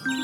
अस्सलाम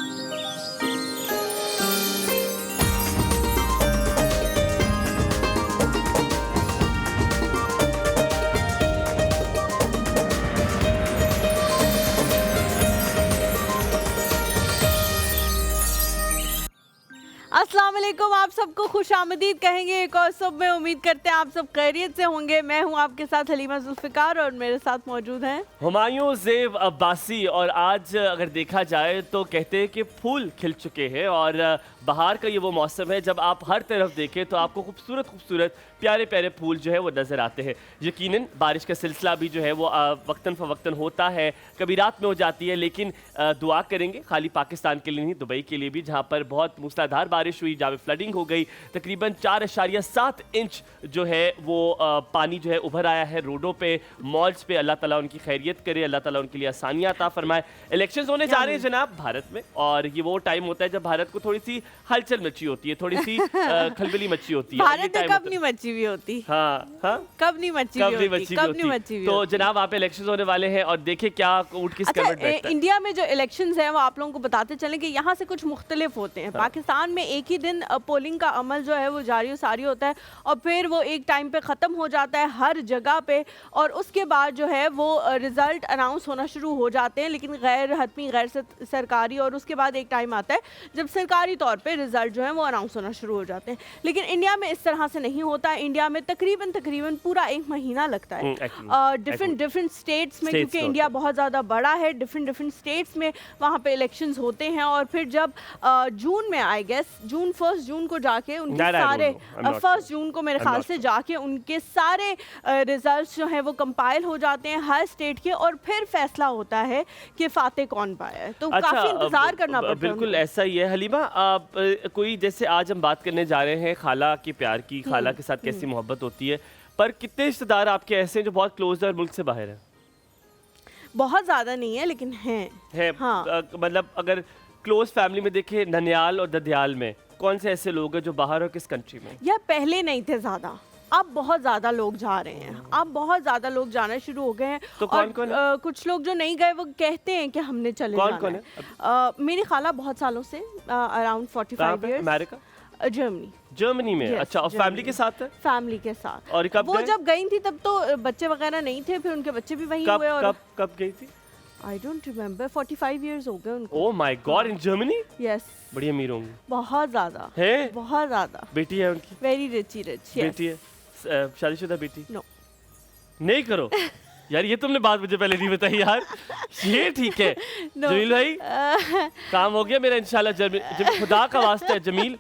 वालेकुम, आप सबको खुश आमदीद कहेंगे एक और सुबह में। उम्मीद करते हैं आप सब खैरियत से होंगे। मैं हूं आपके साथ हलीमा जुल्फ़िकार और मेरे साथ मौजूद हैं हुमायूं ज़ेब अब्बासी। और आज अगर देखा जाए तो कहते हैं कि फूल खिल चुके हैं और बहार का ये वो मौसम है जब आप हर तरफ देखें तो आपको खूबसूरत खूबसूरत प्यारे प्यारे फूल जो है वो नज़र आते हैं। यकीनन बारिश का सिलसिला भी जो है वो वक्तन फ़वक्तन होता है, कभी रात में हो जाती है, लेकिन दुआ करेंगे खाली पाकिस्तान के लिए नहीं, दुबई के लिए भी, जहाँ पर बहुत मूसलाधार बारिश हुई, जहाँ पे फ्लडिंग हो गई। तकरीबन 4.7 इंच जो है वो पानी जो है उभर आया है रोडों पे, मॉल्स पे। अल्लाह ताला उनकी खैरियत करे, अल्लाह ताला उनके लिए आसानियाँ अता फरमाए। इलेक्शंस होने जा रहे हैं जनाब भारत में, और ये वो टाइम होता है जब भारत को थोड़ी सी हलचल मची होती है, थोड़ी सी खलबली मची होती है। भारत में कब नहीं मची हुई होती। हाँ हाँ, कब नहीं मची हुई होती। तो जनाब वहाँ पे इलेक्शंस होने वाले हैं और देखे क्या ऊँट किस करवट बैठता है। इंडिया में जो इलेक्शंस हैं वो आप लोगों को बताते चलें कि यहाँ से कुछ मुख्तलिफ होते हैं। पाकिस्तान में एक ही दिन पोलिंग का अमल जो है वो जारी और सारी होता है और फिर वो एक टाइम पे ख़त्म हो जाता है हर जगह पे, और उसके बाद जो है वो रिज़ल्ट अनाउंस होना शुरू हो जाते हैं, लेकिन गैर हतमी गैर सरकारी, और उसके बाद एक टाइम आता है जब सरकारी तौर पे रिज़ल्ट जो है वो अनाउंस होना शुरू हो जाते हैं। लेकिन इंडिया में इस तरह से नहीं होता। इंडिया में तकरीबन पूरा एक महीना लगता है डिफरेंट स्टेट्स में, क्योंकि इंडिया बहुत ज़्यादा बड़ा है। डिफरेंट स्टेट्स में वहाँ पे इलेक्शंस होते हैं, और फिर जब जून में आई गेस फर्स्ट जून को जाके उनके सारे फर्स्ट जून को मेरे ख्याल से जाके उनके सारे रिजल्ट्स जो हैं वो कंपाइल हो जाते हैं हर स्टेट के, और फिर फैसला होता है कि फाते कौन पाया है। तो काफी इंतजार करना पड़ता है। बिल्कुल ऐसा ही है हलीमा। कोई जैसे आज हम बात करने जा रहे हैं खाला के प्यार की, खाला के साथ कैसी मोहब्बत होती है, पर कितने रिश्तेदार आपके ऐसे हैं जो बहुत क्लोज है और मुल्क से बाहर है? बहुत ज़्यादा नहीं है लेकिन हैं। हाँ। मतलब अगर क्लोज फैमिली में देखे ननियाल और ददियाल में कौन से ऐसे लोग हैं जो बाहर और किस कंट्री में? या पहले नहीं थे ज़्यादा, अब बहुत ज़्यादा लोग जा रहे हैं। अब बहुत ज़्यादा लोग जाना शुरू हो गए हैं। तो कौन कौन है? कुछ लोग जो नहीं गए वो कहते हैं कि हमने चले जाना है। कौन है? मेरी खाला बहुत सालों से, अराउंड 45 इयर्स। अमेरिका? जर्मनी में। अच्छा, और फैमिली के साथ है? फैमिली के साथ। और कब वो जब गई थी तब तो बच्चे वगैरह नहीं थे, फिर उनके बच्चे भी वहीं हुए। और कब गई थी? I don't remember। 45 years हो गए उनको। Oh my God, in Germany? Yes। बड़ी अमीर होंगी। बहुत ज़्यादा। है? बहुत ज़्यादा। बेटी है उनकी? Very rich। बेटी है? शादीशुदा बेटी? No। नहीं करो। यार ये तुमने बात मुझे पहले नहीं बताई यार। ये ठीक है। No। जमील भाई, काम हो गया मेरा इंशाल्लाह। खुदा का वास्ता है जमील,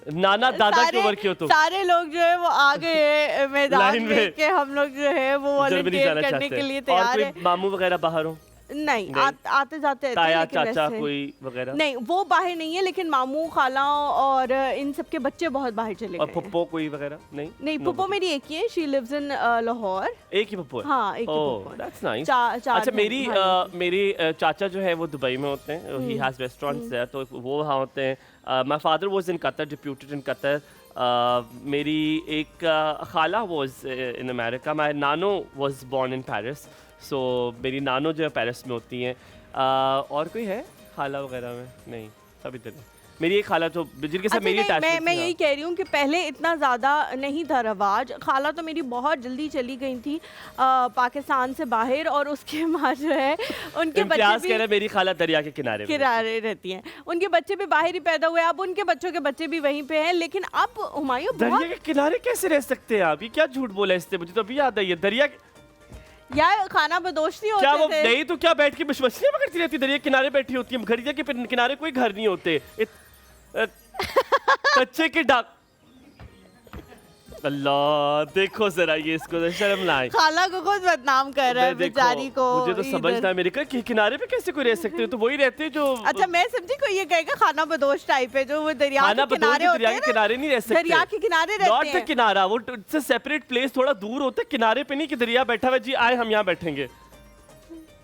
नाना दादा की उम्र के हो तुम। सारे लोग जो है वो आ गए मैदान में कि हम लोग जो है वो वॉलंटियर करने के लिए तैयार है। मामू वगैरह बाहर हो? नहीं, आते जाते ताया चाचा कोई वगैरह? नहीं, वो बाहर नहीं है, लेकिन मामू खाला और इन सब के बच्चे बहुत बाहर चले गए। और पप्पो कोई वगैरह? नहीं, पप्पो मेरी एक ही है। She lives in Lahore. एक ही पप्पो है? हाँ, एक ही पप्पो है। That's nice. अच्छा, मेरी चाचा जो है वो दुबई में होते हैं। ही हैज रेस्टोरेंट्स देयर, तो वो वहाँ होते हैं। My father was in Qatar, deputed in Qatar. मेरी एक खाला वाज इन अमेरिका। माय नानो वाज बोर्न इन पेरिस। सो मेरी नानो जो है पेरिस में होती हैं। और कोई है खाला वगैरह में? नहीं, सब इधर है। मेरी एक खाला तो जिनके साथ मेरी अटैचमेंट। मैं यही कह रही हूँ कि पहले इतना ज़्यादा नहीं था रवाज। खाला तो मेरी बहुत जल्दी चली गई थी पाकिस्तान से बाहर, और उसके बाद जो है उनके बच्चे भी, कह रहे मेरी खाला दरिया के किनारे रहती हैं। उनके बच्चे भी बाहर ही पैदा हुए, अब उनके बच्चों के बच्चे भी वहीं पे हैं। लेकिन अब हुमायूं दरिया के किनारे कैसे रह सकते हैं आप? ये क्या झूठ बोला इससे, मुझे तो अभी याद आई है। दरिया यार खाना बदोश नहीं होते क्या वो थे। नहीं तो क्या बैठ के मछलियां पकड़ती रहती, दरिया किनारे बैठी होती है। दरिया के किनारे कोई घर नहीं होते। कच्चे के डाक। अल्लाह, देखो जरा ये, इसको तो शर्म ना आए। खाला को खुद बदनाम कर रहा है बेचारी को। मुझे तो समझना है मेरे का किनारे पे कैसे कोई रह सकते हैं? तो वही रहते हैं जो। अच्छा, मैं समझी कोई ये कहेगा खाना बदोश टाइप है, जो वो दरिया के किनारे होते हैं। दरिया के किनारे नहीं रह सकते। दरिया के किनारे रहते हैं। नॉट द किनारा, वो से सेपरेट प्लेस थोड़ा दूर होता है। किनारे पे नहीं कि दरिया बैठा हुआ जी आए हम यहाँ बैठेंगे,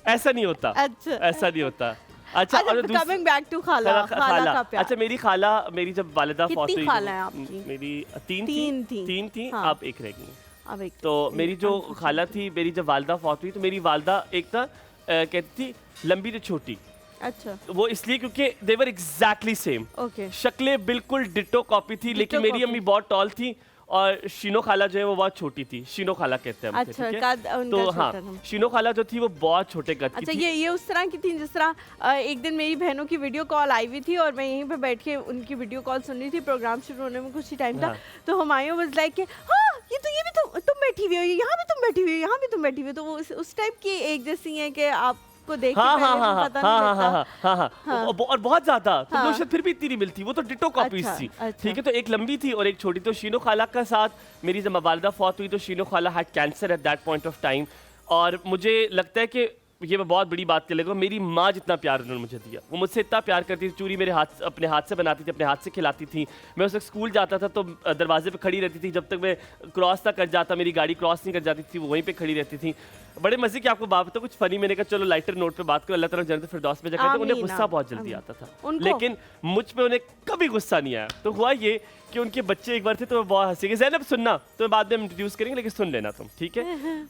ऐसा नहीं होता। अच्छा, ऐसा नहीं होता। अच्छा, कमिंग बैक टू खाला का प्यार। अच्छा, मेरी खाला, मेरी जब वालिदा फौत हुई, खाला है आपकी? मेरी तीन थी। हाँ। आप एक रह गई। तो मेरी जो खाला थी, मेरी जब वालिदा फौत हुई तो मेरी वालिदा एक था कहती थी लंबी तो छोटी। अच्छा वो इसलिए क्योंकि दे वर एग्जैक्टली सेम, ओके शक्लें बिल्कुल डिट्टो कॉपी थी, लेकिन मेरी copy। अम्मी बहुत टॉल थी और शीनो खाला जो है वो बहुत छोटी थी। शीनो खाला कहते हैं हम उसे, अच्छा, ठीक कद है? उनका तो छोटा हाँ, था। शीनो खाला जो थी वो बहुत छोटे कद की अच्छा, थी। ये उस तरह की थी जिस तरह एक दिन मेरी बहनों की वीडियो कॉल आई हुई थी और मैं यहीं पे बैठ के उनकी वीडियो कॉल सुन रही थी, प्रोग्राम शुरू होने में कुछ ही टाइम था। हाँ। तो हुमायूं वाज लाइक हाँ ये भी तुम बैठी हुई हो, यहाँ भी तुम बैठी हुई हो, यहाँ भी तुम बैठी हुई हो। तो वो उस टाइप की एक जैसी है कि आपको देख के हाँ पहले हाँ तो हाँ पता हाँ नहीं हाँ लगता। हाँ हाँ हाँ हाँ। और बहुत ज्यादा तुम हाँ। लोग शायद फिर भी इतनी नहीं मिलती, वो तो डिट्टो कॉपीज अच्छा, थी। अच्छा। ठीक है, तो एक लंबी थी और एक छोटी। तो शीनो खाला का साथ मेरी जब वालिदा फौत हुई तो शीनो खाला had cancer at that point of time. और मुझे लगता है कि ये मैं बहुत बड़ी बात कर लेगा, मेरी माँ जितना प्यार उन्होंने मुझे दिया, वो मुझसे इतना प्यार करती थी। चूरी मेरे हाथ अपने हाथ से बनाती थी, अपने हाथ से खिलाती थी। मैं उस वक्त स्कूल जाता था तो दरवाजे पे खड़ी रहती थी, जब तक मैं क्रॉस ना कर जाता, मेरी गाड़ी क्रॉस नहीं कर जाती थी, वो वहीं पे खड़ी रहती थी। बड़े मजे की आपको बात, तो कुछ फनी मैंने कहा चलो लाइटर नोट पे बात करो। अल्लाह ताला जन्नत फिरदौस में जगह दे। उन्हें आमीन, गुस्सा बहुत जल्दी आमीन। आता था, उनको? लेकिन मुझ पे उन्हें कभी गुस्सा नहीं आया। तो हुआ ये कि उनके बच्चे एक बार थे तो मैं बहुत हंसी। ज़ैनब सुनना, तो बाद में इंट्रोड्यूस करेंगे, लेकिन सुन लेना तुम, ठीक है?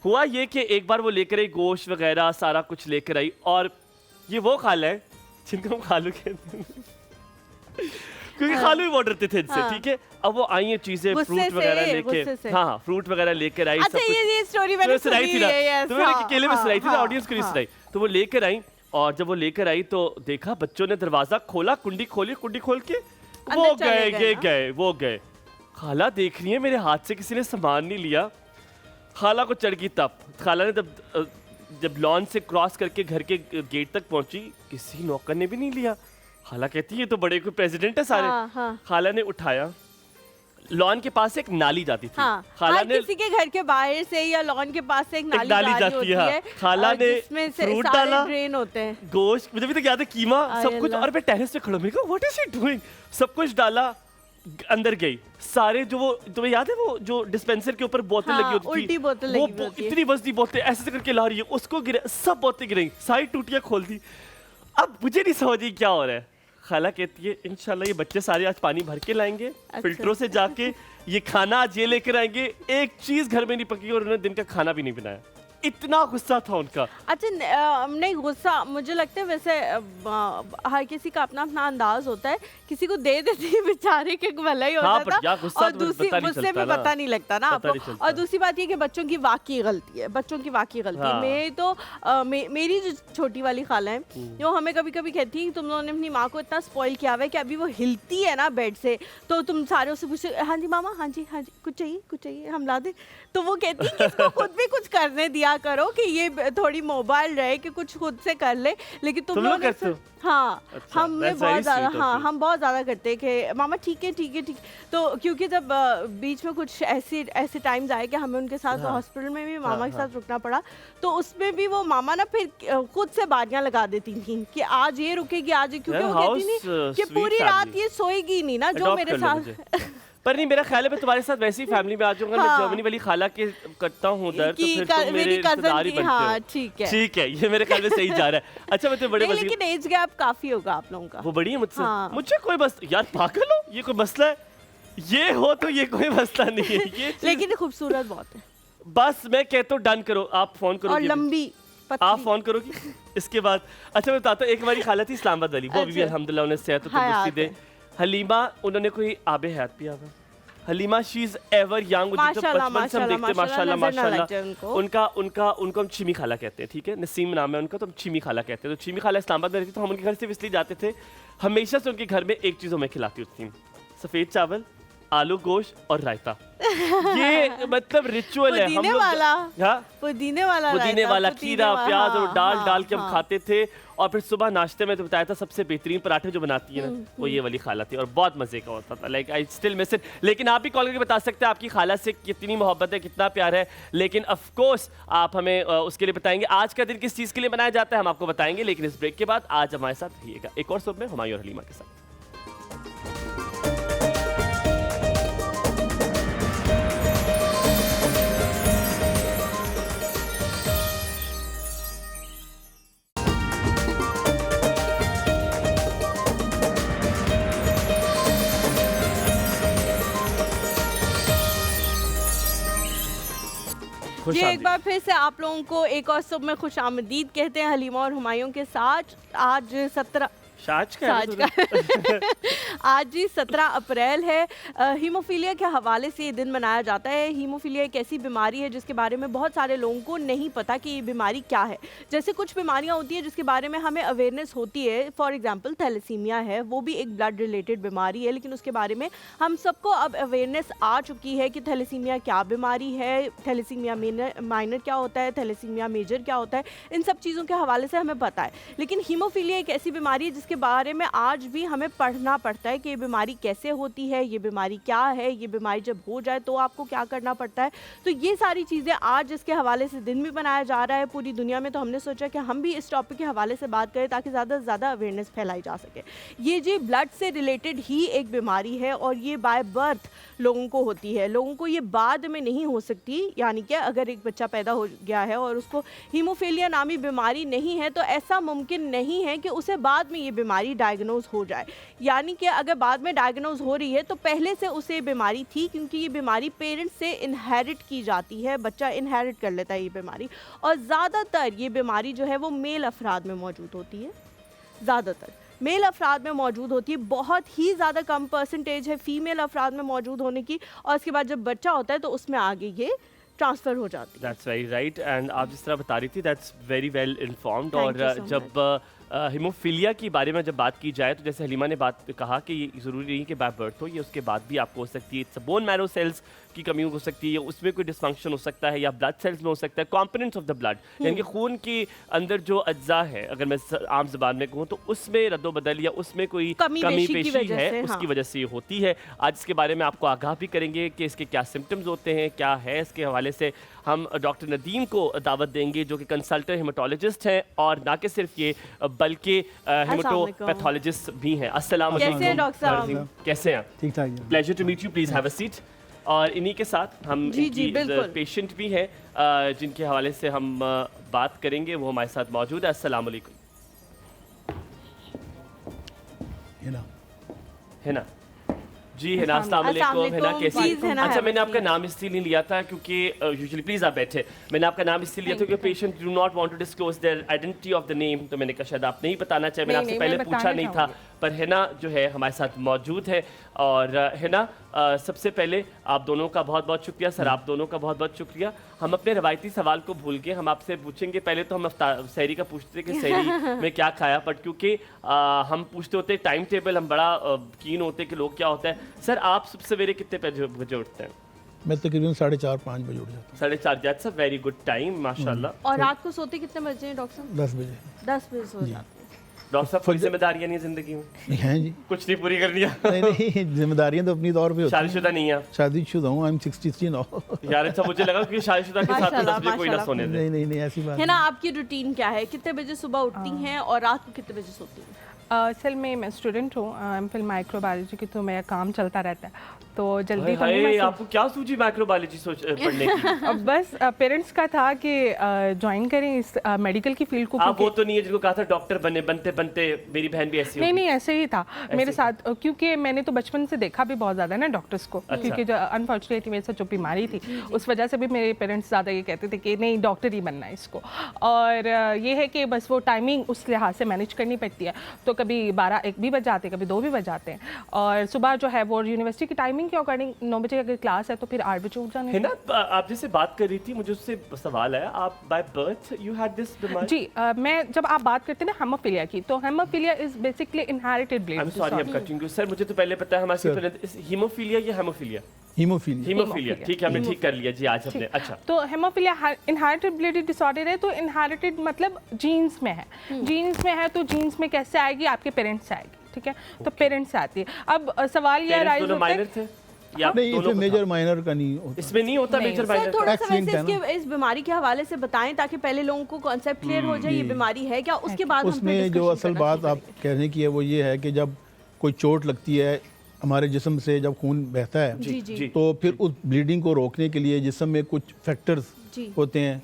हुआ ये कि एक बार वो लेकर आई गोश्त वगैरह सारा कुछ लेकर आई, और ये वो खाला है जिनको हम खालू कहते हैं क्योंकि खालू भी बहुत डरते थे इनसे, हाँ। ठीक है? अब वो आई ये चीजें गुस्से फ्रूट से, वगैरह गुस्से लेके, से। हाँ फ्रूट वगैरह लेकर आई। अच्छा, सब कुछ ये स्टोरी मैंने तो सुनाई सुनी थी ना, है, yes, तो मैंने हाँ, अकेले में हाँ, सुनाई थी ना, हाँ, ऑडियंस को नहीं हाँ। सुनाई। तो वो लेकर आई, और जब वो लेकर आई तो देखा बच्चों ने दरवाजा खोला, कुंडी खोली, कुंडी खोल के वो अंदर चले गए, गए ये ना? गए, वो गए। खाला देख रही है मेरे हाथ से किसी ने सामान नहीं लिया। खाला को चढ़ गई तप। खाला ने जब लॉन से क्रॉस करके घर के गेट तक पहुंची, किसी नौकर ने भी नहीं लिया। खाला कहती है ये तो बड़े कोई प्रेसिडेंट है सारे। हाँ, हाँ। खाला ने उठाया, लॉन के पास से एक नाली जाती थी। हाँ, खाला हर ने किसी के घर के बाहर से या लॉन के पास से एक नाली जारी जाती होती है, हाँ। है, खाला ने जिसमें से फ्रूट सारे डाला, ड्रेन होते हैं। गोश्त, मुझे भी तो याद है, कीमा, आय सब कुछ। अल्लाह। और मैं टेरेस पे खड़ा हूं, मैंने कहा व्हाट इज ही डूइंग, सब कुछ डाला, अंदर गई। सारे जो वो तुम्हें याद है वो जो डिस्पेंसर के ऊपर बोतल हाँ, लगी होती थी, उल्टी बोतल लगी हुई होती है। इतनी वजनी बोतल ऐसे करके ला रही है, उसको गिरा, सब बोतलें गिरी, सारी टूटियां खोल दी। अब मुझे नहीं समझ आई क्या हो रहा है। खाला कहती है इंशाल्लाह ये बच्चे सारे आज पानी भर के लाएंगे, फिल्टरों से जाके ये खाना आज ये लेकर आएंगे। एक चीज घर में नहीं पकी और उन्होंने दिन का खाना भी नहीं बनाया। इतना गुस्सा था उनका। अच्छा, नहीं गुस्सा मुझे लगता है वैसे हर किसी का अपना अपना अंदाज होता है। किसी को दे देती है बेचारे के भला ही होता हाँ, पर था, यार गुस्सा और तो दूसरी पता नहीं गुस्से चलता में ना। पता नहीं लगता ना पता नहीं आपको। चलता। और दूसरी बात ये कि बच्चों की वाकई गलती है, बच्चों की वाकई गलती है। हाँ। मेरी तो मेरी जो छोटी वाली खाला है, जो हमें कभी कभी कहती है तुम लोगों ने अपनी माँ को इतना स्पॉइल किया हुआ है कि अभी वो हिलती है ना बेड से तो तुम सारे उससे पूछते हाँ जी मामा, हाँ जी कुछ चाहिए हम ला दें। तो वो कहती है कि इसको खुद भी कुछ करने दिया करो कि ये थोड़ी मोबाइल रहे कि कुछ खुद से कर ले। लेकिन तुम तुम लोग लोग करते हो? हाँ, अच्छा, हमने that's बहुत very ज़्यादा, sweet of हाँ you. हम बहुत ज़्यादा करते हैं कि मामा ठीक है। तो क्योंकि जब बीच में कुछ ऐसे टाइम्स आए कि हमें उनके साथ हाँ। हॉस्पिटल में भी मामा हाँ, के साथ रुकना पड़ा, तो उसमें भी वो मामा ना फिर खुद से बारियां लगा देती थी कि आज ये रुकेगी, आज ये, क्योंकि यार, वो कहती how नहीं कि sweet पूरी रात family. ये सोएगी नहीं ना जो Adopt मेरे कर लो साथ। मुझे। पर नहीं, मेरा ख्याल है मैं तुम्हारे साथ वैसी फैमिली में आ जाऊंगा। मैं हाँ। जर्मनी वाली खाला के करता हूँ उधर, तो कि फिर तुम मेरे मेरी रिश्तेदार ही कजन की, बनते हो। हाँ ठीक है। ठीक है, ये मेरे ख्याल में सही जा रहा है। अच्छा, मैं तो बड़े नहीं, मजे लेकिन एज गैप काफी होगा आप लोगों का। वो बड़ी है मुझसे। हाँ। मुझे कोई बस यार पागल हो, ये कोई मसला है? ये हो तो ये कोई मसला नहीं है। ये चीज़- लेकिन खूबसूरत बहुत है बस मैं कहता हूँ डन करो, आप फोन और करोगे? लंबी आप पतली। फोन करोगी इसके बाद? अच्छा मैं बताता हूँ, एक हमारी खाला थी इस्लामाबाद वाली, वो अभी भी अच्छा। अल्हम्दुलिल्लाह उन्हें सेहत और तंदुरुस्ती दे। हलीमा, उन्होंने कोई आबे हयात पिया हुआ। Halima she is ever young, बचपन से हम देखते हैं माशाल्लाह माशाल्लाह। उनको हम छिमी खाला कहते हैं, ठीक है? नसीम नाम है उनका, तो हम छिमी खाला कहते हैं। तो छिमी खाला इस्लामाबाद में रहती, तो हम उनके घर सिर्फ इसलिए जाते थे, हमेशा से उनके घर में एक चीज़ हमें खिलाती होती थी, सफ़ेद चावल, आलू गोश्त और रायता। ये मतलब रिचुअल है हम पुदीने लोग। वाला, हाँ, पुदीने वाला पुदीने रायता, वाला पुदीने खीरा, वाला, प्याज और हाँ, दाल हाँ, डाल के हम हाँ। खाते थे। और फिर सुबह नाश्ते में तो बताया था सबसे बेहतरीन पराठे जो बनाती है ना, वो ये वाली खाला थी, और बहुत मजे का होता था। Like I still miss it. लेकिन आप भी कॉल करके बता सकते हैं आपकी खाला से कितनी मोहब्बत है, कितना प्यार है। लेकिन ऑफ कोर्स आप हमें उसके लिए बताएंगे आज का दिन किस चीज़ के लिए बनाया जाता है, हम आपको बताएंगे। लेकिन इस ब्रेक के बाद आज हमारे साथ रहिएगा एक और सुबह में हुमायूं और हलीमा के साथ। खुश जी, एक आमदीद। बार फिर से आप लोगों को एक और सुबह में खुश आमदीद कहते हैं हलीमा और हुमायूं के साथ। आज 17 शाज का है साज ना का आज जी 17 अप्रैल है। हीमोफीलिया के हवाले से ये दिन मनाया जाता है। हीमोफीलिया एक ऐसी बीमारी है जिसके बारे में बहुत सारे लोगों को नहीं पता कि ये बीमारी क्या है। जैसे कुछ बीमारियां होती है जिसके बारे में हमें अवेयरनेस होती है, फॉर एग्जांपल थैलेसीमिया है, वो भी एक ब्लड रिलेटेड बीमारी है, लेकिन उसके बारे में हम सबको अब अवेयरनेस आ चुकी है कि थैलेसीमिया क्या बीमारी है, थैलेसीमिया माइनर क्या होता है, थैलेसीमिया मेजर क्या होता है। इन सब चीज़ों के हवाले से हमें पता है। लेकिन हीमोफीलिया एक ऐसी बीमारी है जिसके बारे में आज भी हमें पढ़ना पड़ता है कि ये बीमारी कैसे होती है, ये बीमारी क्या है, ये बीमारी जब हो जाए तो आपको क्या करना पड़ता है। तो ये सारी चीज़ें आज इसके हवाले से दिन भी मनाया जा रहा है पूरी दुनिया में। तो हमने सोचा कि हम भी इस टॉपिक के हवाले से बात करें ताकि ज़्यादा से ज़्यादा अवेयरनेस फैलाई जा सके। ये जी ब्लड से रिलेटेड ही एक बीमारी है और ये बाय बर्थ लोगों को होती है, लोगों को ये बाद में नहीं हो सकती। यानी कि अगर एक बच्चा पैदा हो गया है और उसको हीमोफीलिया नामी बीमारी नहीं है तो ऐसा मुमकिन नहीं है कि उसे बाद में ये बीमारी डायग्नोज हो जाए। यानी कि अगर बाद में डायग्नोज हो रही है तो पहले से उसे बीमारी थी, क्योंकि ये बीमारी पेरेंट्स से इनहेरिट की जाती है, बच्चा इनहेरिट कर लेता है ये बीमारी। और ज़्यादातर ये बीमारी जो है वो मेल अफराद में मौजूद होती है, ज़्यादातर मेल अफराद में मौजूद होती है। बहुत ही ज़्यादा कम परसेंटेज है फीमेल अफराद में मौजूद होने की, और उसके बाद जब बच्चा होता है तो उसमें आगे ये ट्रांसफ़र हो जाती है। That's very right. एंड आप जिस तरह बता रही थी that's very well informed. Thank you और so जब हीमोफीलिया के बारे में जब बात की जाए तो जैसे हलीमा ने बात कहा कि ये ज़रूरी नहीं कि बाय बर्थ हो, ये उसके बाद भी आपको हो सकती है। इट्स बोन मैरो सेल्स की कमी हो सकती है, उसमें कोई डिसफंक्शन हो सकता है, या ब्लड सेल्स में हो सकता है, कॉम्पोनेंट्स ऑफ द ब्लड यानी कि खून के अंदर जो अज्जा है, अगर मैं आम ज़बान में कहूँ तो उसमें रद्दोबदल या उसमें कोई कमी पेशी की पेशी वजह है, से, उसकी हाँ। वजह से ये होती है। आज इसके बारे में आपको आगाह भी करेंगे कि इसके क्या सिम्टम्स होते हैं, क्या है। इसके हवाले से हम डॉक्टर नदीम को दावत देंगे जो कि कंसल्टेंट हेमाटोलॉजिस्ट हैं, और ना कि सिर्फ ये बल्कि हेमाटोपैथोलॉजिस्ट भी हैं। अस्सलाम कैसे हैं डॉक्टर साहब? वालेकुम। कैसे हैं? ठीक ठाक जी। Pleasure to meet you, please have a seat. और इन्हीं के साथ हम जी, जी, बिल्कुल। पेशेंट भी हैं जिनके हवाले से हम बात करेंगे, वो हमारे साथ मौजूद है। अस्सलाम वालेकुम। ये ना है ना जी, है ना, अस्सलाम वालेकुम। है ना, कैसी? प्लीज है ना, अच्छा, have मैंने a आपका seat। नाम इसलिए नहीं लिया था क्योंकि यूजुअली प्लीज आप बैठे, मैंने आपका नाम इसलिए लिया था क्योंकि patient do not want to disclose their identity of the name, तो मैंने कहा शायद आप नहीं बताना चाहिए। मैंने आपसे पहले पूछा नहीं था, पर है ना जो है हमारे साथ मौजूद है। और है ना, सबसे पहले आप दोनों का बहुत बहुत शुक्रिया सर, आप दोनों का बहुत बहुत शुक्रिया। हम अपने रवायती सवाल को भूल के हम आपसे पूछेंगे, पहले तो हम सहरी का पूछते कि सहरी में क्या खाया, बट क्योंकि हम पूछते होते टाइम टेबल, हम बड़ा कीन होते कि लोग क्या होता है। सर आप सुबह सवेरे कितने बजे उठते हैं? मैं तकरीबन 4:30-5 बजे उठ जाता 4:30। That's a very good time माशाल्लाह। और रात को सोते कितने बजे हैं डॉक्टर साहब? हूँ 10 बजे। 10 बजे सो जाते हैं। डॉक्टर साहब कोई जिम्मेदारियां नहीं है जिंदगी में? नहीं हैं जी। कुछ नहीं पूरी करनी है? नहीं नहीं, जिम्मेदारियां तो अपनी तौर पे होती हैं। शादीशुदा नहीं है आप? शादीशुदा हूँ, आई एम 63 नाउ। यार अच्छा, मुझे लगा कि शादीशुदा के साथ तो 10 बजे कोई ना माशाल्लाह। सोने दे। नहीं नहीं नहीं, ऐसी बात है ना, आपकी रूटीन क्या है? कितने बजे सुबह उठती हैं और रात को कितने बजे सोती हैं? असल में मैं स्टूडेंट हूँ एमफिल माइक्रोबायोलॉजी की, तो मेरा काम चलता रहता है, तो जल्दी तो नहीं हाय, मैं आपको क्या सूझी माइक्रोबायोलॉजी पढ़ने की? अब बस पेरेंट्स का था कि ज्वाइन करें इस मेडिकल की फील्ड को। आप वो तो नहीं है जिनको कहा था डॉक्टर बनते बनते मेरी बहन भी ऐसी नहीं होगी? नहीं, ऐसे ही था मेरे साथ, क्योंकि मैंने तो बचपन से देखा भी बहुत ज़्यादा ना डॉक्टर्स को, क्योंकि जो अनफॉर्चुनेटली मेरे साथ जो बीमारी थी उस वजह से भी मेरे पेरेंट्स ज़्यादा ये कहते थे कि नहीं डॉक्टर ही बनना है इसको। और ये है कि बस वो टाइमिंग उस लिहाज से मैनेज करनी पड़ती है, तो कभी 12-1 भी बज जाते हैं, कभी 2 भी बज जाते हैं। और सुबह जो है वो यूनिवर्सिटी की टाइमिंग के अकॉर्डिंग 9 बजे अगर क्लास है तो फिर 8 बजे उठ जाने। है ना, आप जैसे बात कर रही थी, मुझे उससे सवाल है, आप by birth you had this बीमारी? जी, मैं जब आप बात करते हैं ना हेमोफीलिया की, तो haemophilia is basically inherited I am blood sorry, I am cutting you sir, मुझे तो पहले पता है हमारे हीमोफीलिया या हेमोफीलिया? हीमोफीलिया। हीमोफीलिया, ठीक है, हमने ठीक कर लिया जी आज हमने। अच्छा, तो हेमोफीलिया इनहेरिटेड ब्लड डिसऑर्डर है, तो इनहेरिटेड मतलब जीन्स में है, जीन्स में है तो जीन्स में कैसे आएगी? आपके पेरेंट्स से आएगी, ठीक है? तो पेरेंट्स से आती है। अब सवाल ये पेरेंट्स राइज दोनों होता है, माइनर थे या नहीं, दोनों इसमें को मेजर था? माइनर का नहीं होता। इसमें नहीं होता नहीं। Major sir minor? थोड़ा सा Accident वैसे है ना? इसके इस बीमारी के हवाले से बताएं ताकि पहले लोगों को कॉन्सेप्ट क्लियर हो जाए ये जी। बीमारी है क्या, उसके बाद हम फिर उसमें जो discussion असल करना बात शुरू आप कहने की है वो ये है कि जब कोई चोट लगती है हमारे जिस्म से, जब खून बहता है जी, जी, जी। तो फिर उस ब्लीडिंग को रोकने के लिए जिस्म में कुछ फैक्टर्स जी। होते हैं।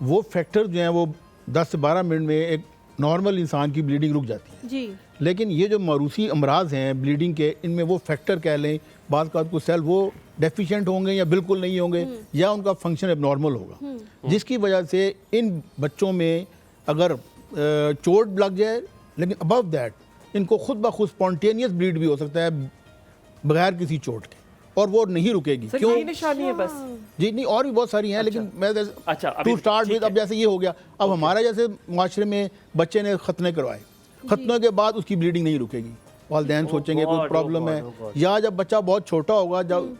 वो फैक्टर जो हैं वो 10 से 12 मिनट में एक नॉर्मल इंसान की ब्लीडिंग रुक जाती है। जी लेकिन ये जो मरूसी अमराज हैं ब्लीडिंग के, इनमें वो फैक्टर कह लें, बात को सेल वो डेफिशिएंट होंगे या बिल्कुल नहीं होंगे, या उनका फंक्शन एबनॉर्मल होगा, जिसकी वजह से इन बच्चों में अगर चोट लग जाए, लेकिन अबव दैट इनको खुद ब खुद स्पॉन्टेनियस ब्लीड भी हो सकता है बगैर किसी चोट के, और वो नहीं रुकेगी। सर क्यों? यही निशानी है बस? जी नहीं, और भी बहुत सारी हैं, लेकिन मैं अच्छा, अभी टू स्टार्ट ठीक विद, है। अब जैसे ये हो गया, अब हमारा जैसे माशरे में बच्चे ने खतने करवाए, खतनों के बाद उसकी ब्लीडिंग नहीं रुकेगी, वालिदैन सोचेंगे God, कोई प्रॉब्लम oh है, God, oh God। या जब बच्चा बहुत छोटा होगा, जब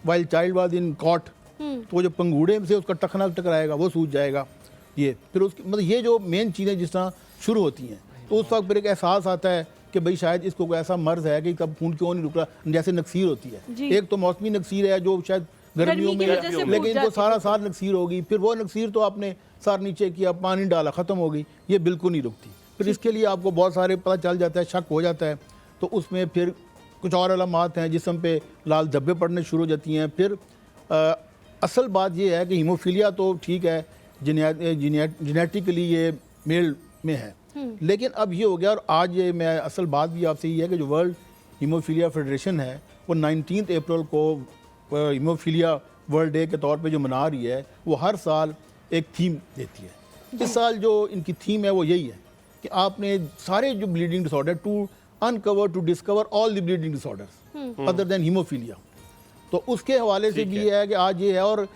while child was in cot, तो जो पंगूड़े से उसका टखना टकराएगा वो सूज जाएगा। ये फिर उसकी मतलब ये जो मेन चीज़ें जिस तरह शुरू होती हैं, तो उस वक्त फिर एक एहसास आता है कि भाई शायद इसको कोई ऐसा मर्ज है कि कब खून क्यों नहीं रुक रहा। जैसे नक्सीर होती जी। है, एक तो मौसमी नक्सीर है जो शायद गर्मियों गर्मी की में, वजह से लेकिन फूट इनको जाती सारा है। साल नक्सीर होगी, फिर वो नक्सीर तो आपने सार नीचे किया, पानी डाला, ख़त्म हो गई, ये बिल्कुल नहीं रुकती। फिर इसके लिए आपको बहुत सारे पता चल जाता है, शक हो जाता है, तो उसमें फिर कुछ और अलामात हैं, जिस्म पे लाल धब्बे पड़ने शुरू हो जाती हैं। फिर असल बात ये है कि हीमोफीलिया तो ठीक है, जेनेटिकली ये मेल में है, लेकिन अब ये हो गया, और आज ये मैं असल बात भी आपसे ये है कि जो वर्ल्ड हीमोफीलिया फेडरेशन है वो 19 अप्रैल को हीमोफीलिया वर्ल्ड डे के तौर पे जो मना रही है, वो हर साल एक थीम देती है। इस साल जो इनकी थीम है वो यही है कि आपने सारे जो bleeding disorder, to uncover to discover all the bleeding disorders other than haemophilia, तो उसके हवाले से भी है कि आज ये है। और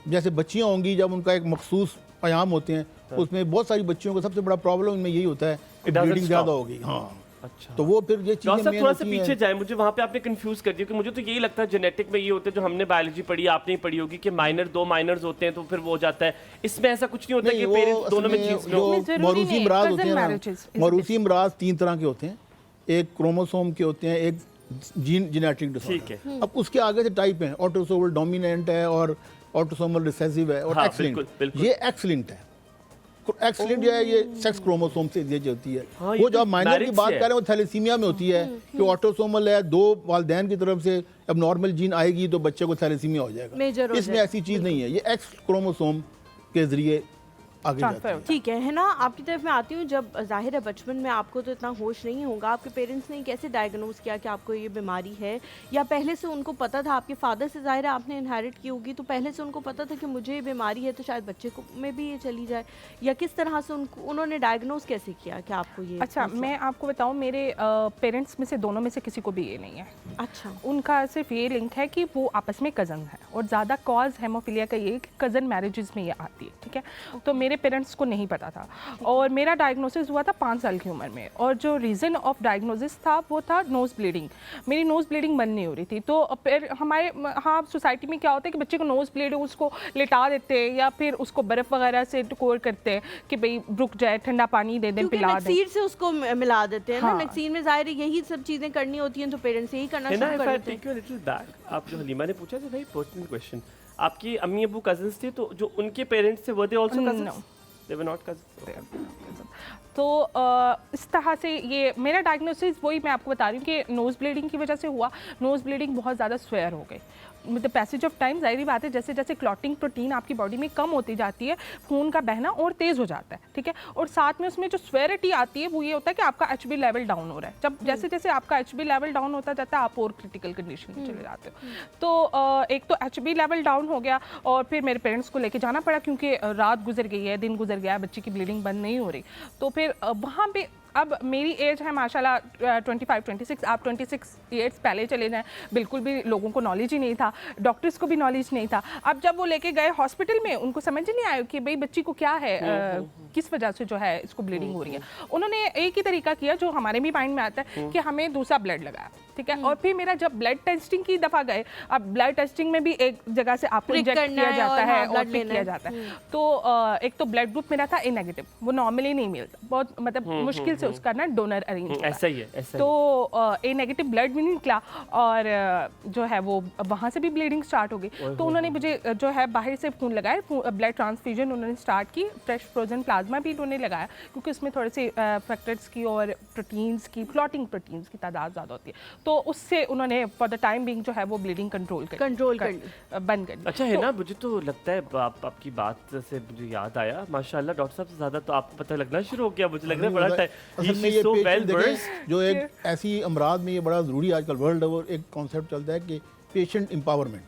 जैसे बच्चियाँ होंगी, जब उनका एक मखसूस आयाम होते हैं, उसमें बहुत सारी बच्चियों को सबसे बड़ा प्रॉब्लम इनमें यही होता है कि It doesn't ब्लीडिंग ज़्यादा stop। होगी। हाँ, अच्छा, तो वो फिर ये डॉक्टर चीज़ें साहब मेन थोड़ा सा होती पीछे हैं। जाए, मुझे वहाँ पे आपने कंफ्यूज कर दिया कि मुझे तो यही लगता है जेनेटिक में ये होता है, जो हमने बायोलॉजी पढ़ी, आपने ही पढ़ी होगी कि माइनर, 2 माइनर्स होते हैं तो फिर वो हो जाता है। इसमें ऐसा कुछ नहीं होता नहीं, कि वो पेरेंट्स दोनों में असल जीन्स में लो। में जरूरी मौरूसी नहीं है, अमराज cousin होते हैं marriages ना, is मौरूसी अमराज 3 तरह के होते हैं, एक क्रोमोसोम के होते हैं, एक जेनेटिक ठीक है। डिसऑर्डर। अब उसके आगे से टाइप हैं, ऑटोसोमल डोमिनेंट है और ऑटोसोमल रिसेसिव है और हाँ, एक्स लिंक्ड। बिल्कुल, बिल्कुल। ये एक्स लिंक्ड है, एक्स लिंक्ड जो है ये सेक्स क्रोमोसोम से ये जो होती है। हाँ, ये वो तो जो आप माइनर की marriage बात से है। कर रहे हैं वो थैलेसीमिया में होती है कि ऑटोसोमल है, 2 वालिदैन की तरफ से अब नॉर्मल जीन आएगी तो बच्चे को थैलेसीमिया हो Major जाएगा। हो इसमें जाएगा। ऐसी चीज़ नहीं है, ये एक्स क्रोमोसोम के जरिए आगे जाती ट्रांसफर है। होता है। ठीक है ना, आपकी तरफ मैं आती हूँ। जब जाहिर है बचपन में आपको तो इतना होश नहीं होगा, आपके पेरेंट्स ने कैसे डायग्नोज किया कि आपको ये बीमारी है, या पहले से उनको पता था? आपके फादर से जाहिर है आपने इनहेरिट की होगी, तो पहले से उनको पता था कि मुझे ये बीमारी है तो शायद बच्चे को में भी ये चली जाए, या किस तरह से उन्होंने डायग्नोज कैसे किया कि आपको ये अच्छा, मसला? मैं आपको बताऊं, मेरे पेरेंट्स में से दोनों में से किसी को भी ये नहीं है। अच्छा, उनका सिर्फ ये लिंक है कि वो आपस में कज़न है, और ज़्यादा कॉज हेमोफीलिया का ये कि कज़न मैरिजेस में ये आती है। ठीक है, तो मेरे पेरेंट्स को नहीं पता था, और मेरा डायग्नोसिस हुआ था 5 साल की उम्र में, और जो रीज़न ऑफ डायग्नोसिस था वो था नोज़ ब्लीडिंग। मेरी नोज़ ब्लीडिंग बंद नहीं हो रही थी, तो फिर हमारे हाँ सोसाइटी में क्या होता है कि बच्चे को नोज़ ब्लीड हो उसको लिटा देते हैं, या फिर उसको बर्फ़ वगैरह से टकोर करते हैं कि भाई रुक जाए, ठंडा पानी दे दें, क्योंकि पिला दें। नक्सीर से उसको मिला देते हैं ना। हाँ। नक्सीर में जाहिर है यही सब चीजें करनी होती हैं, तो पेरेंट्स यही करना है ना, शुरू if कर I देते हैं। take you a little back, आप जो हलीमा ने पूछा था, वेरी पर्टिनेंट क्वेश्चन। आपकी अम्मी अबू कजिन्स थे, तो जो उनके पेरेंट्स थे वो they also cousins? No. They were not cousins. तो इस तरह से ये मेरा डायग्नोसिस वही मैं आपको बता रही हूँ कि नोज़ ब्लीडिंग की वजह से हुआ। नोज़ ब्लीडिंग बहुत ज़्यादा स्वेयर हो गई मतलब पैसेज ऑफ टाइम। ज़ाहिर बात है, जैसे जैसे क्लॉटिंग प्रोटीन आपकी बॉडी में कम होती जाती है, खून का बहना और तेज़ हो जाता है। ठीक है, और साथ में उसमें जो स्वेरिटी आती है वो ये होता है कि आपका एचबी लेवल डाउन हो रहा है। जब जैसे जैसे आपका एचबी लेवल डाउन होता जाता है, आप और क्रिटिकल कंडीशन में चले जाते हो। तो एक तो एचबी लेवल डाउन हो गया, और फिर मेरे पेरेंट्स को लेके जाना पड़ा, क्योंकि रात गुजर गई है, दिन गुजर गया है, बच्चे की ब्लीडिंग बंद नहीं हो रही। तो फिर वहाँ पे अब मेरी एज है माशाल्लाह 25-26, आप 26 ईयर्स पहले चले जाएं, बिल्कुल भी लोगों को नॉलेज ही नहीं था, डॉक्टर्स को भी नॉलेज नहीं था। अब जब वो लेके गए हॉस्पिटल में, उनको समझ ही नहीं आया कि भाई बच्ची को क्या है, किस वजह से जो है इसको ब्लीडिंग हो रही है। उन्होंने एक ही तरीका किया जो हमारे भी माइंड में आता है कि हमें दूसरा ब्लड लगाया। ठीक है, और फिर मेरा जब ब्लड टेस्टिंग की दफ़ा गए, अब ब्लड टेस्टिंग में भी एक जगह से आपको Prick इंजेक्ट करना किया है जाता और है हाँ, और blood पिक लेना किया है। जाता है। तो एक तो ब्लड ग्रुप मेरा था ए नेगेटिव, वो नॉर्मली नहीं मिलता, बहुत मतलब मुश्किल से उसका ना डोनर अरेंज होता है। ऐसा ही है, ऐसा ही तो ए नेगेटिव ब्लड भी नहीं निकला, और जो है वो वहाँ से भी ब्लीडिंग स्टार्ट हो गई। तो उन्होंने मुझे जो है बाहर से खून लगाया, ब्लड ट्रांसफ्यूजन उन्होंने स्टार्ट की, फ्रेश फ्रोजन प्लाज्मा भी उन्होंने लगाया, क्योंकि उसमें थोड़े से फैक्टर्स की और प्रोटीन्स की, क्लॉटिंग प्रोटीन्स की तादाद ज़्यादा होती है। तो उससे उन्होंने फॉर द टाइम बिंग जो है वो ब्लीडिंग कंट्रोल बंद कर दी। अच्छा है ना। मुझे तो लगता है आपकी बात से मुझे याद आया, माशाल्लाह डॉक्टर साहब से ज़्यादा तो आपको पता लगना शुरू हो गया। मुझे लग रहा है बड़ा असल में ये patient देखें, जो एक ऐसी अमराज में ये बड़ा ज़रूरी आजकल वर्ल्ड ओवर एक कॉन्सेप्ट चलता है कि पेशेंट एम्पावरमेंट।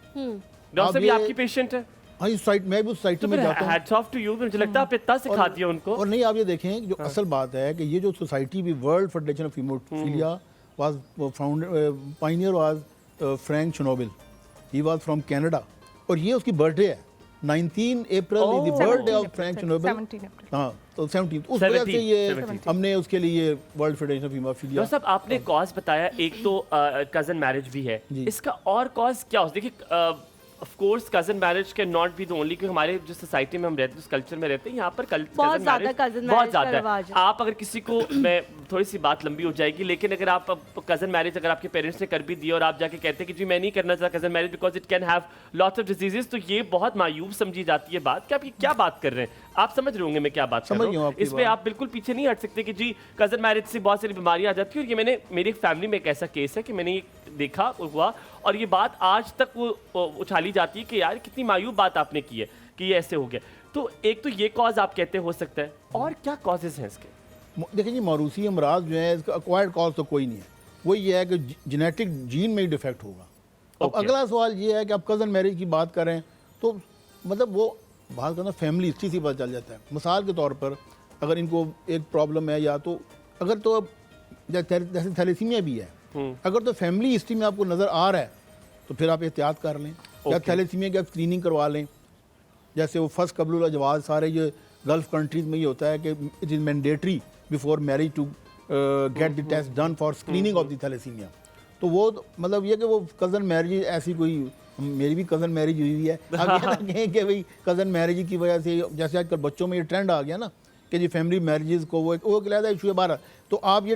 डॉक्टर साहब ये ये- आपकी पेशेंट है? हाँ, इस साइट मैं भी उस साइट तो में फिर जाता हूँ। हैट्स ऑफ टू यू, मुझे लगता है आप इतना सिखा दिया उनको। और नहीं, आप ये देखें जो असल बात है कि ये जो सोसाइटी भी world federation of haemophilia was founded, pioneer was Frank Schnabel, he was from Canada, और ये उसकी बर्थडे है 19 April is the birthday of Frank Schnabel. 17 April. हाँ, तो 17 उस वजह से ये 17 हमने उसके लिए world federation of haemophilia. Doctor साहब आपने कॉज बताया, एक तो कजन मैरिज भी है, जी। इसका और कॉज क्या हो? देखिए of course cousin marriage can not be the only, क्योंकि हमारे जो सोसाइटी में हम रहते हैं, उस कल्चर में रहते हैं, यहाँ पर बहुत ज्यादा cousin बहुत marriage का ज्यादा रिवाज है। है। आप अगर किसी को, मैं थोड़ी सी बात लंबी हो जाएगी, लेकिन अगर आप कजन मैरिज अगर आपके पेरेंट्स ने कर भी दी और आप जाके कहते हैं कि जी मैं नहीं करना चाहता cousin marriage because it can have lots of diseases, तो ये बहुत मायूब समझी जाती है बात कि आप ये क्या बात कर रहे हैं। आप समझ रहे होंगे मैं क्या बात कर समझ रहा गया हूँ। आपकी इस पे बात। आप बिल्कुल पीछे नहीं हट सकते कि जी कजन मैरिज से बहुत सारी बीमारियां आ जाती है। और ये मेरी फैमिली में एक ऐसा केस है कि मैंने ये देखा हुआ, और ये बात आज तक वो उछाली जाती है कि यार कितनी मायूब बात आपने की है कि ये ऐसे हो गया। तो एक तो ये कॉज आप कहते हो सकता है, और क्या कॉजेज हैं इसके? देखिए जी, मौरूसी अमराज जो है इसका एक्वायर्ड कॉज तो कोई नहीं है, वो ये है कि जेनेटिक जीन में ही डिफेक्ट होगा। अब Okay. अगला सवाल ये है कि आप कज़न मैरिज की बात करें तो मतलब वो बात करना फैमिली हिस्ट्री से पता चल जाता है। मिसाल के तौर पर अगर इनको एक प्रॉब्लम है, या तो अगर तो अब जैसे थैलेसीमिया भी है, अगर तो फैमिली हिस्ट्री में आपको नज़र आ रहा है तो फिर आप एहतियात कर लें, या Okay. थैलेसीमिया की आप स्क्रीनिंग करवा लें। जैसे वो फर्स्ट कबूल जवाब सारे ये गल्फ कंट्रीज में ये होता है कि it is mandatory before marriage to get the test done for screening of the thalassaemia. तो वो मतलब ये कि वो कज़न मैरिज ऐसी कोई, मेरी भी कज़न मैरिज हुई है, आप ये ना कहें कि भाई कज़न मैरिज की वजह से, जैसे आजकल बच्चों में ये ट्रेंड आ गया ना कि जी फैमिली मैरिजेस को वो कहलाता है इशू है बारह, तो आप ये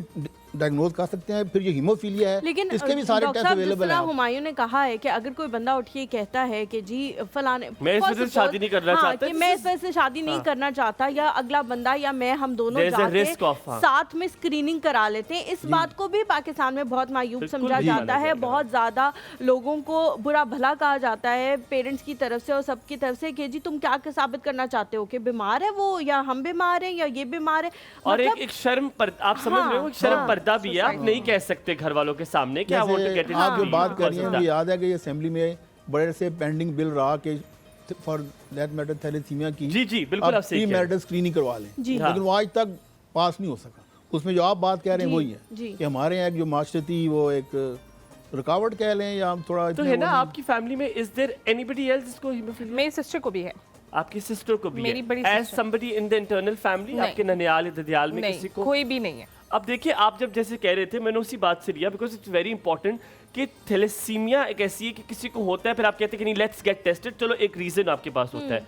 डायग्नोज कर सकते हैं। फिर ये हीमोफीलिया है, लेकिन इसके भी सारे डॉक्टर टेस्ट साहब, जिस अवेलेबल तरह हैं। हुमायूं ने कहा है कि अगर कोई बंदा उठिए कहता है कि जी फलाने मैं इस for वजह से suppose- शादी नहीं करना हाँ, चाहता, कि मैं इस वजह से शादी नहीं करना चाहता, या अगला बंदा या मैं हम दोनों There is a जाके risk of, हाँ। साथ में स्क्रीनिंग करा लेते हैं। इस बात को भी पाकिस्तान में बहुत मायूब बिल्कुल समझा भी जाता माना है, जाएगा। बहुत ज्यादा लोगों को बुरा भला कहा जाता है पेरेंट्स की तरफ से और सबकी तरफ से कि जी तुम क्या साबित करना चाहते हो कि बीमार है वो, या हम बीमार हैं, या ये बीमार है। और मतलब एक शर्म पर, आप समझ रहे हो, एक शर्म हाँ, पर्दा भी है, आप नहीं कह सकते घर वालों के सामने कि आई वांट टू गेट जैसे इट। आप जो बात कर रही हैं, मुझे याद है कि ये असेंबली में बड़े से पेंडिंग बिल रहा कि फॉर दैट मैटर थैलेसीमिया की जी जी बिल्कुल, आप सही प्री कह रहे हैं। मैरिटल स्क्रीनिंग करवा लें, जी। लेकिन वो आज तक पास नहीं हो सका। उसमें जो आप बात कह रहे हैं जी, वही है जी। कि हमारे यहाँ एक जो माशरती वो एक रुकावट कह लें, या हम थोड़ा तो इतने है वो ना नहीं- आपकी फैमिली में इज देयर एनीबॉडी एल्स जिसको हीमोफीलिया? मेरी सिस्टर को भी है। आपकी सिस्टर को भी मेरी है? बड़ी age sister। Somebody in the internal family, नहीं। आपके ननियाल ददियाल में किसी नहीं, को? कोई भी नहीं है। अब देखिए, आप जब जैसे कह रहे थे, मैंने उसी बात से लिया बिकॉज इट्स वेरी इंपॉर्टेंट कि थैलेसीमिया एक ऐसी है कि किसी को होता है, फिर आप कहते हैं कि नहीं लेट्स गेट टेस्टेड, चलो एक रीजन आपके पास होता है।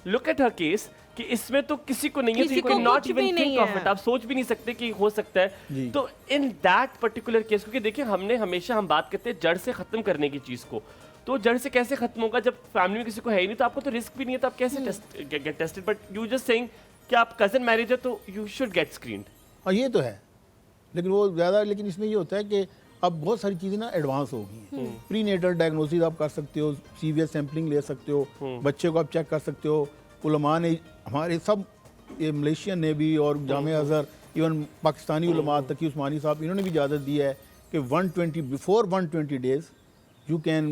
लुक एट हर केस कि इसमें तो किसी को नहीं है, किसी को नॉट कुछ भी इवन नहीं थिंक ऑफ है। इट, आप सोच भी नहीं सकते कि हो सकता है। जी। तो इन दैट पर्टिकुलर केस, क्योंकि देखिए हमने हमेशा हम बात करते हैं जड़ से खत्म करने की चीज को, तो जड़ से कैसे खत्म होगा जब फैमिली में किसी को है ही नहीं, तो आपको तो रिस्क भी नहीं है, तो आप कैसे get tested? But you just saying कि आप कजन मैरिज है तो यू शुड गेट स्क्रीन्ड। हाँ, ये तो है, लेकिन वो ज़्यादा, लेकिन इसमें ये होता है कि अब बहुत सारी चीज़ें ना एडवांस हो गई हैं। प्री नेटल डायग्नोसिस आप कर सकते हो, सीवियर सैम्पलिंग ले सकते हो, बच्चे को आप चेक कर सकते हो। उलमा ने हमारे सब, ये मलेशियन ने भी और जामे अज़हर, इवन पाकिस्तानी उलमा तकी उस्मानी साहब, इन्होंने भी इजाज़त दी है कि 120 before 120 days you can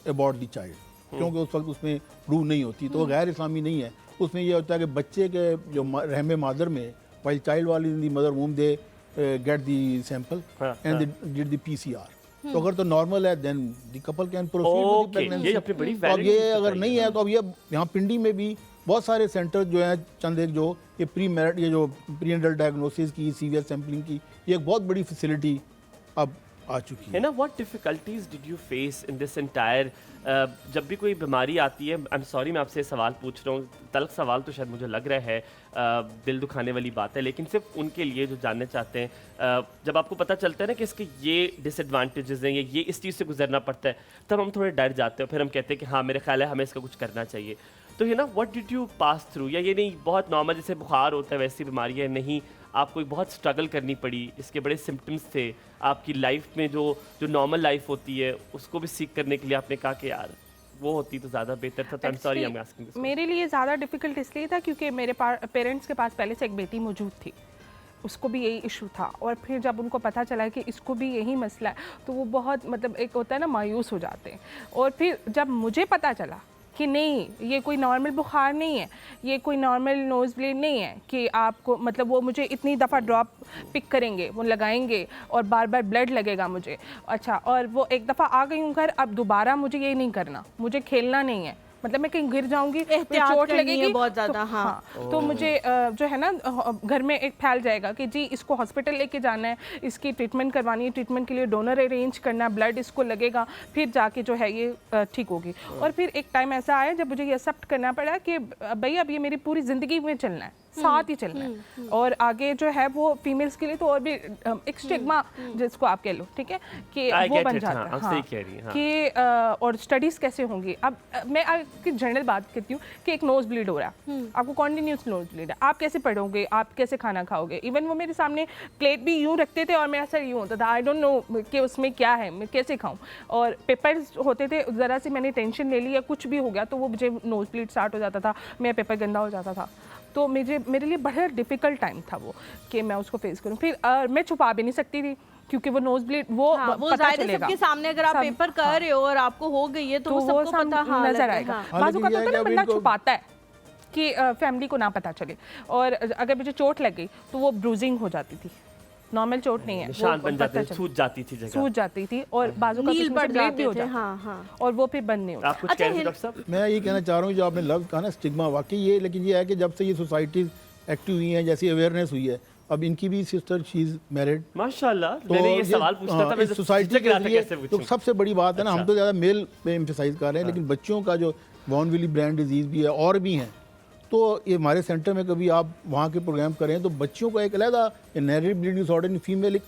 abort the child, क्योंकि उस वक्त उसमें रूह नहीं होती, तो वो गैर इस्लामी नहीं है। उसमें यह होता है कि बच्चे के जो रहमे मादर में, वाइल चाइल्ड वाली in the mother womb they get the sample हाँ, and they did the PCR। तो अगर तो नॉर्मल है then the couple can proceed with the okay, pregnancy. ये अपनी बड़ी तो अब valid ये चीज़ अगर बताई नहीं है तो अब ये यहाँ पिंडी में भी बहुत सारे सेंटर जो हैं, चंद एक जो ये प्री मैरिट, ये जो प्री एंडल डायग्नोसिस की, सीवियर सैम्पलिंग की, ये एक बहुत बड़ी फैसिलिटी अब आ चुकी है है। ना। What difficulties did you face in this entire? जब भी कोई बीमारी आती है, आई एम सॉरी मैं आपसे सवाल पूछ रहा हूँ, तल्ख सवाल तो शायद मुझे लग रहा है, दिल दुखाने वाली बात है, लेकिन सिर्फ उनके लिए जो जानना चाहते हैं, जब आपको पता चलता है ना कि इसके ये डिसएडवांटेजेस हैं, ये इस चीज़ से गुजरना पड़ता है, तब हम थोड़े डर जाते हैं, फिर हम कहते हैं कि हाँ मेरे ख्याल है हमें इसका कुछ करना चाहिए। तो ये ना, what did you pass through? या ये नहीं बहुत नॉर्मल जैसे बुखार होता है वैसी बीमारी है, नहीं आपको बहुत स्ट्रगल करनी पड़ी, इसके बड़े सिम्टम्स थे आपकी लाइफ में, जो नॉर्मल लाइफ होती है उसको भी सीख करने के लिए आपने कहा कि यार वो होती तो ज़्यादा बेहतर था। तो I am sorry I am asking this. मेरे लिए ज़्यादा डिफिकल्ट इसलिए था क्योंकि मेरे पेरेंट्स के पास पहले से एक बेटी मौजूद थी। उसको भी यही इशू था। और फिर जब उनको पता चला कि इसको भी यही मसला है तो वो बहुत मतलब एक होता है ना मायूस हो जाते हैं। और फिर जब मुझे पता चला कि नहीं ये कोई नॉर्मल बुखार नहीं है, ये कोई नॉर्मल नोज़ ब्लीड नहीं है कि आपको मतलब वो मुझे इतनी दफ़ा ड्रॉप पिक करेंगे, वो लगाएंगे और बार बार ब्लड लगेगा मुझे, अच्छा और वो एक दफ़ा आ गई हूँ घर, अब दोबारा मुझे ये नहीं करना, मुझे खेलना नहीं है, मतलब मैं कहीं गिर जाऊंगी तो एहतियात चोट करनी है लगेगी बहुत ज़्यादा, तो, हाँ। तो मुझे जो है ना घर में एक फैल जाएगा कि जी इसको हॉस्पिटल लेके जाना है, इसकी ट्रीटमेंट करवानी है, ट्रीटमेंट के लिए डोनर अरेंज करना है, ब्लड इसको लगेगा, फिर जाके जो है ये ठीक होगी। और फिर एक टाइम ऐसा आया जब मुझे ये एक्सेप्ट करना पड़ा कि भाई अब ये मेरी पूरी ज़िंदगी में चलना है, साथ ही चलना है। और आगे जो है वो फीमेल्स के लिए तो और भी एक स्टिग्मा जिसको आप कह लो, ठीक है, कि वो बन जाता है। सही कह रही हैं, कि और स्टडीज़ कैसे होंगी। अब मैं आपकी जनरल बात करती हूँ कि एक नोज ब्लीड हो रहा है, आपको कॉन्टिन्यूस नोज ब्लीड है, आप कैसे पढ़ोगे, आप कैसे खाना खाओगे। इवन वो मेरे सामने प्लेट भी यूँ रखते थे और मेरा सर यूँ होता था, आई डोंट नो कि उसमें क्या है, मैं कैसे खाऊँ। और पेपर्स होते थे, ज़रा सी मैंने टेंशन ले ली या कुछ भी हो गया तो वो मुझे नोज ब्लीड स्टार्ट हो जाता था, मेरा पेपर गंदा हो जाता था। तो मेरे लिए बड़ा डिफ़िकल्ट टाइम था वो कि मैं उसको फेस करूँ। फिर मैं छुपा भी नहीं सकती थी क्योंकि वो नोज ब्लीड वो वो पता जाहिर है चलेगा सबके सामने, अगर आप पेपर कर रहे हो और आपको हो गई है तो वो सबको पता नजर आएगा। हाँ, बाजू का लेकिन तो ये है ना कि बंदा इनको- छुपाता है कि फैमिली को ना पता चले। और अगर मुझे चोट लग गई तो वो ब्रूजिंग हो जाती थी, नॉर्मल चोट नहीं है, निशान वो बन जाते पता थे, चल- सूज जाती थी जगह। सूज जाती थी और बाजू का नील उसमें से पड़ ब्लीड भी हो जाते थे, जाता हाँ हाँ। और वो फिर बंद नहीं होता। आप कुछ अच्छा, कह रहे थे डॉक्टर साहब? मैं ये कहना चाह रहा हूँ जो आपने लफ्ज़ कहा ना स्टिग्मा, वाकई ये, लेकिन ये है कि जब से ये सोसाइटीज़ एक्टिव हुई हैं, जैसी अवेयरनेस हुई है, अब इनकी भी सिस्टर शी इज़ मैरिड, माशाल्लाह। तो मैंने ये सवाल पूछना था, मैं सोसाइटी झिझक के रहा था लिए कैसे तो पूछूं। सबसे बड़ी बात है ना, हम तो ज़्यादा मेल पे एम्फेसाइज कर रहे हैं, लेकिन बच्चों का जो वॉन विली ब्रांड डिजीज़ भी है और भी हैं, तो ये हमारे सेंटर में कभी आप वहाँ के प्रोग्राम करें तो बच्चों का एक अलहदा inherited bleeding disorder in female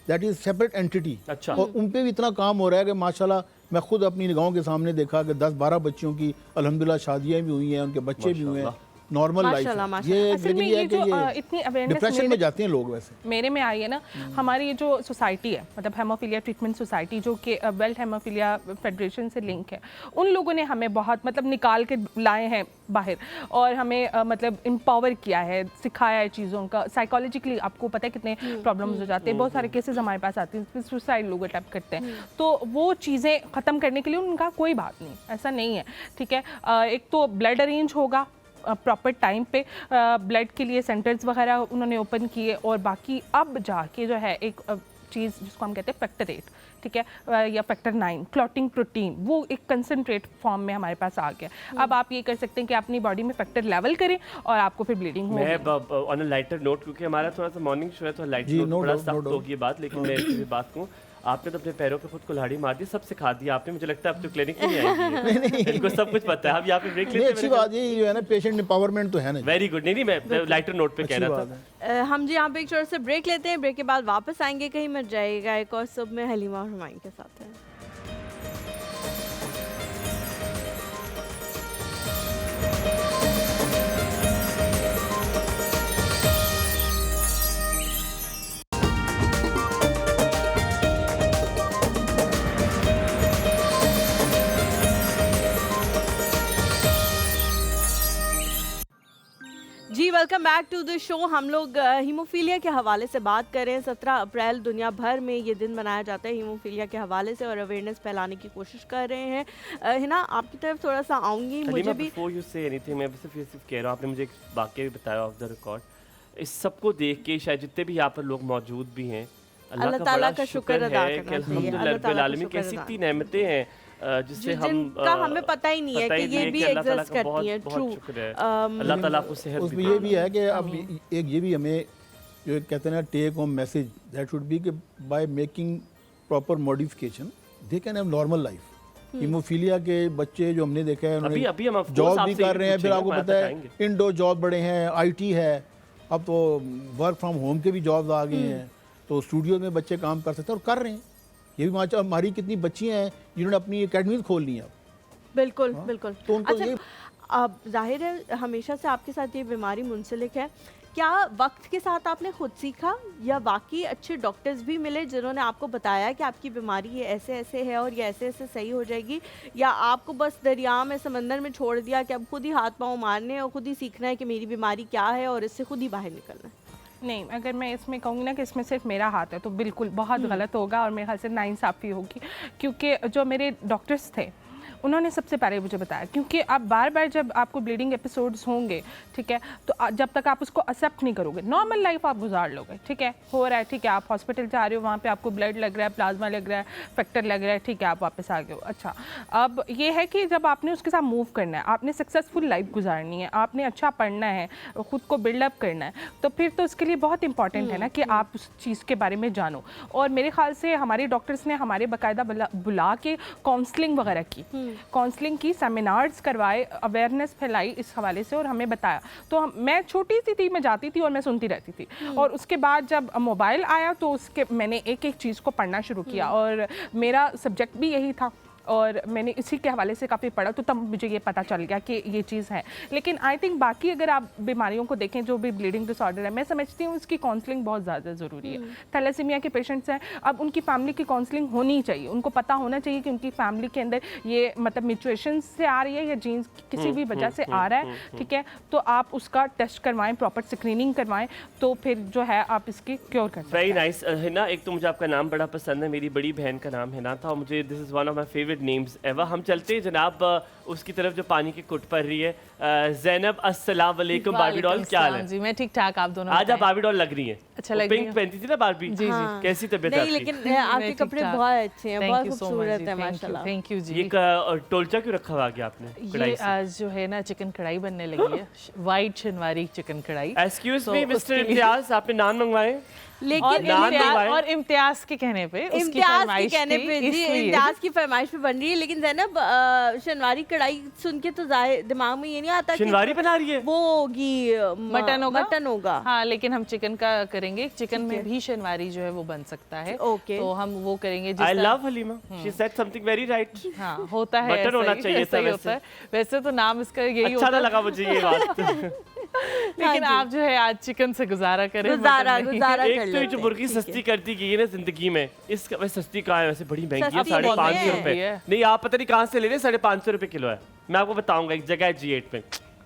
that is separate entity, अच्छा। और उन पे भी इतना काम हो रहा है कि माशाल्लाह मैं खुद अपनी निगाहों के सामने देखा कि 10-12 बच्चों की अल्हम्दुलिल्लाह शादियाँ भी हुई हैं, उनके बच्चे भी हुए हैं, नॉर्मल लाइफ माशाल्लाह, है। माशाल्लाह। ये असल लेकिन में ये है ये कि जो ये इतनी अवेयरनेस डिप्रेशन में जाते हैं लोग वैसे। मेरे में आई है ना, हमारी ये जो सोसाइटी है मतलब हेमोफीलिया ट्रीटमेंट सोसाइटी जो कि वर्ल्ड हेमोफीलिया फेडरेशन से लिंक है, उन लोगों ने हमें बहुत मतलब निकाल के लाए हैं बाहर और हमें मतलब एम्पावर किया है, सिखाया है चीज़ों का। साइकोलॉजिकली आपको पता है कितने प्रॉब्लम्स हो जाते हैं, बहुत सारे केसेस हमारे पास आते हैं, सुसाइड लोग अटैम्प्ट करते हैं, तो वो चीज़ें ख़त्म करने के लिए उनका कोई बात नहीं, ऐसा नहीं है, ठीक है। एक तो ब्लड अरेंज होगा प्रॉपर टाइम पे, ब्लड के लिए सेंटर्स वगैरह उन्होंने ओपन किए, और बाकी अब जाके जो है एक चीज़ जिसको हम कहते हैं फैक्टर 8, ठीक है, या फैक्टर 9 क्लॉटिंग प्रोटीन, वो एक कंसनट्रेट फॉर्म में हमारे पास आ गया। अब आप ये कर सकते हैं कि अपनी बॉडी में फैक्टर लेवल करें और आपको फिर ब्लीडिंग हो। मैं ऑन अ लाइटर नोट, क्योंकि हमारा थोड़ा सा मॉर्निंग शो है तो लाइट जी, नोट no बड़ा doubt, सख्त no doubt। होगी बात, लेकिन मैं इसकी बात कहूँ, आपने तो अपने पैरों पे खुद कुल्हाड़ी मार दी, सब सिखा दिया आपने, मुझे लगता है अब तो क्लिनिक में नहीं आएगी, इनको सब कुछ पता है। अब यहाँ पे ब्रेक नहीं, लेते अच्छी बात ये जो है ना, पेशेंट एम्पावरमेंट तो है ना। Very good. नहीं मैं लाइटर नोट पे कह अच्छी रहा बात था। है। हम जी यहाँ पे एक छोटा सा ब्रेक लेते हैं, ब्रेक के बाद वापस आएंगे, कहीं मत जाइएगा, एक और सब में हलीमा और हुमायूं के साथ है। जी welcome back to the show. हम लोग हीमोफीलिया के हवाले से बात कर रहे हैं। 17 अप्रैल दुनिया भर में ये दिन मनाया जाता है हीमोफीलिया के हवाले से, और अवेयरनेस फैलाने की कोशिश कर रहे हैं। हिना, आपकी तरफ थोड़ा सा आऊँगी, मुझे भी बिफोर यू से एनीथिंग, मैं सिर्फ कह रहा हूँ, आपने मुझे एक वाकया भी बताया ऑफ द रिकॉर्ड, इस सबको देख के शायद जितने भी यहाँ पर लोग मौजूद भी हैं, अल्लाह का ताला बड़ा का शुक्र शुक्र अदा है करना कि चाहिए, अल्हम्दुलिल्लाह अल्लाह रब्बिल ताला का आलमीन की शुक्र ऐसी अदा इतनी नेमतें हैं जिससे हम जिनका हमें पता ही नहीं है पता कि ही ये नहीं भी है कि अल्लाह ताला एग्जिस्ट का करती हैं। बहुत ट्रू। बहुत शुक्र है, अल्लाह ताला आपको सेहत भी उसमें दे। ये भी है कि अब एक ये भी हमें जो कहते हैं ना take home message that should be कि by making proper modification they can have normal life. Haemophilia के बच्चे जो हमने देखा है अभी हम of course जॉब भी आपसे कर यही रहे हैं, फिर पूछेंगे, आपको वहाँ पता तक है आएंगे। इंडोर जॉब बड़े हैं, आईटी है, अब तो वर्क फ्रॉम होम के भी जॉब्स आ गए हैं, तो स्टूडियो में बच्चे काम कर सकते हैं और कर रहे हैं। ये भी माचा हमारी कितनी बच्चियाँ हैं जिन्होंने अपनी एकेडमीज खोल ली हैं। बिल्कुल बिल्कुल। तो उनको अच्छा, ये अब जाहिर है हमेशा से आपके साथ ये बीमारी मुंसलिक है, क्या वक्त के साथ आपने खुद सीखा या वाकई अच्छे डॉक्टर्स भी मिले जिन्होंने आपको बताया कि आपकी बीमारी ये ऐसे ऐसे है और ये ऐसे ऐसे सही हो जाएगी, या आपको बस दरिया में समंदर में छोड़ दिया कि अब खुद ही हाथ पांव मारने और खुद ही सीखना है कि मेरी बीमारी क्या है और इससे खुद ही बाहर निकलना है? नहीं, अगर मैं इसमें कहूँगी ना कि इसमें सिर्फ मेरा हाथ है तो बिल्कुल बहुत गलत होगा और मेरे ख्याल से नाइंसाफ़ी होगी, क्योंकि जो मेरे डॉक्टर्स थे उन्होंने सबसे पहले मुझे बताया, क्योंकि आप बार बार जब आपको ब्लीडिंग एपिसोड्स होंगे, ठीक है, तो जब तक आप उसको एक्सेप्ट नहीं करोगे नॉर्मल लाइफ आप गुजार लोगे, ठीक है, हो रहा है, ठीक है, आप हॉस्पिटल जा रहे हो, वहाँ पे आपको ब्लड लग रहा है, प्लाज्मा लग रहा है, फैक्टर लग रहा है, ठीक है, आप वापस आ गए हो। अच्छा, अब ये है कि जब आपने उसके साथ मूव करना है, आपने सक्सेसफुल लाइफ गुजारनी है, आपने अच्छा पढ़ना है, खुद को बिल्डअप करना है, तो फिर तो उसके लिए बहुत इंपॉर्टेंट है ना कि आप उस चीज़ के बारे में जानो। और मेरे ख्याल से हमारे डॉक्टर्स ने हमारे बाकायदा बुला के काउंसलिंग वगैरह की, काउंसलिंग की, सेमिनार्स करवाए, अवेयरनेस फैलाई इस हवाले से और हमें बताया। तो मैं छोटी सी थी, मैं जाती थी और मैं सुनती रहती थी, और उसके बाद जब मोबाइल आया तो उसके मैंने एक एक चीज़ को पढ़ना शुरू किया, और मेरा सब्जेक्ट भी यही था और मैंने इसी के हवाले से काफ़ी पढ़ा, तो तब मुझे ये पता चल गया कि ये चीज़ है। लेकिन आई थिंक बाकी अगर आप बीमारियों को देखें, जो भी ब्लीडिंग डिसऑर्डर है, मैं समझती हूँ उसकी काउंसलिंग बहुत ज़्यादा ज़रूरी है। थैलेसीमिया के पेशेंट्स हैं, अब उनकी फैमिली की काउंसलिंग होनी चाहिए, उनको पता होना चाहिए कि उनकी फैमिली के अंदर ये मतलब म्यूटेशन से आ रही है या जीन्स किसी भी वजह से आ रहा है, ठीक है, तो आप उसका टेस्ट करवाएं, प्रॉपर स्क्रीनिंग करवाएं, तो फिर जो है आप इसकी क्योर कर सकते हैं। वेरी नाइस है ना। एक तो मुझे आपका नाम बड़ा पसंद है, मेरी बड़ी बहन का नाम हिना था और मुझे this is one of my favourite names ever. हम चलते हैं जनाब उसकी तरफ जो पानी की कुट पर रही है। ज़ैनब अस्सलाम वालेकुम। बारबी डॉल क्या हाल है? जी मैं ठीक ठाक, आप दोनों आज आप बारबी डॉल लग रही हैं। अच्छा लग रही पिंक है। पहनती थी ना बारबी। जी जी कैसी तबीयत नहीं, आपकी? लेकिन आपके ठीक कपड़े ठाक। बहुत अच्छे हैं, बहुत Thank you so much खूबसूरत जी, है thank you, माशाल्लाह। thank you जी। ये टोलचा क्यों रखा हुआ आगे आपने ये कढ़ाई से? आज जो है ना चिकन कढ़ाई बनने लगी है, वाइट शनवारी चिकन कढ़ाई। एक्सक्यूज तो मी उसके मिस्टर लिए- इम्तियाज, आपने नान मंगवाए? और लेकिन नान इम्तियाज मंगवाए? और इम्तियाज के कहने पे उसकी इम्तियाज के फरमाइश कहने थी, पे जी, इसलिए। इम्तियाज की फरमाइश पे बन रही है। लेकिन ज़ैनब शनवारी कढ़ाई सुन के तो दिमाग में ये नहीं आता कि शनवारी बना रही है? वो होगी मटन होगा, मटन होगा। हाँ, लेकिन हम चिकन का करेंगे, चिकन में भी शनवारी जो है वो बन सकता है, ओके। तो हम वो करेंगे जिस आई तरह- love Halima, she said something very right. हाँ होता है, मटन ऐसा होना ही- चाहिए ऐसा था ही होता है। वैसे तो नाम इसका यही अच्छा होता ना है, लगा मुझे ये बात। लेकिन आप जो है आज चिकन से गुजारा करें, गुजारा मटन नहीं। गुजारा कर एक तो ये लेते जो हैं, मुर्गी ठीक है। सस्ती करती गई है ना जिंदगी में, इस वैसे सस्ती कहाँ है? वैसे बड़ी महंगी है, सस्ती 550 है। रुपए। है। नहीं आप पता नहीं कहाँ से ले रहे हैं, 550 रुपए किलो है। मैं आपको बताऊंगा, एक जगह है G8 में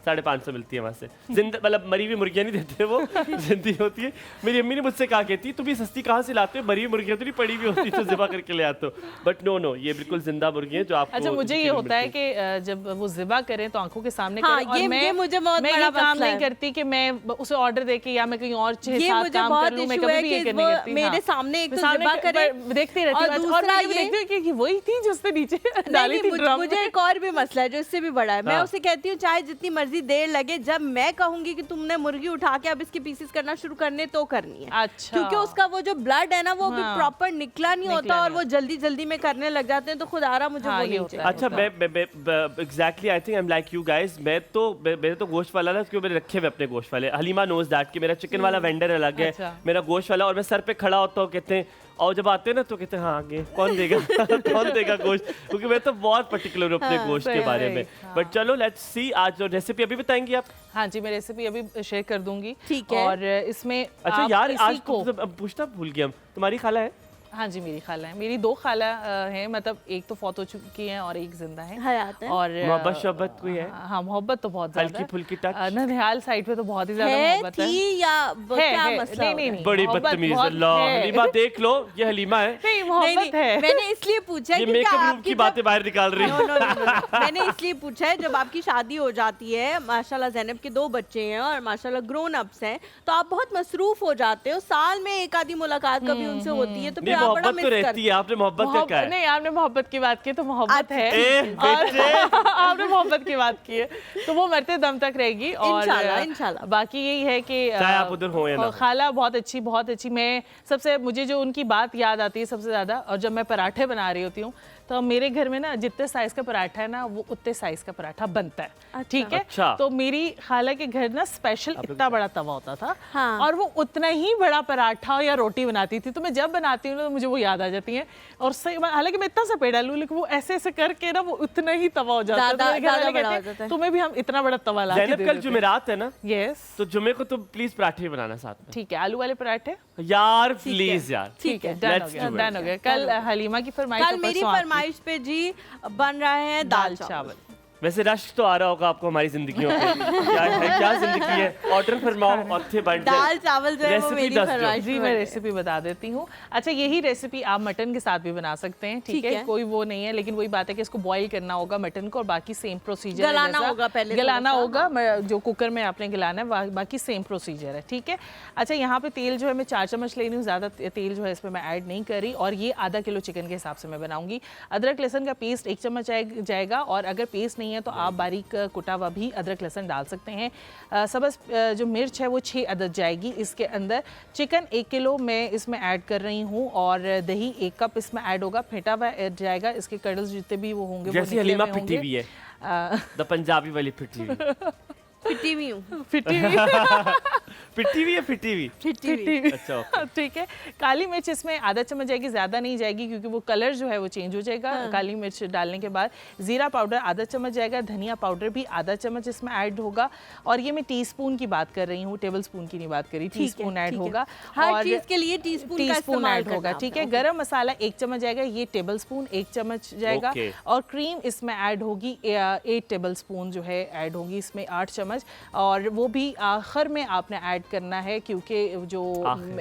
550 मिलती है वहाँ से। जिंदा मतलब मरी हुई मुर्गियाँ नहीं देते वो, जिंदी होती है। मेरी अम्मी ने मुझसे कहा कहती तुम ये सस्ती कहाँ से लाते हो, मरी हुई मुर्गियाँ तो नहीं पड़ी हुई होती तो ज़िबा करके ले आते हो। बट नो, ये बिल्कुल जिंदा मुर्गी है जो आपको। अच्छा मुझे ये होता है कि जब वो ज़िबा करें तो आंखों के सामने हाँ, करें, और ये मुझे बहुत मैं बड़ा ये काम मसला नहीं है। करती कि मैं उसे ऑर्डर देके या मैं कहीं और 6-7 ये मुझे काम कर बहुत लूं, मैं इशू कभी है भी ये कि करने वो करती। मेरे हाँ। सामने एक तो सामने ज़िबा करे देखती रहती और हूँ, और दूसरा मैं ये भी ये- देखती हूँ कि वही थी जो उसने नीचे डाली थी ड्रम मुझे एक और भी मसला है जो इससे भी बड़ा है। मैं हाँ। उसे कहती हूँ चाहे जितनी मर्जी देर लगे, जब मैं कहूंगी कि तुमने मुर्गी उठा के अब इसके पीसेस करना शुरू करने तो करनी है। अच्छा। क्योंकि उसका वो जो ब्लड है ना वो भी हाँ। प्रॉपर निकला नहीं होता, निकला और नहीं वो जल्दी जल्दी में करने लग जाते हैं, तो खुदारा मुझे हाँ, वो ये नहीं होता है। चाहिए। अच्छा मैं exactly I think I am like you guys. मेरे तो गोश्त वाला ना, क्यों मेरे रखे हुए अपने गोश्त वाले। हलीमा नोज दैट कि मेरा चिकन वाला वेंडर अलग है, अच्छा। मेरा गोश्त वाला, और मैं सर पे खड़ा होता हूँ, कहते हैं, और जब आते हैं ना तो कहते हैं हाँ आगे कौन देगा कौन देगा गोश्त, क्योंकि मैं तो बहुत पर्टिकुलर हूँ अपने गोश्त के सही, बारे में। हाँ। बट चलो लेट्स सी, आज जो रेसिपी अभी बताएंगी आप? हाँ जी, मैं रेसिपी अभी शेयर कर दूंगी। ठीक है। और इसमें अच्छा आप यार, इसी आज को अब पूछना भूल गया, हम तुम्हारी खाला है? हाँ जी मेरी खाला है, मेरी 2 खाला हैं, मतलब एक तो फौत हो चुकी हैं और एक जिंदा है। हयात है। और मोहब्बत शोहब्बत कोई है? हाँ मोहब्बत तो बहुत ज्यादा हल्की फुल्की टच? ननिहाल साइड पे तो बहुत ही ज्यादा है मोहब्बत है। थी या क्या है, मसला नहीं, होता नहीं, है? नहीं। बड़ी मोहब्बत बदतमीज बहुत अल्लाह। है। हलीमा देख लो, ये हलीमा है। नहीं नहीं, मोहब्बत नहीं, है। मैंने इसलिए पूछा ये कि मेकअप क्या रूम आपकी की जब- बातें बाहर निकाल रही नो, है। No, no, no. मैंने इसलिए पूछा है, जब आपकी शादी हो जाती है, माशाल्लाह ज़ैनब के 2 बच्चे हैं और माशाल्लाह ग्रोन अप्स हैं, तो आप बहुत मसरूफ हो जाते हो, साल में एक आधी मुलाकात कभी उनसे होती है, तो फिर नहीं आप बड़ा मोहब्बत तो मिस रहती करते है, आपने मोहब्बत का क्या है? नहीं आपने मोहब्बत की बात की तो मोहब्बत अच्छा, है, ए, और बेटे। आपने मोहब्बत की बात की है तो वो मरते दम तक रहेगी। और इंशाल्लाह, इंशाल्लाह। बाकी यही है कि चाहे आप उधर हो या ना हो। खाला बहुत अच्छी। मैं सबसे, मुझे जो उनकी बात याद आती है सबसे ज्यादा, और जब मैं पराठे बना रही होती हूँ तो मेरे घर में ना जितने साइज का पराठा है ना वो उतने साइज का पराठा बनता है। अच्छा। ठीक है। अच्छा। तो मेरी खाला के घर ना स्पेशल इतना बड़ा तवा होता था, हाँ। और वो उतना ही बड़ा पराठा या रोटी बनाती थी, तो मैं जब बनाती हूँ ना तो मुझे वो याद आ जाती है। और सही, हालांकि मैं इतना सा पेड़ डालूं लेकिन वो ऐसे ऐसे करके ना वो उतना ही तवा हो जाता है। तो ज़्यादा- मेरे घर वाले ज़्यादा बड़ा कहते हो जाता हैं है। तुम्हें भी हम इतना बड़ा तवा ला के ज़ैनब दे कल देते हैं। जुमेरात है ना, यस तो जुमे को तुम प्लीज पराठे बनाना साथ में। ठीक है, आलू वाले पराठे यार प्लीज यार। ठीक है, डन हो Let's गया, do it. डन हो गया। कल हलीमा की फरमाइश कल और मेरी परसों आपकी। फरमाइश पे जी बन रहे हैं दाल चावल। वैसे रश तो आ रहा होगा आपको हमारी जिंदगियों पे। क्या जिंदगी है, ऑर्डर फरमाओ और थे बन जाए। दाल चावल जो है वो रेसिपी मेरी दस दो। फरमाइश जी पे मैं बने। रेसिपी बता देती हूँ। अच्छा यही रेसिपी आप मटन के साथ भी बना सकते हैं, ठीक है, कोई वो नहीं है, लेकिन वही बात है कि इसको बॉईल करना होगा मटन को और बाकी सेम प्रोसीजर है। गलाना जैसा- होगा पहले गलाना थोड़ा सा, होगा, जो कुकर में आपने गलाना है बाकी सेम प्रोसीजर है, ठीक है। अच्छा यहाँ पे तेल जो है मैं 4 चम्मच ले रही हूँ, ज़्यादा तेल जो है इस पर मैं ऐड नहीं कर रही, और ये आधा किलो चिकन के हिसाब से मैं बनाऊंगी। अदरक लहसुन का पेस्ट 1 चम्मच जाएगा, और अगर पेस्ट नहीं है तो आप बारीक कुटा हुआ भी अदरक लहसुन डाल सकते हैं। सब्ज़ जो मिर्च है वो 6 अदद जाएगी इसके अंदर। चिकन 1 किलो मैं इसमें ऐड कर रही हूँ, और दही 1 कप इसमें ऐड होगा, फेंटा हुआ जाएगा, इसके कडल्स जितने भी वो होंगे वो जैसी निकले हलीमा हुए पिटी होंगे। हुई है, द पंजाबी वाली पिटी हुई। पिटी हुई हूँ, फिटी हुई पिटी हुई है, फिटी हुई। पिटी हुई। अच्छा ओके। ठीक है। काली मिर्च इसमें आधा चम्मच जाएगी, ज़्यादा नहीं जाएगी क्योंकि वो कलर जो है वो चेंज हो जाएगा काली मिर्च डालने के बाद। ज़ीरा पाउडर आधा चम्मच जाएगा, धनिया पाउडर भी आधा चम्मच इसमें ऐड होगा, और ये मैं टीस्पून की बात कर रही हूँ, टेबल स्पून की नहीं बात करी, टीस्पून ऐड होगा। हर और चीज के लिए टीस्पून का टीस्पून इस्तेमाल ऐड होगा, करना ठीक होता है। गरम मसाला 1 चम्मच जाएगा, ये टेबल स्पून 1 चम्मच जाएगा, Okay. और क्रीम इसमें ऐड होगी 8 टेबल स्पून जो है ऐड होगी इसमें 8 चम्मच, और वो भी आखिर में आपने ऐड करना है क्योंकि जो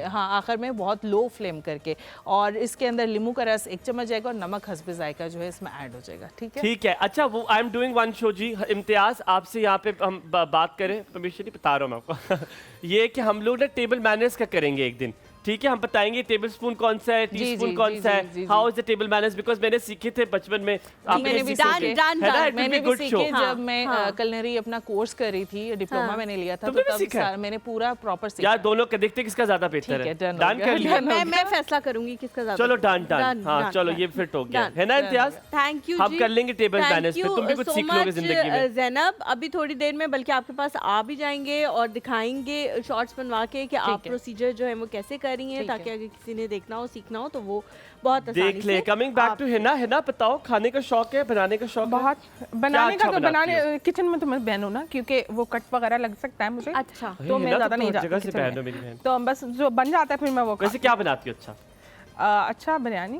हाँ आखिर में बहुत लो फ्लेम करके। और इसके अंदर नींबू का रस 1 चम्मच जाएगा, और नमक हस्बे जायका जो है इसमें ऐड हो जाएगा, ठीक है। ठीक है। अच्छा वो I am doing one show जी, इम्तियाज आपसे यहाँ पे हम बात करें, परमिशन नहीं बता रहा हूँ मैं आपको ये कि हम लोग ना टेबल मैनर्स का करेंगे एक दिन, ठीक है। हम बताएंगे टेबल स्पून कौन सा है, टी स्पून कौन सा है, how is the table manners, because मैंने सीखे थे बचपन में। मैंने भी डन, सीखे, डन, है ना, डन। it will मैंने be भी good show। सीखे जब मैं culinary अपना कोर्स कर रही थी, डिप्लोमा मैंने लिया था, तुमने तो भी तब सीखा? मैंने पूरा प्रॉपर सीखा। यार दोनों का देखते किसका ज्यादा बेहतर ठीक है। है, done हो डन गया। कर लिया। मैं फैसला करूंगी किसका ज्यादा। चलो डन डन, हाँ चलो ये फिट हो गया है ना इम्तियाज। थैंक यू हम कर लेंगे टेबल मैनर्स पे, तुम भी कुछ सीख लोगे जिंदगी में। ज़ैनब अभी थोड़ी देर में बल्कि आपके पास आ भी जाएंगे और दिखाएंगे शॉर्ट्स बनवा के कि आप है। प्रोसीजर जो है वो कैसे कर रही हैं, ठीक है। ताकि अगर किसी ने देखना हो सीखना हो तो वो बहुत आसानी देख ले। से coming back to Hina, Hina बताओ खाने का शौक है, बनाने का शौक है? बहुत बनाने अच्छा का तो बनाती बनाने किचन में तो मैं बहन हूँ ना, क्योंकि वो कट वगैरह लग सकता है मुझे। अच्छा। तो मैं हिना ज़्यादा तो नहीं हर जाती जगह से किचन बहन हो में। मेरी बहन। तो बस जो बन जाता है फिर मैं वो वैसे क्या बनाती हो? अच्छा अच्छा बिरयानी,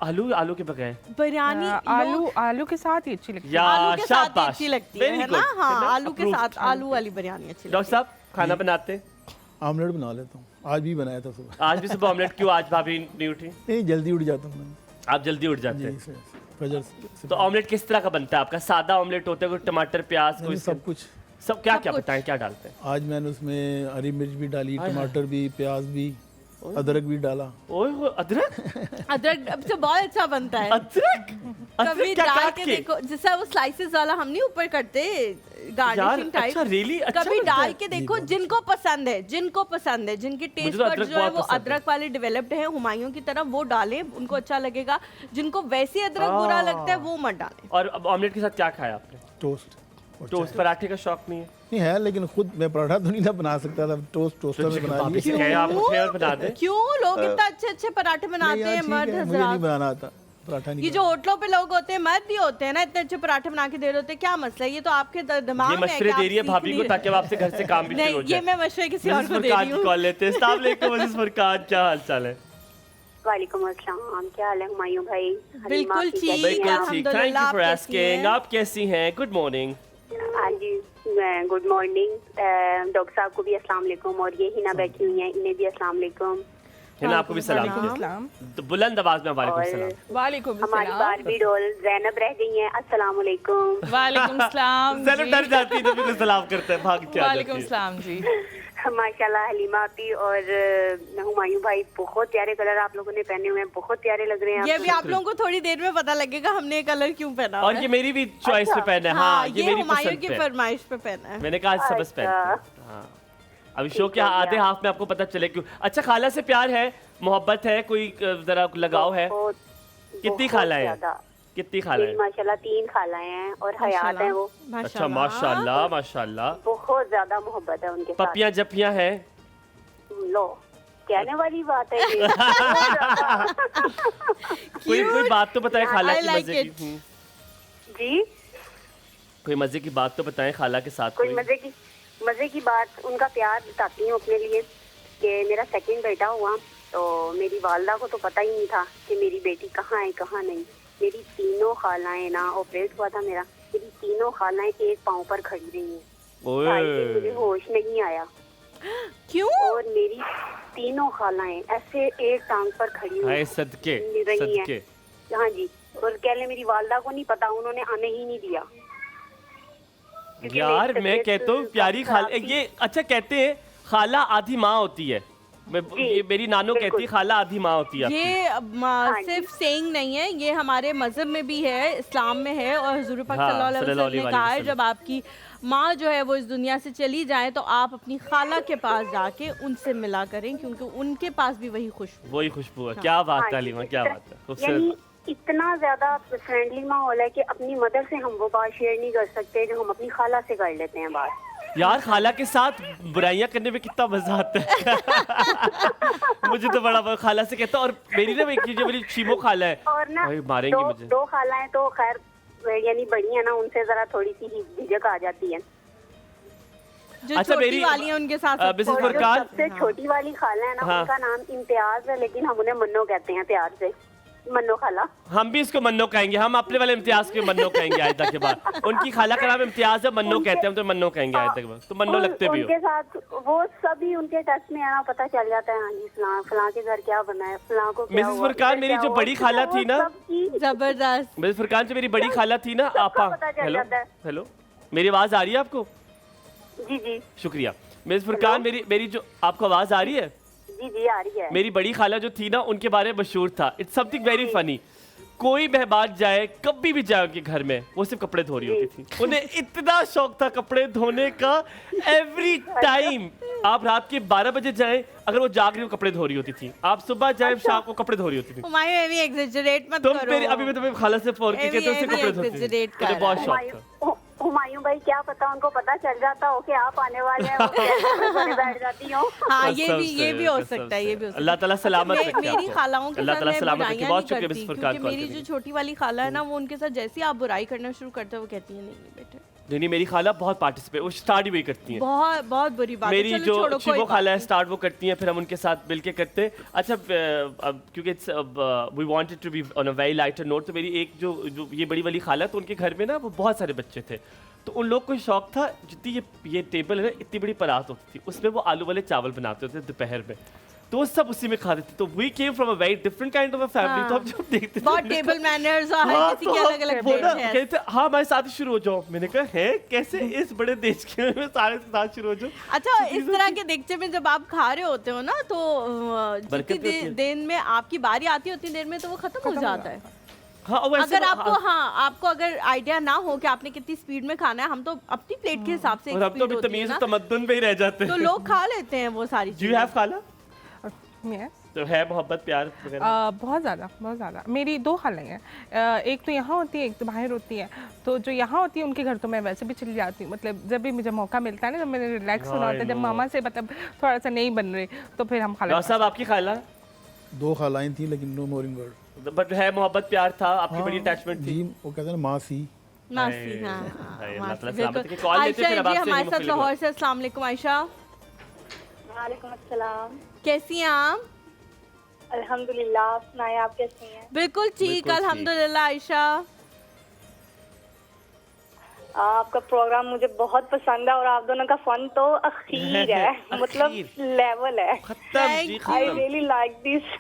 आलू, आलू के बगैर बिरयानी आलू के साथ ही अच्छी लगती है। या आलू के साथ ही शाबाश, अच्छी लगती है Very है ना? good, हाँ है ना? आलू के Approved। साथ आलू वाली बिरयानी अच्छी डॉक्टर साहब खाना बनाते हैं? आमलेट बना लेता हूँ, आज भी बनाया था सुबह। आज भी सुबह ऑमलेट क्यों? आज भाभी नहीं उठी? नहीं, जल्दी उठ जाता हूँ मैं। आप जल्दी उठ जाते जी हैं। फजर से तो ऑमलेट किस तरह का बनता है आपका? सादा ऑमलेट होता है, कोई टमाटर प्याज कोई सब कुछ। सब क्या क्या बताएं, क्या डालते हैं? आज मैंने उसमें हरी मिर्च भी डाली, टमाटर भी, प्याज भी, अदरक भी डाला। ओए हो अदरक, अदरक अब तो बहुत अच्छा बनता है। अदरक, कभी अदरक क्या डाल काट के के? देखो, जैसा वो स्लाइसेस वाला हम नहीं ऊपर करते गार्निशिंग टाइप। अच्छा, really? अच्छा कभी बनता डाल है? के देखो, जिनको पसंद है, जिनको पसंद है, जिनके टेस्ट तो बड अदरक जो है बहुत वो पसंद है। अदरक वाले डेवलप्ड है हुमायूं की तरह, वो डालें, उनको अच्छा लगेगा। जिनको वैसे अदरक बुरा लगता है वो मत डालें। और अब ऑमलेट के साथ क्या खाया आपने? टोस्ट और टोस्ट, पराठे का शौक नहीं है? नहीं है, लेकिन खुद मैं पराठा तो नहीं ना बना सकता था, टोस्टर में बना वापस लिया। कहे आप उठे और बना दें। क्यों लोग इतना अच्छे अच्छे पराठे बनाते नहीं यार, हैं, ठीक मर्द है, मुझे नहीं हजरात। बनाना आता पराठा, नहीं ये जो होटलों पे लोग होते हैं, मर्द ही होते हैं ना, इतने अच्छे पराठे बना के दे रहे होते हैं, क्या मसला है? ये तो आपके दिमाग ये में है मशवरे कि आप दे रही है सीख भाभी को नहीं ताकि अब आपसे घर से काम भी शुरू हो नहीं, ये जाए। मैं मशवरे किसी और मिसेस को दे फरकान रही की हूँ। कॉल लेते हैं। अस्सलाम वालेकुम मिसेस फरकान, क्या हाल चाल है? वालेकुम अस्सलाम, क्या हाल है हुमायूं भाई? हलीमा बिल्कुल आपकी ठीक, कैसी हैं बिल्कुल आप? ठीक, थैंक अल्हम्दुलिल्लाह, यू फॉर आप कैसी आस्किंग। हैं? आप कैसी हैं? Good morning. हाँ जी, गुड मॉर्निंग। डॉक्टर साहब को भी अस्सलाम वालेकुम, और ये हिना बैठी हुई हैं, इन्हें भी अस्सलाम वालेकुम। हिना आपको भी सलाम वालेकुम किया। सलाम। तो बुलंद आवाज में वालेकुम और सलाम। वालेकुम हमारी बारबी डॉल जैनब रह गई हैं, अस्सलाम वालेकुम। वालेकुम सलाम ज़ैनब डर जाती है जब भी कुछ सलाम करते हैं, भाग के आ जाती वालेकुम है। सलाम जी। माशाल्लाह हलीमा आपी और हुमायूं भाई, बहुत प्यारे कलर आप लोगों ने पहने हुए हैं, बहुत प्यारे लग रहे हैं ये आप। भी आप लोगों को थोड़ी देर में पता लगेगा हमने ये कलर क्यों पहना हुआ और है। ये मेरी भी चॉइस पे पहना है। हाँ, ये मेरी हुमायूं पसंद की पे है। फरमाइश पे पहना है। मैंने कहा आज सबस अच्छा। पहनते हैं। हाँ, अभी शो ठीक के हो आधे गया। हाफ में आपको पता चले क्यों। अच्छा, खाला से प्यार है, मोहब्बत है, कोई जरा लगाव है? बहुत- कितनी बहुत खाला है? ज्यादा। कितनी खाला मेरी है? माशाल्लाह 3 खालाएं हैं और हयात हैं वो। अच्छा, माशाल्लाह माशाल्लाह। बहुत ज्यादा मोहब्बत है उनके साथ। पपियां जपियां हैं? लो, कहने वाली बात है ये। कोई बात तो बताएं खाला I की like मजे it. की। जी, कोई मजे की बात तो बताएं खाला के साथ कोई कोई। मजे की बात, उनका प्यार बताती हूँ अपने लिए कि मेरा सेकंड बेटा हुआ तो मेरी वालदा को तो पता ही नहीं था कि मेरी बेटी कहाँ है कहाँ नहीं। मेरी तीनों खालाएं ना, ऑपरेट हुआ था मेरा, तीनों खालाएं एक पाँव पर खड़ी रही हैं। ओए मुझे होश नहीं आया क्यों? और मेरी तीनों खालाएं ऐसे एक टांग पर खड़ी हाय हुई सदके रही हैं। सदके। हाँ जी, और कह ले मेरी वालदा को नहीं पता, उन्होंने आने ही नहीं दिया। क्योंकि यार मेरी मैं तबीयत कहता हूँ प्यारी खराब खाला, थी। ये अच्छा कहते हैं खाला आधी माँ होती है। ये मेरी नानो कहती बिल्कुल। है खाला आधी माँ होती है आपकी। ये हाँ जी। सिर्फ सेइंग नहीं है, ये हमारे मजहब में भी है, इस्लाम में है। और हुजूर पाक हाँ, सल्लल्लाहु अलैहि सल्लल्लाहु वसल्लम ने अलैहि कहा है वसल्लम। जब आपकी माँ जो है वो इस दुनिया से चली जाए तो आप अपनी खाला के पास जाके उनसे मिला करें, क्योंकि उनके पास भी वही खुशबू। वही खुशबू है। क्या बात हाँ है जी, अलीमा, क्या बात है, यानी खूबसूरत। इतना ज्यादा फ्रेंडली माहौल है कि अपनी मदर से हम वो बात शेयर नहीं कर सकते जो हम अपनी खाला से कर लेते हैं बात। यार खाला के साथ बुराइयां करने में कितना मजा आता है। मुझे तो बड़ा खाला से कहता, और मेरी ना एक जो मेरी चीमो खाला है, और ना भाई मारेंगी मुझे। दो खालाएं तो खैर यानी बड़ी है ना, उनसे जरा थोड़ी सी झिझक आ जाती है। जो अच्छा, छोटी मेरी वाली है उनके साथ मिसेस और जो फुरकान, सबसे छोटी वाली खाला है ना, हाँ। उनका नाम इम्तियाज है, लेकिन हम उन्हें मन्नो कहते हैं प्यार से, मन्नो खाला। हम भी इसको मन्नो कहेंगे, हम अपने वाले इम्तियाज के मन्नो कहेंगे आज तक के बाद। उनकी खाला का नाम इम्तियाज है, मन्नो कहते हैं हम, तो मन्नो कहेंगे आज तक के बाद। तो मन्नो लगते भी हो। उनके साथ वो सभी उनके टच में है ना, पता चल जाता है। हाँ जी, फलां के घर क्या बना है, फलां को क्या मिसेस हुआ, फुरकान, इधर मेरी क्या जो हुआ, बड़ी खाला वो थी ना, सबकी- जबरदस्त। मिसेस फुरकान जो मेरी बड़ी खाला थी ना, सबका आपा। पता चल हेलो जाता है। हेलो, मेरी आवाज आ रही है आपको? जी जी शुक्रिया। मिसेस फुरकान, मेरी जो आपको आवाज आ रही है, जी जी आ रही है। मेरी बड़ी खाला जो थी ना, उनके बारे में मशहूर था, इट्स समथिंग वेरी फनी। कोई मेहमान जाए, कभी भी जाए उनके घर में, वो सिर्फ कपड़े धो रही होती थी। उन्हें इतना शौक था कपड़े धोने का, एवरी टाइम। आप रात के 12 बजे जाएं, अगर वो जाग रही हो कपड़े धो रही होती थी। आप सुबह जाए, शाम को कपड़े धो रही होती थी। हुमायूं ये भी एग्जैजरेट मत तुम करो। मेरी अभी मैं तुम्हें खाला से फोन के कहते उससे कपड़े धोती थी। exaggerate कर मुझे बहुत रहा शौक था। हुमायूं भाई, क्या पता उनको पता चल जाता हो कि आप आने वाले हैं, वो कैसे बने बैठ जाती हो। हाँ, कसम ये भी हो कसम सकता है, ये भी हो सकता है। अल्लाह ताला सलामत मैं- रखे मेरी आपको। खालाओं के अल्लाह साथ ताला मैं सलामत रखे। बुराइयां बहुत नहीं शुक्रिया करती, मिसेस फुरकान क्योंकि कॉल मेरी करने जो छोटी वाली खाला है ना, वो उनके साथ जैसे ही आप बुराई करना शुरू करते हो वो कहती है नहीं बेटे, नहीं, मेरी खाला बहुत पार्टिसिपेट, वो स्टार्ट ही वही करती है। बहुत बहुत बुरी बात है। मेरी चलो जो छोड़ो, कोई चिबो बात खाला है नहीं। स्टार्ट वो करती हैं, फिर हम उनके साथ मिलके करते हैं। अच्छा, अब क्योंकि we wanted to be on a very lighter note, तो मेरी एक जो ये बड़ी वाली खाला है, तो उनके घर में ना वो बहुत सारे बच्चे थे, तो उन लोग को शौक था, जितनी ये टेबल है ना, इतनी बड़ी परात होती थी, उसमें वो आलू वाले चावल बनाते होते दोपहर में, तो वो सब उसी में खाते थे। तो we came from a very different kind of a family. तो हम जब देखते थे, बहुत टेबल मैनर्स और हर किसी के अलग अलग वो ना हैं। कहते हाँ हमारे साथ ही शुरू हो जाओ। मैंने कहा है कैसे इस बड़े देश के में सारे के साथ शुरू हो जाओ। अच्छा, इस तरह के देगचे में जब आप खा रहे होते हो ना, तो बरकत जितनी होती है। देर में आपकी बारी आती है उतनी देर में तो वो खत्म हो जाता है। हाँ, और वैसे अगर वो- आपको आपको अगर आइडिया ना हो कि आपने कितनी स्पीड में खाना है, हम तो अपनी प्लेट के हिसाब से और हम तो स्पीड अभी होती है तमीज ना, तमद्दुन पे ही रह जाते तो हैं। लोग खा लेते हैं वो सारी डू यू चीजें। हैव खाला? Yes. तो है मोहब्बत प्यार वगैरह? बहुत ज़्यादा। मेरी 2 खालाएं हैं, एक तो यहाँ होती है, एक तो बाहर होती है। तो जो यहाँ होती है उनके घर तो मैं वैसे भी चली जाती हूँ, मतलब जब भी मुझे मौका मिलता है ना, जब मैंने रिलैक्स होना होता है, जब मामा से मतलब थोड़ा सा नहीं बन रही, तो फिर हम खाला साहब आपकी खाला? 2 खालाएं थी, लेकिन no more in word. But है मोहब्बत प्यार था, आपकी बड़ी अटैचमेंट थी। जी, वो कहते हैं ना माँ सी। मासी, हाँ, हाय, अल्लाह मासी, ताला बिल्कुल। सलामत रखे। कॉल लेते आयशा फिर अब जी आपसे हमारे ही साथ मुख्तलिफ लाहौर से। अस्सलाम वालेकुम आयशा, वालेकुम अस्सलाम। कैसी हैं आप? अल्हम्दुलिल्लाह, आप सुनाए, आप कैसी हैं? बिल्कुल ठीक, बिल्कुल ठीक। अल्हम्दुलिल्लाह आयशा। आपका प्रोग्राम मुझे बहुत पसंद है और आप दोनों का फन तो अखीर है, मतलब लेवल है। खत्म जी, Thank आई खत्म। Really like this.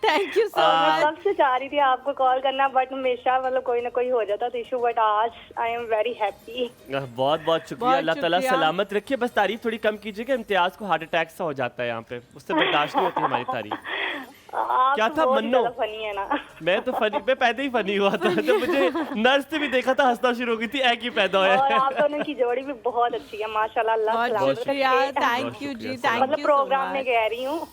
Thank you सो मैं मच। कब से चाह रही थी आपको कॉल करना, बट हमेशा मतलब कोई ना कोई हो जाता था इशू, बट आज आई एम वेरी हैप्पी। बहुत बहुत शुक्रिया, बहुत अल्लाह ताला शुक्रिया। सलामत रखिए। बस तारीफ थोड़ी कम कीजिएगा, इम्तियाज को हार्ट अटैक सा हो जाता है यहाँ पे, उससे बर्दाश्त नहीं होती हमारी तारीफ। आप क्या तो था, बहुत मन्नो? ज्यादा फनी है ना। मैं तो फनी, मैं पैदा ही फनी हुआ था। जब मुझे नर्स ने भी देखा था हंसना शुरू हो गई थी, एक ही पैदा और हुआ आप दोनों की जोड़ी भी बहुत अच्छी है माशाल्लाह, अल्लाह बहुत सलामत शुक्रिया, रखे। थैंक यू जी, शुक्रिया, थैंक मतलब यू प्रोग्राम में कह रही हूँ।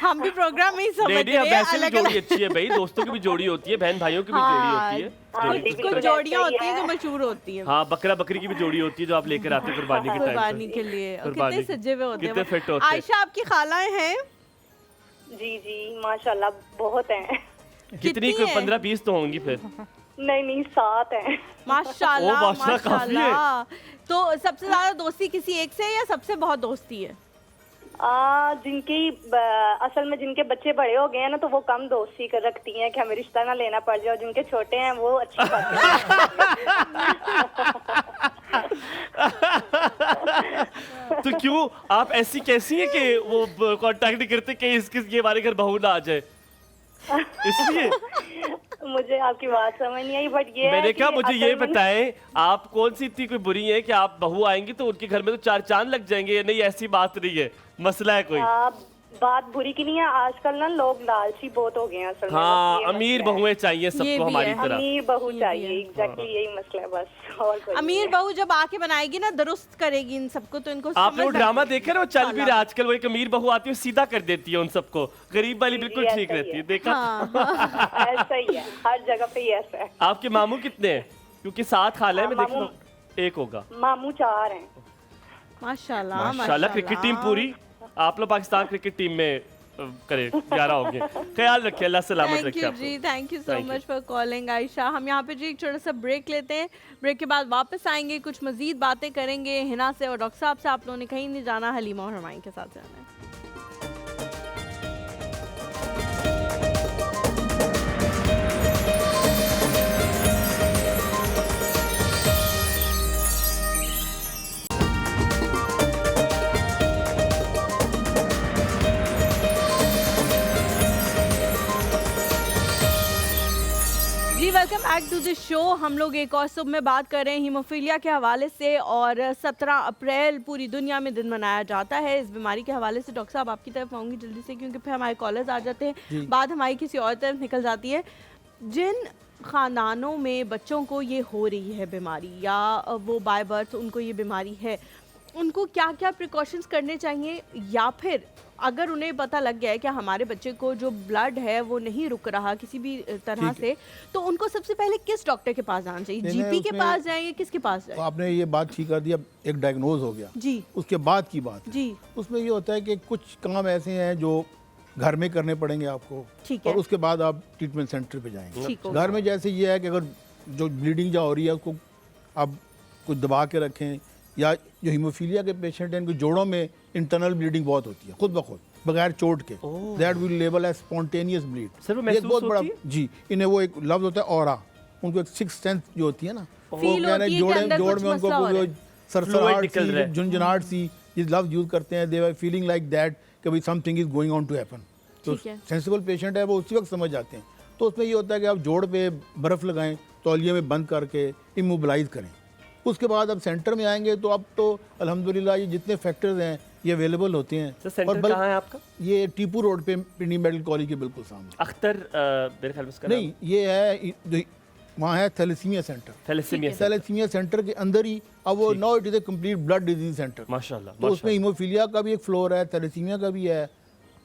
हम भी प्रोग्राम में ही समझ लेडी। रहे अब हैं, वैसे भी अलग जोड़ी अलग। अच्छी है भाई, दोस्तों की भी जोड़ी होती है, बहन भाइयों की भी जोड़ी हाँ, होती है। हाँ, जोड़ी बिल्कुल। कुछ- कुछ जोड़ियां होती हैं जो मशहूर होती हैं हाँ, बकरा बकरी की भी जोड़ी होती है जो आप लेकर आते हैं कुर्बानी के टाइम कुर्बानी पे। के लिए। और कुर्बानी कितने की। सजे हुए होते कितने हैं फिट वो। होते हैं। आयशा आपकी खालाएं हैं? जी जी माशाल्लाह बहुत हैं। कितनी? कितनी कोई है? 15-20 तो होंगी फिर। नहीं 7 हैं। माशाल्लाह, ओ, माशाल्लाह, काफी है। माशाल्लाह। तो सबसे ज्यादा दोस्ती किसी एक से है या सबसे बहुत दोस्ती है? जिनकी असल में जिनके बच्चे बड़े हो गए हैं ना, तो वो कम दोस्ती कर रखती हैं कि हमें रिश्ता ना लेना पड़ जाए, और जिनके छोटे हैं वो अच्छी बात है। तो क्यों आप ऐसी कैसी है कि वो कांटेक्ट नहीं करते कि इसके ये हमारे घर बहू ना आ जाए, इसलिए? मुझे आपकी बात समझ नहीं आई, बट ये मैंने है कहा कि मुझे असल ये में- बताएं आप कौन सी इतनी कोई बुरी है कि आप बहू आएंगी तो उनके घर में तो 4 चांद लग जाएंगे। नहीं, ऐसी बात नहीं है, मसला है कोई। बात बुरी की नहीं है, आजकल ना लोग लालची बहुत हो गए हैं असल में, हाँ, बस ये अमीर मसला है। बहुएं चाहिए ये सबको भी हमारी है। तरह। अमीर बहू ये भी चाहिए, है। एग्जैक्टली यही मसला है बस, और कोई अमीर नहीं है। बहू जब आके बनाएगी ना, दुरुस्त करेगी इन सबको, तो इनको आपने वो समझ ड्रामा लगेगी। देखा ना, वो चल भी रहा है आजकल, वो एक अमीर बहू आती है सीधा कर देती है उन सबको, गरीब वाली जी, बिल्कुल ऐसा ठीक ही रहती है, है। देखा? हाँ, ऐसा ही है, हर जगह पे ही ऐसा है। आपके मामू कितने हैं? क्योंकि 7 खाला है, मैं हाँ, देख रहा हूँ, एक होगा। मामू 4 हैं। माशाल्लाह माशाल्लाह, क्रिकेट टीम पूरी। आप लोग पाकिस्तान क्रिकेट टीम में करे 11 होंगे। ख्याल रखिए, अल्लाह सलामत थैंक रखे यू आपको। जी, thank you so Thank you. Much for calling Ayesha. हम यहाँ पे जी एक छोटा सा ब्रेक लेते हैं, ब्रेक के बाद वापस आएंगे, कुछ मजीद बातें करेंगे हिना से और डॉक्टर साहब से। आप लोगों ने कहीं नहीं जाना, हलीमा और हमाइन के साथ जाना है। जी welcome back to the show. हम लोग एक और सुबह में बात कर रहे हैं हीमोफीलिया के हवाले से, और 17 अप्रैल पूरी दुनिया में दिन मनाया जाता है इस बीमारी के हवाले से। डॉक्टर साहब आपकी तरफ आऊँगी जल्दी से, क्योंकि फिर हमारे कॉलर्स आ जाते हैं, बात हमारी किसी और तरफ निकल जाती है। जिन ख़ानदानों में बच्चों को ये हो रही है बीमारी, या वो बाय बर्थ उनको ये बीमारी है, उनको क्या क्या प्रिकॉशंस करने चाहिए, या फिर अगर उन्हें पता लग गया है कि हमारे बच्चे को जो ब्लड है वो नहीं रुक रहा किसी भी तरह से, तो उनको सबसे पहले किस डॉक्टर के पास जाना चाहिए? नहीं, जीपी के उसमें- पास जाएं या किसके पास तो जाएं? आपने ये बात ठीक कर दी। अब एक डायग्नोज हो गया, जी उसके बाद की बात है। जी उसमें ये होता है कि कुछ काम ऐसे हैं जो घर में करने पड़ेंगे आपको, ठीक है। और उसके बाद आप ट्रीटमेंट सेंटर पे जाएंगे। ठीक हो घर में जैसे ये है कि अगर जो ब्लीडिंग जो हो रही है उसको आप कुछ दबा के रखें, या जो हीमोफीलिया के पेशेंट हैं, इनके जोड़ों में इंटरनल ब्लीडिंग बहुत होती है खुद ब खुद, बगैर चोट के, that will label as spontaneous bleed. Sir, वो ये महसूस बहुत बड़ा होती जी, इन्हें वो एक लफ्ज होता है ऑरा, उनको एक सिक्स सेंस जो होती है ना, वो Feel क्या है, होती है कि जोड़ अंदर जोड़ कुछ में उनको मसला हो रहा है। Fluid सरसराहट निकल रहा है। सी, झुंझुनाहट सी, ये लफ्ज यूज करते हैं। They are feeling like that कि भाई something is going on to happen. तो ठीक है। सेंसिबल पेशेंट है वो उसी वक्त समझ जाते हैं। तो उसमें ये होता है कि आप जोड़ पे बर्फ़ लगाएं, तौलिए में बंद करके इमोबिलाइज करें। उसके बाद अब सेंटर में आएंगे तो अब तो अल्हम्दुलिल्लाह ये जितने फैक्टर्स हैं ये अवेलेबल होते हैं। सर, सेंटर कहाँ है आपका? ये टीपू रोड पे पिंडी मेडिकल कॉलेज के बिल्कुल सामने। अख्तर, मेरे ख्याल में उसका नहीं, ये है वहाँ है thalassaemia centre. Thalassaemia. Thalassaemia centre के अंदर ही अब वो now it is a complete blood disease centre. माशाल्लाह, तो उसमें हीमोफीलिया का भी एक फ्लोर है, थैलेसीमिया का भी है,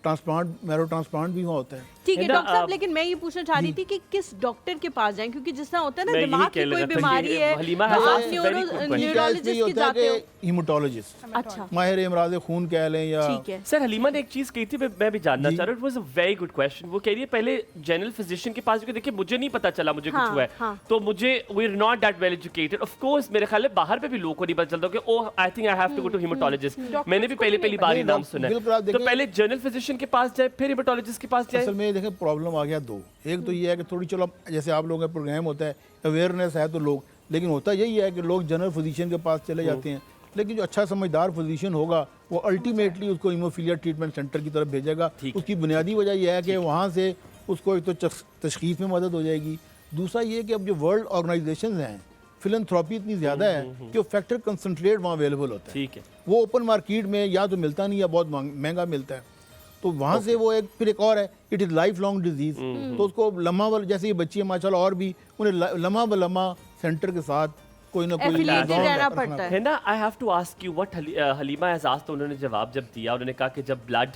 ट्रांसप्लांट, मैरो ट्रांसप्लांट भी वहाँ होता है। ठीक है है ना, डॉक्टर साहब, आप- लेकिन मैं ये पूछना चाह रही थी कि किस डॉक्टर के पास जाएं, क्योंकि जिस तरह होता है ना मैं यही दिमाग की कहने कोई लगा था कि बीमारी है हलीमा तो has आप asked a very good question. Neurologist इसमें ये के होता है जाते हो। कि हीमोटोलॉजिस्ट, अच्छा माहिर इमराज खून कह लें या ठीक है। सर, हलीमा ने एक चीज कही थी, मैं भी जानना चाह रहा हूँ। It was a very good question. वो कह रही है पहले जनरल फिजिशियन के पास, क्योंकि देखिए मुझे नहीं पता चला मुझे हाँ, कुछ हुआ है, हाँ। तो मुझे we are not that well educated. Of course मेरे ख्याल है बाहर पे भी लोगों को नहीं पता चलता कि oh I think I have to go to haematologist. मैंने भी पहली बार ही नाम सुना बिल्कुल, आप है। तो देखें- पहले जनरल फिजिशियन के पास जाए, फिर हीमोटोलॉजिस्ट के पास जाए। असल में देखें प्रॉब्लम आ गया दो। एक तो ये है कि थोड़ी चलो जैसे आप लोगों का प्रोग्राम होता है, अवेयरनेस है तो लोग, लेकिन होता यही है कि लोग जनरल फिजिशियन के पास चले जाते हैं। लेकिन जो अच्छा समझदार फिजिशियन होगा वो अल्टीमेटली उसको हीमोफीलिया ट्रीटमेंट सेंटर की तरफ भेजेगा। उसकी बुनियादी वजह यह है कि वहाँ से उसको एक तो तशखीस में मदद हो जाएगी, दूसरा ये कि अब जो वर्ल्ड ऑर्गेनाइजेशन हैं, फिलंथ्रॉपी इतनी ज़्यादा है कि वो फैक्टर कंसनट्रेट वहाँ अवेलेबल होता है। ठीक है। वो ओपन मार्केट में या तो मिलता नहीं या बहुत महंगा मिलता है। तो वहाँ से वो एक फिर एक और है, it is life long disease. तो उसको लम्हा वाल जैसे ये बच्ची है माशाल्लाह, और भी उन्हें लम्हा ब लम्हा सेंटर के साथ कोई ना कोई Affiliated bond रहना रखना पड़ता है। है ना। I have to ask you what Halima has asked. उन्होंने जवाब जब दिया, उन्होंने कहा कि जब ब्लड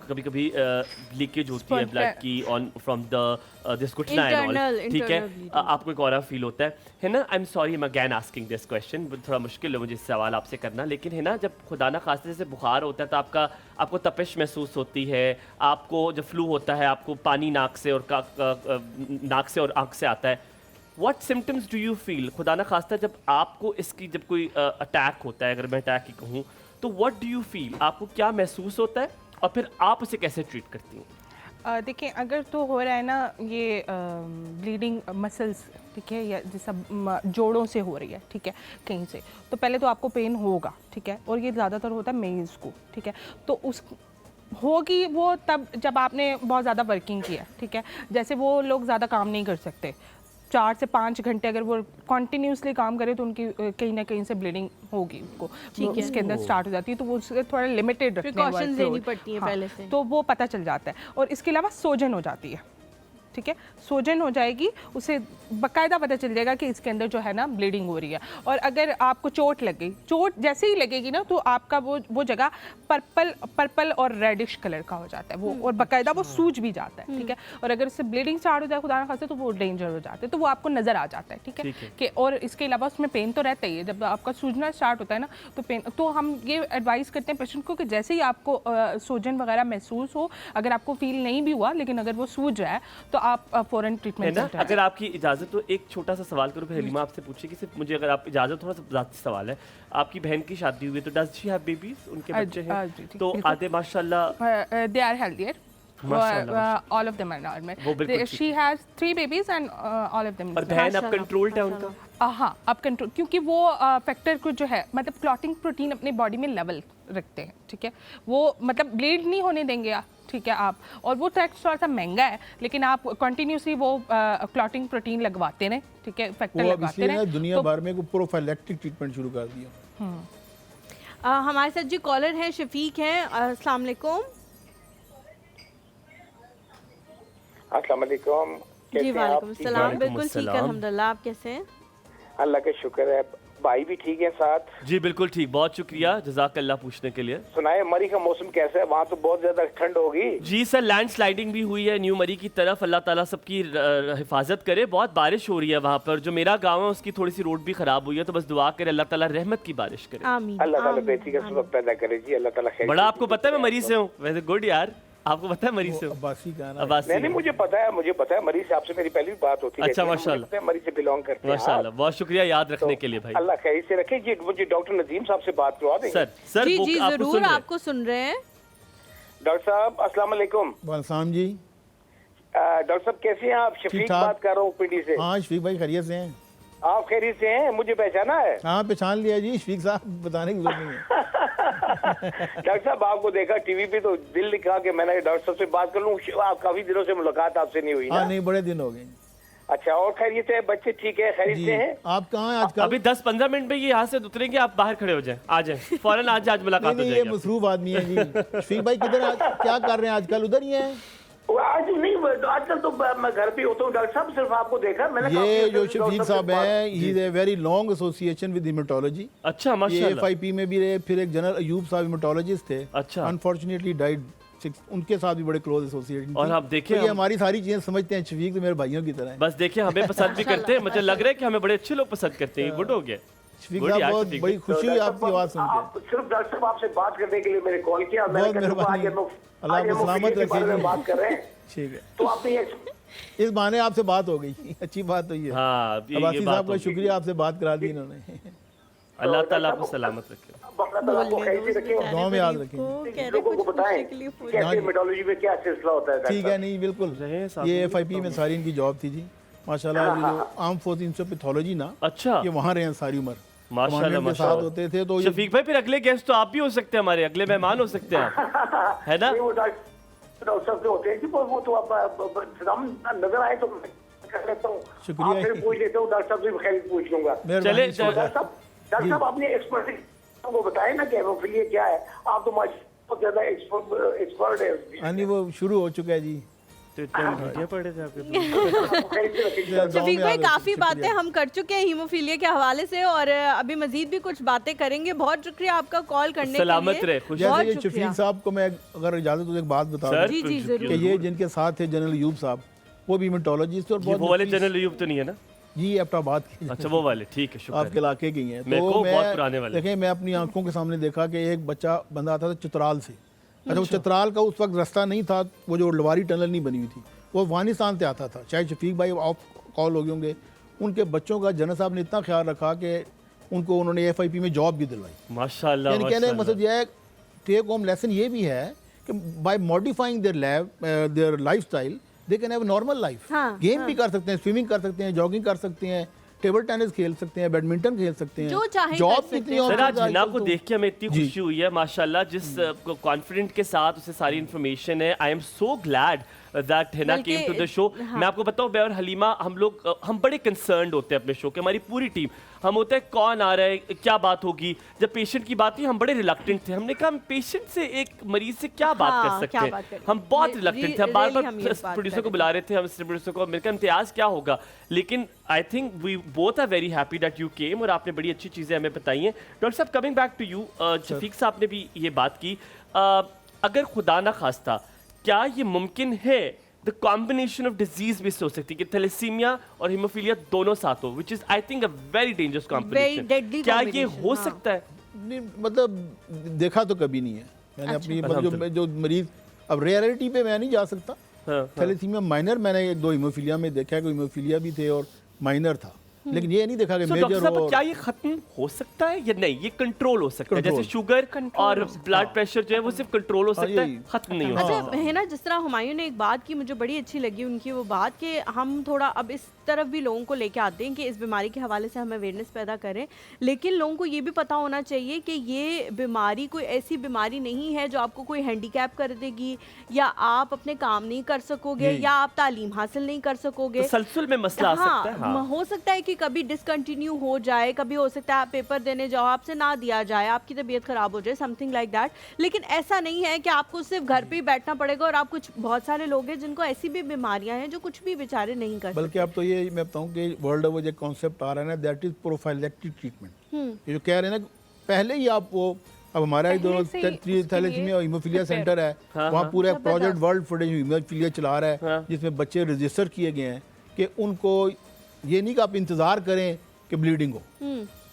कभी कभी लीकेज होती है ब्लड की ऑन फ्रॉम द दिस गुटना एंड ऑल, ठीक है, internal bleeding। आपको एक और फील होता है ना। I am sorry, I am again asking this question, थोड़ा मुश्किल है मुझे इस सवाल आपसे करना, लेकिन है ना, जब खुदा ना खास्ते से बुखार होता है तो आपको तपिश महसूस होती है, आपको जब फ्लू होता है आपको पानी नाक से और नाक से और आँख से आता है। What symptoms do you feel? खुदा ना खास्ता जब आपको इसकी जब कोई अटैक होता है, अगर मैं अटैक ही कहूँ, तो what do you feel? आपको क्या महसूस होता है और फिर आप उसे कैसे ट्रीट करती हैं? देखिए अगर तो हो रहा है ना ये ब्लीडिंग मसल्स, ठीक है, या जैसा जोड़ों से हो रही है, ठीक है, कहीं से, तो पहले तो आपको पेन होगा, ठीक है, और ये ज़्यादातर होता है मेल्स को, ठीक है, तो उस होगी वो तब जब आपने बहुत ज़्यादा वर्किंग किया, ठीक है, जैसे वो लोग ज़्यादा काम नहीं कर सकते, 4 से 5 घंटे अगर वो कंटिन्यूसली काम करे तो उनकी कहीं ना कहीं से ब्लीडिंग होगी उनको, उसके अंदर स्टार्ट हो जाती है, तो वो उससे थोड़ा लिमिटेड रखने Precautions लेनी पड़ती हैं पहले से। तो वो पता चल जाता है। और इसके अलावा सोजन हो जाती है, ठीक है, सोजन हो जाएगी, उसे बाकायदा पता चल जाएगा कि इसके अंदर जो है ना ब्लीडिंग हो रही है। और अगर आपको चोट लग गई, चोट जैसे ही लगेगी ना तो आपका वो जगह पर्पल और रेडिश कलर का हो जाता है वो, और बाकायदा वो सूज भी जाता है, ठीक है, और अगर उससे ब्लीडिंग स्टार्ट हो जाए खुदा ना खास्ते तो वो डेंजर हो जाता है, तो वो आपको नज़र आ जाता है, ठीक है कि। और इसके अलावा उसमें पेन तो रहता ही है, जब आपका सूजना स्टार्ट होता है ना तो पेन, तो हम ये एडवाइस करते हैं पेशेंट को कि जैसे ही आपको सूजन वगैरह महसूस हो, अगर आपको फील नहीं भी हुआ लेकिन अगर वो सूज रहा है तो आप फौरन ट्रीटमेंट है ना। अगर आपकी इजाजत हो एक छोटा सा सवाल करूँ, फिर हलीमा आपसे पूछिए कि सिर्फ मुझे अगर आप इजाजत, थोड़ा सा ज़ाती सवाल है, आपकी बहन की शादी हुई है तो डज शी हैव बेबीज, उनके बच्चे हैं तो आधे माशाल्लाह they are healthier, all of them are normal. She has 3 babies and all of them. और बहन अब कंट्रोल्ड है उनका? हाँ, अब कंट्रोल, क्योंकि वो फैक्टर को जो है मतलब क्लॉटिंग प्रोटीन अपने बॉडी में लेवल रखते हैं, ठीक है, वो मतलब ब्लीड नहीं होने देंगे आप, ठीक है, आप, और वो टेस्ट थोड़ा सा महंगा है लेकिन आप कंटिन्यूसली वो क्लॉटिंग प्रोटीन लगवाते रहें, ठीक है, फैक्टर लगवाते रहें। दुनिया भर में प्रोफाइलैक्टिक ट्रीटमेंट शुरू कर दिया। हमारे साथ जी कॉलर हैं, शफीक हैं, अस्सलाम वालेकुम। अस्सलाम वालेकुम। जी वालेकुम सलाम, बिल्कुल ठीक है अल्हम्दुलिल्लाह, आप कैसे हैं? अल्लाह का शुक्र है, भाई भी ठीक है साथ? जी बिल्कुल ठीक, बहुत शुक्रिया, जज़ाकल्लाह पूछने के लिए। सुनाए मरी का मौसम कैसा है? वहाँ तो बहुत ज्यादा ठंड होगी। जी सर, लैंड स्लाइडिंग भी हुई है न्यू मरी की तरफ, अल्लाह ताला सबकी हिफाजत करे, बहुत बारिश हो रही है वहाँ पर। जो मेरा गाँव है उसकी थोड़ी सी रोड भी खराब हुई है, तो बस दुआ करे अल्लाह ताला रहमत की बारिश करे। आमीन। अल्लाह ताला बेटी का सबब पैदा करे जी, अल्लाह ताला खैर। बड़ा आपको पता है मैं मरी से हूँ वैसे, गुड यार, आपको पता है मरी से हूँ? अब्बासी का ना, अब्बासी। नहीं, मुझे पता है मरी से आपसे मेरी पहली भी बात होती है। अच्छा माशाल्लाह, मरी से बिलोंग करते हैं। माशाल्लाह, बहुत शुक्रिया याद रखने के लिए भाई। अल्लाह खैर से रखे जी। मुझे डॉक्टर नजीम साहब से बात करवा देंगे? सर जी वो जी आपको जरूर, सुन रहे हैं। आपको सुन रहे हैं। डॉक्टर साहब अस्सलाम वालेकुम। वालेकुम जी। डॉक्टर साहब कैसे हैं आप? शफीक ठीक-ठाक। बात कर रहा हूँ पिंडी से। हाँ शफीक भाई खैरियत से हैं? आप खैरियत से हैं? मुझे पहचाना है? हाँ पहचान लिया जी, शफीक साहब बताने की जरूरत नहीं है। डॉक्टर साहब आपको देखा टीवी पे तो दिल लिखा कि मैंने डॉक्टर साहब से बात कर लूं। आप काफी दिनों से मुलाकात आपसे नहीं हुई ना? हाँ नहीं, बड़े दिन हो गए। अच्छा, और खैरियत है? बच्चे ठीक है, खैरियत जी से हैं? आप कहाँ हैं आजकल? अभी 10-15 मिनट में ये यहाँ से उतरेंगे, आप बाहर खड़े हो जाए, आ जाए फौरन, आज मुलाकात हो नहीं, ये जाएगी। मसरूफ आदमी है जी। शफीक भाई किधर क्या कर रहे हैं आजकल? उधर ही हैं? आज नहीं, आजकल तो मैं घर पे होता हूँ डॉक्टर साहब, सिर्फ आपको देखा मैंने। ये जो शफीक साहब हैं, he is a very long association with haematology. अच्छा ये माशाल्लाह। एफआईपी में भी रहे, फिर एक जनरल अयूब साहब हेमेटोलॉजिस्ट थे, अच्छा। अनफॉर्चुनेटली डाइड, उनके साथ भी बड़े क्लोज एसोसिएशन। और आप देखें, ये हमारी सारी चीजें समझते हैं, शफीक तो मेरे भाइयों की तरह है। बस देखिए हमें पसंद भी करते हैं, मुझे लग रहा है कि हमें बड़े अच्छे लोग पसंद करते हैं, गुड हो गया। शफीक साहब बहुत बड़ी खुशी हुई आपकी आवाज सुन के। आप सिर्फ डॉक्टर साहब आपसे बात करने के लिए मैंने कॉल किया। बहुत मेहरबानी, अल्लाह आपको सलामत रखे। बात कर रहे हैं ठीक है, तो आपने इस बहाने आपसे बात हो गई, अच्छी बात हुई है। हाँ, अब्बासी साहब का शुक्रिया, आपसे बात करा दी इन्होंने। अल्लाह ताला आपको सलामत रखे, दुआ में याद रखें। लोगों को बताएं कैसे हेमेटोलॉजी में क्या सिलसिला होता है। ठीक है, नहीं बिल्कुल, ये एफआईपी में सारी इनकी जॉब थी जी माशाल्लाह। ये जो arm force institute of pathology ना, अच्छा ये वहाँ रहे हैं सारी उम्र, माशाल्लाह कमांडेंट के साथ होते थे। तो शफीक भाई फिर अगले गेस्ट तो आप भी हो सकते हैं, हमारे अगले मेहमान हो सकते हैं आप, है ना? डॉक्टर साहब जो होते हैं कि वो तो आप नजर आए तो कर लेता हूँ, शुक्रिया। फिर पूछ लेता हूँ, डॉक्टर साहब से खैर पूछ लूंगा। चले डॉक्टर साहब अपने एक्सपर्ट को बताएं ना कि हेमोफीलिया क्या है। आप तो बहुत ज्यादा एक्सपर्ट है। हाँ नहीं, वो शुरू हो चुका है जी। तो इतने वीडियो पढ़े थे आपके? शफीक भाई काफ़ी बातें हम कर चुके हैं हीमोफीलिया के हवाले से, और अभी मजीद भी कुछ बातें करेंगे। बहुत शुक्रिया आपका कॉल करने के लिए। सलामत रहे, खुश जैसे ये शफीक साहब को मैं अगर इजाजत हो तो एक बात बता दूं जी जी जरूर। कि ये जिनके साथ थे जनरल अयूब साहब, वो भी हेमेटोलॉजिस्ट और ये बहुत वो वाले जनरल अयूब तो नहीं है ना? जी एबटाबाद के, अच्छा वो वाले, ठीक है, शुक्र आपके इलाके के ही हैं। मेरे को बहुत पुराने वाले। देखें, मैं अपनी आंखों के सामने देखा कि एक बंदा आता था चित्राल से। अच्छा, वो चित्राल का उस वक्त रास्ता नहीं था, वो जो लवारी टनल नहीं बनी हुई थी, वो अफगानिस्तान से आता था। शायद शफीक भाई आप कॉल हो गए होंगे, उनके बच्चों का जनरल साहब ने इतना ख्याल रखा कि उनको उन्होंने एफआईपी में जॉब भी दिलवाई। माशाल्लाह। यानी कहने का मतलब यह है, टेक होम लेसन ये भी है कि by modifying their lifestyle they can have normal life. हाँ, गेम भी कर सकते हैं, स्विमिंग कर सकते हैं, जॉगिंग कर सकते हैं, टेबल टेनिस खेल सकते हैं, बैडमिंटन खेल सकते हैं, जो चाहें जॉब कर सकते कितनी हैं। सर आज options हिना आजकल को तो- देख के हमें इतनी जी। खुशी हुई है माशाल्लाह, जिस कॉन्फिडेंट के साथ उसे सारी इन्फॉर्मेशन है। I am so glad that Hina बल्कि- केम टू द शो। मैं आपको बताऊं, मैं और हलीमा हम बड़े कंसर्न्ड होते हैं अपने शो के, हमारी पूरी टीम। हम होते हैं कौन आ रहा है, क्या बात होगी। जब पेशेंट की बात हुई हम बड़े रिलक्टेंट थे, हमने कहा हम पेशेंट से, एक मरीज से क्या बात हाँ, कर सकते क्या बात हैं। करें। हम बहुत ये- रिलक्टेंट थे, हम बार really हम ये बार बात प्रोड्यूसर कर को रहे बुला रहे थे, हम प्रोड्यूसर को मिलकर इम्तियाज क्या होगा। लेकिन I think we both are very happy that you came और आपने बड़ी अच्छी चीज़ें हमें बताई हैं। डॉक्टर साहब, coming back to you, Shafiq साहब ने भी ये बात की, अगर खुदा ना खास्ता क्या ये मुमकिन है द कॉम्बिनेशन ऑफ डिजीज भी हो सकती है कि थैलेसीमिया और हीमोफीलिया दोनों साथ हो, which is I think a very dangerous combination. deadly क्या ये combination, हो हाँ। सकता है? नहीं, मतलब देखा तो कभी नहीं है मैंने अपनी, मतलब जो मरीज, अब रेयरिटी पे मैं नहीं जा सकता। हाँ, थैलेसीमिया माइनर मैंने एक दो हीमोफीलिया में देखा है, कोई हीमोफीलिया भी थे और माइनर था, लेकिन ये नहीं देखा कि So, डॉक्टर मेजर साहब, और क्या ये खत्म हो सकता है या नहीं? ये कंट्रोल हो सकता है, जैसे Control. शुगर Control और हो सकता ब्लड प्रेशर जो है वो सिर्फ कंट्रोल हो हाँ, सकता है, यही। खत्म नहीं हो हाँ। सकता। अच्छा है ना, जिस तरह हुमायूं ने एक बात की मुझे बड़ी अच्छी लगी उनकी वो बात कि हम थोड़ा अब इस तरफ भी लोगों को लेके आते हैं कि इस बीमारी के हवाले से हम अवेयरनेस पैदा करें, लेकिन लोगों को ये भी पता होना चाहिए कि ये बीमारी कोई ऐसी बीमारी नहीं है जो आपको कोई हैंडीकैप कर देगी या आप अपने काम नहीं कर सकोगे जी। या आप तालीम हासिल नहीं कर सकोगे। तसलसल में मसला आ सकता है। हाँ। हो सकता है कि कभी डिसकंटिन्यू हो जाए, कभी हो सकता है आप पेपर देने जाओ आपसे ना दिया जाए, आपकी तबीयत खराब हो जाए, समथिंग लाइक दैट। लेकिन ऐसा नहीं है कि आपको सिर्फ घर पे ही बैठना पड़ेगा और आप कुछ, बहुत सारे लोग हैं जिनको ऐसी भी बीमारियां हैं जो कुछ भी बेचारे नहीं कर बल्कि अब तो ये मैं बताऊं कि वर्ल्ड ओवर जो कॉन्सेप्ट आ रहा है ना, दैट इज प्रोफाइलेक्टिक ट्रीटमेंट। ये जो कह रहे हैं ना, पहले ही आप वो, अब हमारा पहले जो से ही उसके थैलेसीमिया लिए और हीमोफीलिया prepare। सेंटर है, हाँ, वहाँ हाँ। पूरा प्रोजेक्ट वर्ल्ड फुटेज हीमोफीलिया चला रहा है, हाँ। जिसमें बच्चे रजिस्टर किए गए हैं कि उनको ये नहीं कि आप इंतज़ार करें कि ब्लीडिंग हो,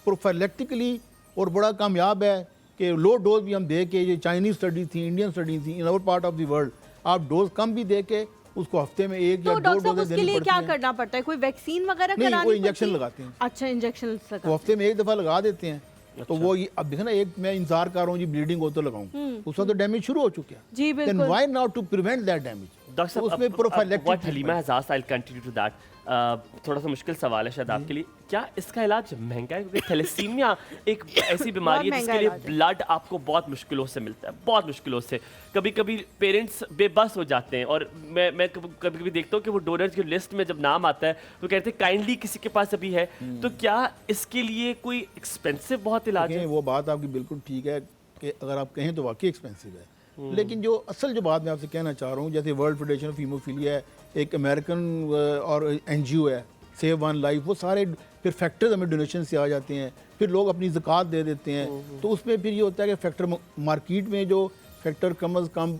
प्रोफाइलेक्टिकली, और बड़ा कामयाब है कि लो डोज भी हम दे के, ये चाइनीज स्टडी थी, इंडियन स्टडी थी, in our part of the world, आप डोज कम भी दे के उसको हफ्ते में एक तो या दो डॉक्टर साहब डोजेज उसके देनी लिए पड़ती क्या हैं। करना पड़ता है? कोई वैक्सीन वगैरह नहीं, करानी वो पड़ती इंजेक्शन है? लगाते हैं। अच्छा, इंजेक्शन वो हफ्ते में एक दफ़ा लगा देते हैं, तो वो ये अब देखना, एक मैं इंतजार कर रहा हूँ जी ब्लीडिंग हो तो लगाऊं, उसका तो डैमेज शुरू हो चुका है। जी, देन बिल्कुल। Why not to prevent that damage? Doctor साहब, उसमें prophylactic what Halima has asked, I will continue to that. थोड़ा सा मुश्किल सवाल है शायद आपके लिए, क्या इसका इलाज महंगा है? क्योंकि थैलेसीमिया एक ऐसी बीमारी है महंगा जिसके लिए इलाज है। ब्लड आपको बहुत मुश्किलों से मिलता है, बहुत मुश्किलों से। कभी कभी पेरेंट्स बेबस हो जाते हैं, और मैं कभी कभी देखता हूँ कि वो डोनर्स की लिस्ट में जब नाम आता है तो कहते हैं काइंडली किसी के पास अभी है। तो क्या इसके लिए कोई एक्सपेंसिव बहुत इलाज देखें, है? वो बात आपकी बिल्कुल ठीक है कि अगर आप कहें तो वाकई एक्सपेंसिव है, लेकिन जो असल जो बात मैं आपसे कहना चाह रहा हूँ, जैसे वर्ल्ड फेडरेशन ऑफ हीमोफीलिया है, एक अमेरिकन और एनजीओ है सेव वन लाइफ, वो सारे फिर फैक्टर्स हमें डोनेशन से आ जाते हैं, फिर लोग अपनी ज़कात दे देते हैं, तो उसमें फिर ये होता है कि फैक्टर मार्केट में जो फैक्टर कम अज़ कम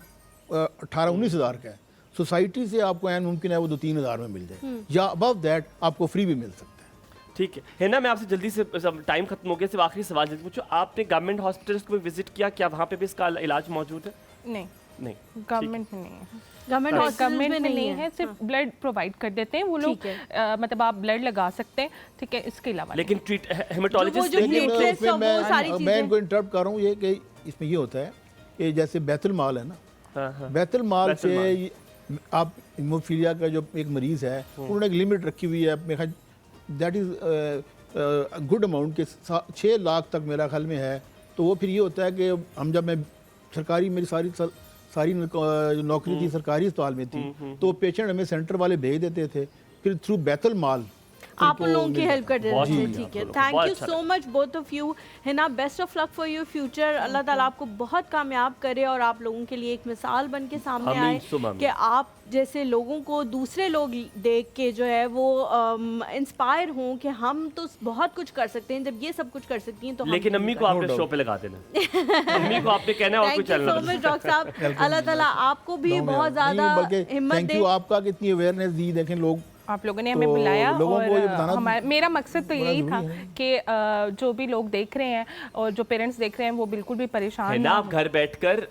18-19 हज़ार का है, सोसाइटी से आपको एन मुमकिन है वो 2-3 हज़ार में मिल जाए, या अबव दैट आपको फ्री भी मिल सकता है। ठीक है ना, मैं आपसे जल्दी से, टाइम खत्म हो गया, सिर्फ आखिरी सवाल जल्दी पूछो, आपने गवर्नमेंट हॉस्पिटल्स को भी विजिट किया, क्या वहाँ पे भी इसका इलाज मौजूद है? नहीं, नहीं। गवर्नमेंट में नहीं है। गवर्नमेंट हॉस्पिटल गवर्नमेंट में में नहीं है, सिर्फ ब्लड प्रोवाइड कर देते हैं वो लोग। ठीक मतलब आप ब्लड लगा सकते हैं, ठीक है, इसके अलावा लेकिन हेमाटोलॉजिस्ट जो लेकिन platelets उसमें और वो सारी मैं चीज़ें। इनको इंटरप्ट कर रहा हूँ, ये कि इसमें ये होता है कि जैसे बैतुल माल है ना, हाँ, हाँ। बैतुल माल बैतुल से आप हीमोफीलिया का जो एक मरीज़ है, उन्होंने एक लिमिट रखी हुई है, मेरा दैट इज़ गुड अमाउंट के 6 लाख तक मेरा ख्याल में है। तो वो फिर ये होता है कि हम जब मैं सरकारी, मेरी सारी नौकरी थी सरकारी अस्पताल में थी, तो पेशेंट हमें सेंटर वाले भेज देते थे, फिर थ्रू बैतुल माल आप उन लोगों की हेल्प कर देते बहुत हैं। शुक्रिया ठीक है, आप लोगों का, थैंक बहुत यू अच्छा so much both of you. है ना, best of luck for your future. Allah ताला आपको बहुत कामयाब करे और आप लोगों के लिए एक मिसाल बन के सामने आमीन, आए सुम आमीन। कि आप जैसे लोगों को दूसरे लोग देख के जो है वो इंस्पायर हों कि हम तो बहुत कुछ कर सकते हैं, जब ये सब कुछ कर सकती हैं तो हम लेकिन क्यों अम्मी नहीं को कर आपने No शो पे लगा देना। अम्मी को आपने कहना है और सकते? कुछ थैंक यू चलना सो मच डॉक्टर साहब। अल्लाह ताला आपको भी बहुत नहीं, ज़्यादा बल्कि हिम्मत थैंक दे। यू आपका कि इतनी अवेयरनेस दी। देखें, लोग आप लोगों ने हमें तो बुलाया लोगों और को ये बताना मेरा मकसद तो बड़ा यही ज़रूरी था है। कि जो भी लोग देख रहे हैं और जो पेरेंट्स देख रहे हैं वो बिल्कुल भी परेशान है ना ना, हो। आप घर बैठकर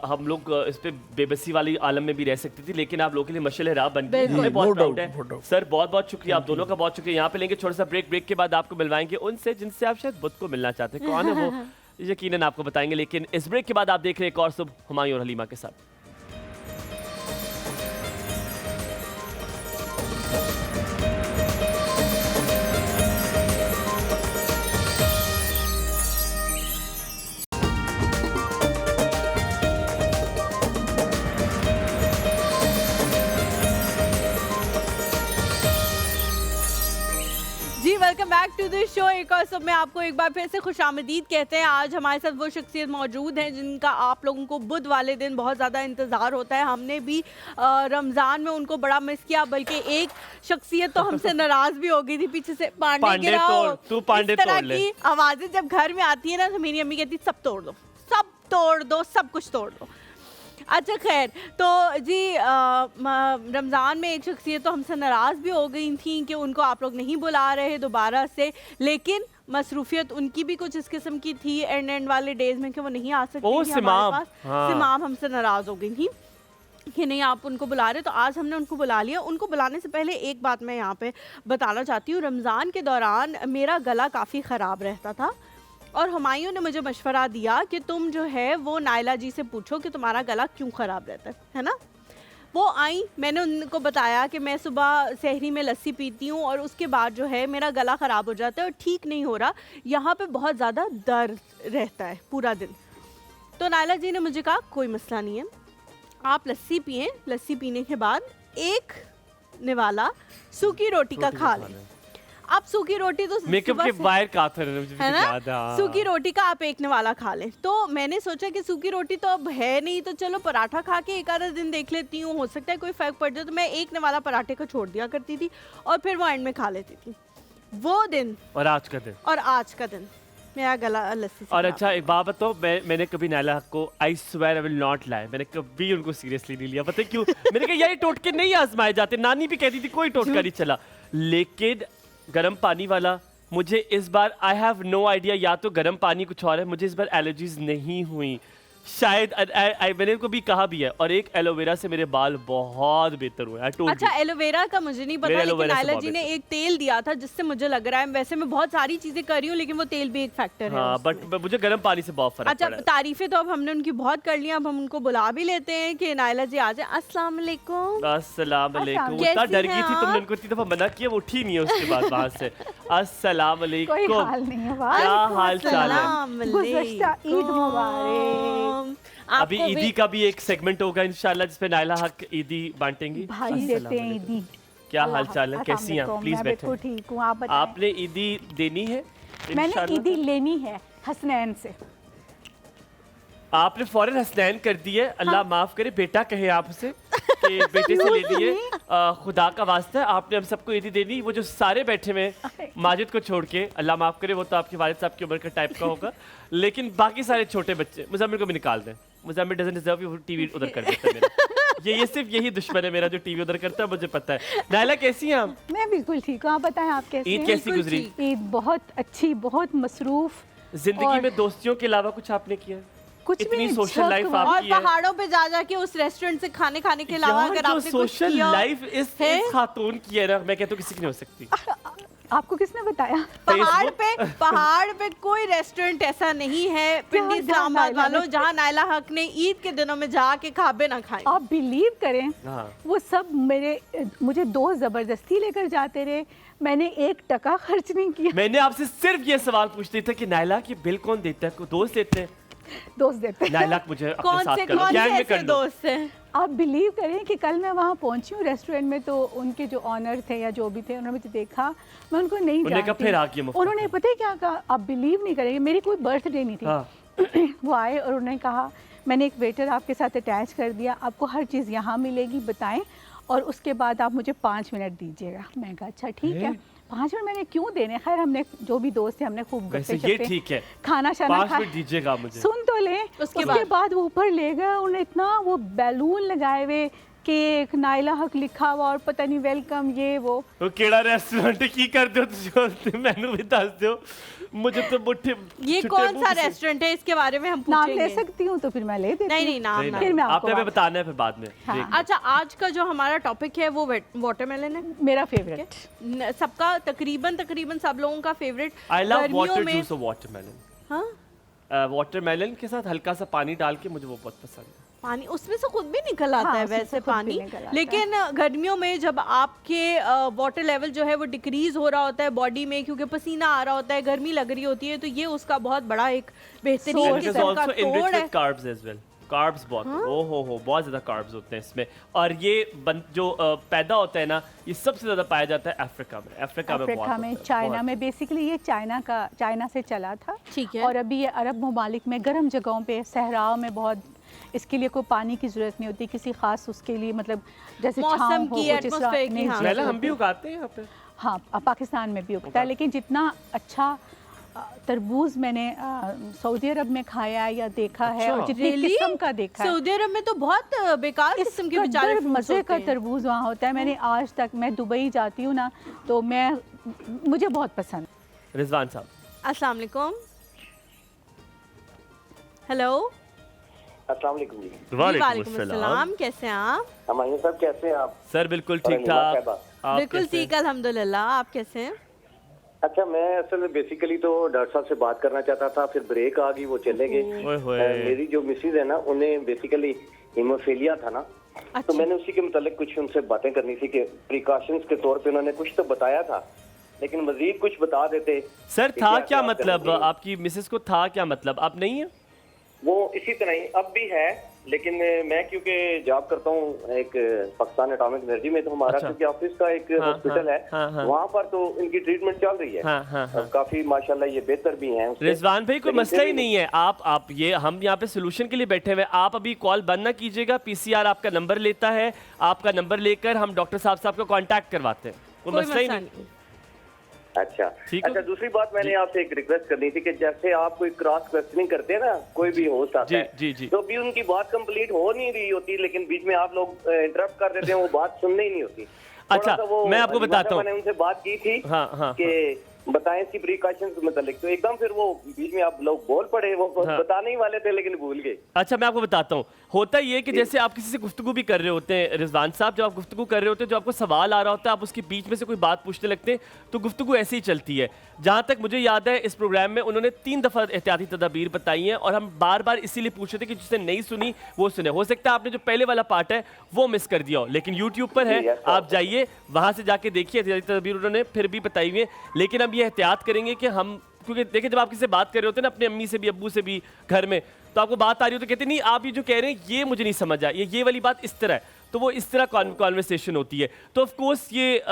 हम लोग इस पे बेबसी वाली आलम में भी रह सकती थी, लेकिन आप लोगों के लिए मशल राह बन गई, बिल्कुल। हमें बहुत No doubt, प्राउड no है। doubt। सर बहुत बहुत शुक्रिया, आप दोनों का बहुत शुक्रिया। यहाँ पे लेंगे छोटा सा ब्रेक के बाद आपको मिलवाएंगे उनसे जिनसे आप शायद बुत को मिलना चाहते हैं। कौन है वो यकीनन आपको बताएंगे, लेकिन इस ब्रेक के बाद आप देख रहे हैं एक और सुबह हुमायूं और हलीमा के साथ। Welcome back to the show. एक और सब में आपको एक बार फिर से खुशामदीद कहते हैं। आज हमारे साथ वो शख्सियत मौजूद हैं जिनका आप लोगों को बुध वाले दिन बहुत ज़्यादा इंतज़ार होता है। हमने भी रमज़ान में उनको बड़ा मिस किया, बल्कि एक शख्सियत तो हमसे नाराज़ भी हो गई थी पीछे से, पांडे गिराओ, तू पांडे इस तरह तोड़ ले। की आवाज़ें जब घर में आती है ना, तो मेरी अम्मी कहती सब तोड़ दो, सब तोड़ दो, सब कुछ तोड़ दो। अच्छा खैर, तो जी रमज़ान में एक शख्सियत तो हमसे नाराज़ भी हो गई थी कि उनको आप लोग नहीं बुला रहे दोबारा से, लेकिन मसरूफियत उनकी भी कुछ इस किस्म की थी एंड वाले डेज में कि वो नहीं आ सकती थी सिमाम, हमारे पास। हाँ। सिमाम हमसे नाराज़ हो गई थी कि नहीं आप उनको बुला रहे, तो आज हमने उनको बुला लिया। उनको बुलाने से पहले एक बात मैं यहाँ पे बताना चाहती हूँ। रमज़ान के दौरान मेरा गला काफ़ी ख़राब रहता था और हुमायूं ने मुझे मशवरा दिया कि तुम जो है वो नायला जी से पूछो कि तुम्हारा गला क्यों ख़राब रहता है ना। वो आई, मैंने उनको बताया कि मैं सुबह सहरी में लस्सी पीती हूँ और उसके बाद जो है मेरा गला ख़राब हो जाता है और ठीक नहीं हो रहा, यहाँ पे बहुत ज़्यादा दर्द रहता है पूरा दिन। तो नायला जी ने मुझे कहा कोई मसला नहीं है, आप लस्सी पिए, लस्सी पीने के बाद एक निवाला सूखी रोटी का खा लें। आप सूखी रोटी तो मेकअप सुबह के से- बाहर कातर है ना, सूखी रोटी का आप एक निवाला खा लें। तो मैंने सोचा कि सूखी रोटी तो अब है नहीं, तो चलो पराठा खा के एक आधा दिन देख लेती हूँ, हो सकता है कोई फर्क पड़ जाए। तो मैं एक निवाला पराठे को छोड़ दिया करती थी और फिर वो एंड में खा लेती थी। वो दिन और आज का दिन और आज का दिन मेरा गला लस्सी से और खराब। अच्छा एक बात बताओ, मैंने कभी नायला को I swear I will not lie, मैंने कभी उनको सीरियसली नहीं लिया। पता है क्यों? मैंने कहा यार ये टोटके नहीं आजमाए जाते, नानी भी कहती थी कोई टोटका नहीं चला। लेकिन गर्म पानी वाला मुझे इस बार आई हैव नो आइडिया, या तो गर्म पानी कुछ और है, मुझे इस बार एलर्जीज नहीं हुई शायद। मैंने उनको भी कहा भी है। और एक एलोवेरा से मेरे बाल बहुत बेहतर हुए। I told अच्छा you। एलोवेरा का मुझे नहीं पता, मेरे लेकिन एलोवेरा से नायला बहुत जी ने बेहतर। एक तेल दिया था जिससे मुझे लग रहा है, वैसे मैं बहुत सारी चीजें कर रही हूँ लेकिन वो तेल भी एक फैक्टर है हाँ उसमें। बट मुझे गर्म पानी से बहुत फर्क अच्छा पड़ा है। तारीफें तो अब हमने उनकी बहुत कर ली, अब हम उनको बुला भी लेते हैं कि नायला जी आ जाए। अस्सलाम वालेकुम। अस्सलाम वालेकुम। कैसी इतना डर गई हैं थी आप? तुमने उनको इतनी दफा मना किया, वो उठी नहीं है उसके बाद वहां से। अस्सलाम कोई वालेकुम। हाल नहीं है क्या हाल चाल है? अस्सलाम गुज़श्ता ईद मुबारक। अभी आपको भी- ईदी का भी एक सेगमेंट होगा इंशाल्लाह जिसपे नायला हक ईदी बांटेंगी। भाई अस्सलाम देते हैं वालेकुम। ईदी। क्या हाल अल्लाह- चाल है, कैसी हैं अस्सलाम आप? प्लीज मैं बिल्कुल बैठे। ठीक हूँ, आप बताएं। आपने ईदी देनी है मैंने इंशाल्लाह? ईदी लेनी है हसनैन से। आपने फौरन हसनैन कर दी है। अल्लाह माफ करे, बेटा कहे आप उसे कि बेटे से ले लिए। खुदा का वास्ता है, आपने हम सबको ईदी देनी। वो जो सारे बैठे हुए हैं, माजिद को छोड़ के, अल्लाह माफ करे, वो तो आपके वालिद साहब की उम्र का टाइप का होगा, लेकिन बाकी सारे छोटे बच्चे, मुजम्मिल को भी निकाल दें। Muzammil doesn't deserve you, TV उधर कर देता है मेरा। ये सिर्फ यही दुश्मन है मेरा जो टीवी उधर करता है, मुझे पता है। नायला कैसी हैं आप? मैं बिल्कुल ठीक हूँ, आप बताएं आप कैसे ईद हैं? कैसी गुजरी? ईद बहुत अच्छी, बहुत मसरूफ। जिंदगी और- में दोस्तियों के अलावा कुछ आपने किया? कुछ इतनी भी नहीं, सोशल झक लाइफ मार- और आपकी है। पहाड़ों पे जा जाके उस रेस्टोरेंट से खाने के अलावा यार, अगर जो आपने कुछ सोशल किया लाइफ इस है? खातून की है ना, मैं कहता हूँ किसी की नहीं हो सकती। आपको किसने बताया? पहाड़ पे कोई रेस्टोरेंट ऐसा नहीं है पिंडी जहाँ इस्लामाबाद नायला वालों ने- जहाँ नायला हक ने ईद के दिनों में जाके खाबे ना खाए। आप बिलीव करें, हाँ। वो सब मुझे दोस्त ज़बरदस्ती लेकर जाते रहे, मैंने 1 टका खर्च नहीं किया। मैंने आपसे सिर्फ ये सवाल पूछती था कि नायला की बिल कौन देता है? कोई दोस्त देते हैं? दोस्त देते हैं। नायला मुझे अपने कौन साथ से कर लो, गैंग में ऐसे कर लो। दोस्त हैं? आप बिलीव करें कि कल मैं वहाँ पहुँची हूँ रेस्टोरेंट में, तो उनके जो ऑनर थे या जो भी थे, उन्होंने मुझे देखा, मैं उनको नहीं उन्होंने कहा, जानती। फिर आ गई मुफ्त उन्होंने पता है क्या कहा, आप बिलीव नहीं करेंगे, मेरी कोई बर्थडे नहीं थी। हाँ। वो आए और उन्होंने कहा मैंने एक वेटर आपके साथ अटैच कर दिया, आपको हर चीज़ यहाँ मिलेगी, बताएं, और उसके बाद आप मुझे 5 मिनट दीजिएगा। मैं कहा अच्छा ठीक है। 5 मिनट मैंने क्यों देने, खैर हमने जो भी दोस्त थे हमने खूब वैसे गप्पे ये शप्पे, ठीक है, खाना शाना 5 खाया। मिनट दीजिएगा मुझे। सुन तो ले, उसके उसके बाद वो ऊपर ले गए, उन्होंने इतना वो बैलून लगाए हुए, केक, नायला हक लिखा हुआ और पता नहीं वेलकम, ये वो। वो केड़ा रेस्टोरेंट की कर दो तुझे, मैनू भी दस दो मुझे तो मुट्ठी ये छुट्टे कौन मुंह सा से- रेस्टोरेंट है, इसके बारे में हम नाम पूछेंगे। ले सकती हूँ तो फिर मैं ले देती नहीं हूँ। नहीं नाम नहीं, ना। फिर मैं आपने आपको हमें बात- बताना है फिर बाद में। हाँ। ठीक। अच्छा आज का जो हमारा टॉपिक है वो वाटरमेलन है। मेरा फेवरेट। सबका तकरीबन सब लोगों का फेवरेट। आई लव गर्मियों वाटर में जूस और वाटरमेलन। हाँ वाटरमेलन के साथ हल्का सा पानी डाल के मुझे वो बहुत पसंद है। पानी उसमें से खुद भी निकल आता हाँ, है उसमें से वैसे खुद भी पानी, निकल आता है। लेकिन गर्मियों में जब आपके वाटर लेवल जो है वो डिक्रीज हो रहा होता है बॉडी में, क्योंकि पसीना आ रहा होता है, गर्मी लग रही होती है, तो ये उसका बहुत बड़ा एक बेहतरीन And it is किस्म का also enriched तोड़ है। with carbs as well. Carbs बहुत हो बहुत ज़्यादा कार्ब्स होते हैं इसमें। और ये जो पैदा होता है ना, ये सबसे ज़्यादा पाया जाता है अफ्रीका में। अफ्रीका में बहुत में, होता है, चाइना बहुत। में। बेसिकली ये चाइना से चला था। ठीक है। और अभी ये अरब ममालिक में गर्म जगहों पे, सहराओं में बहुत, इसके लिए कोई पानी की ज़रूरत नहीं होती किसी ख़ास उसके लिए, मतलब जैसे मौसम छाँव हो, की, जिस एटमॉस्फेयर की, नहीं, हाँ। मैला हम भी उगाते हैं यहाँ पे। हाँ, पाकिस्तान में भी उगता है, लेकिन जितना अच्छा तरबूज मैंने सऊदी अरब में खाया है या देखा है, और जितनी Really? किस्म का देखा है, सऊदी अरब में तो बहुत बेकार किस्म के बेचारे कदर fruits मज़े का होते हैं। तरबूज वहाँ होता है। मैंने आज तक, मैं दुबई जाती हूँ ना, तो मुझे बहुत पसंद। रिजवान साहब, अस्सलाम वालेकुम। हेलो। अस्सलाम वालेकुम जी। वालेकुम अस्सलाम, कैसे हैं आप? हमारे साहब कैसे हैं आप? सर बिल्कुल और ठीक अनिमा ठाक। साहबा। आप बिल्कुल कैसे हैं? ठीक, अल्हम्दुलिल्लाह। आप कैसे हैं? अच्छा, मैं असल में बेसिकली तो डॉक्टर साहब से बात करना चाहता था, फिर ब्रेक आ गई, वो चले गए। ओए होए। मेरी जो मिसेज है ना, उन्हें बेसिकली हीमोफीलिया था ना, तो मैंने उसी के मुतालिक कुछ उनसे बातें करनी थी कि प्रिकॉशंस के तौर पे उन्होंने कुछ तो बताया था, लेकिन मजीद कुछ बता देते। सर कि था क्या क्या मतलब, करनी चाहिए। आपकी मिसेस को था क्या मतलब, आप नहीं है? वो इसी तरह ही अब भी है, लेकिन मैं क्योंकि जॉब करता हूँ एक पाकिस्तान एटॉमिक एनर्जी में, तो हमारा अच्छा। क्योंकि ऑफिस का एक हाँ, हॉस्पिटल हाँ, है, हाँ। वहाँ पर तो इनकी ट्रीटमेंट चल रही है। हाँ, हाँ, हाँ। और काफी माशाल्लाह ये बेहतर भी हैं उससे। रिजवान भाई, कोई लेकिन मसला फिर ही भी- नहीं है। आप ये, हम यहाँ पे सोल्यूशन के लिए बैठे हुए हैं। आप अभी कॉल बंद ना कीजिएगा, पीसीआर आपका नंबर लेता है, आपका नंबर लेकर हम डॉक्टर साहब को कांटेक्ट करवाते हैं। कोई कोई मसला ही मसला नहीं। नहीं। अच्छा ठीक है। अच्छा, दूसरी बात मैंने आपसे एक रिक्वेस्ट करनी थी कि जैसे आप कोई क्रॉस क्वेश्चनिंग करते हैं ना, कोई भी होस्ट आता जी, है, जी, जी। तो अभी उनकी बात कंप्लीट हो नहीं रही होती, लेकिन बीच में आप लोग इंटरप्ट कर देते हैं, वो बात सुनने ही नहीं होती। अच्छा, थोड़ा सा वो मैं आपको अनिमा बताता हूँ। मैंने उनसे बात की थी हाँ, हाँ, कि बताएं इसकी प्रिकॉशंस के मुतालिक, तो एकदम फिर वो बीच में आप लोग बोल पड़े, वो हाँ। बताने ही वाले थे लेकिन भूल गए। अच्छा, मैं आपको बताता हूँ। होता ये कि जैसे आप किसी से गुफ्तगू भी कर रहे होते हैं रिजवान साहब, जब आप गुफ्तगू कर रहे होते हैं, जो आपको सवाल आ रहा होता है, आप उसके बीच में से कोई बात पूछने लगते हैं, तो गुफ्तगू ऐसे ही चलती है। जहाँ तक मुझे याद है, इस प्रोग्राम में उन्होंने 3 दफ़ा एहतियाती तदाबीर बताई हैं, और हम बार बार इसीलिए पूछ रहे थे कि जिसने नहीं सुनी वो सुने। हो सकता है आपने जो पहले वाला पार्ट है वो मिस कर दिया हो, लेकिन यूट्यूब पर है, जी, yes, आप जाइए, वहाँ से जाके देखिए। एहतियाती तदाबीर उन्होंने फिर भी बताई हुई है, लेकिन अब ये एहतियात करेंगे कि हम, क्योंकि देखिए जब आप किसी से बात कर रहे होते हैं ना, अपनी अम्मी से भी, अब्बू से भी घर में, तो आपको बात आ रही हो तो कहते नहीं, आप ये जो कह रहे हैं ये मुझे नहीं समझ आया, ये वाली बात इस तरह है, तो वो इस तरह कॉन्वर्सेशन होती है। तो ऑफ कोर्स ये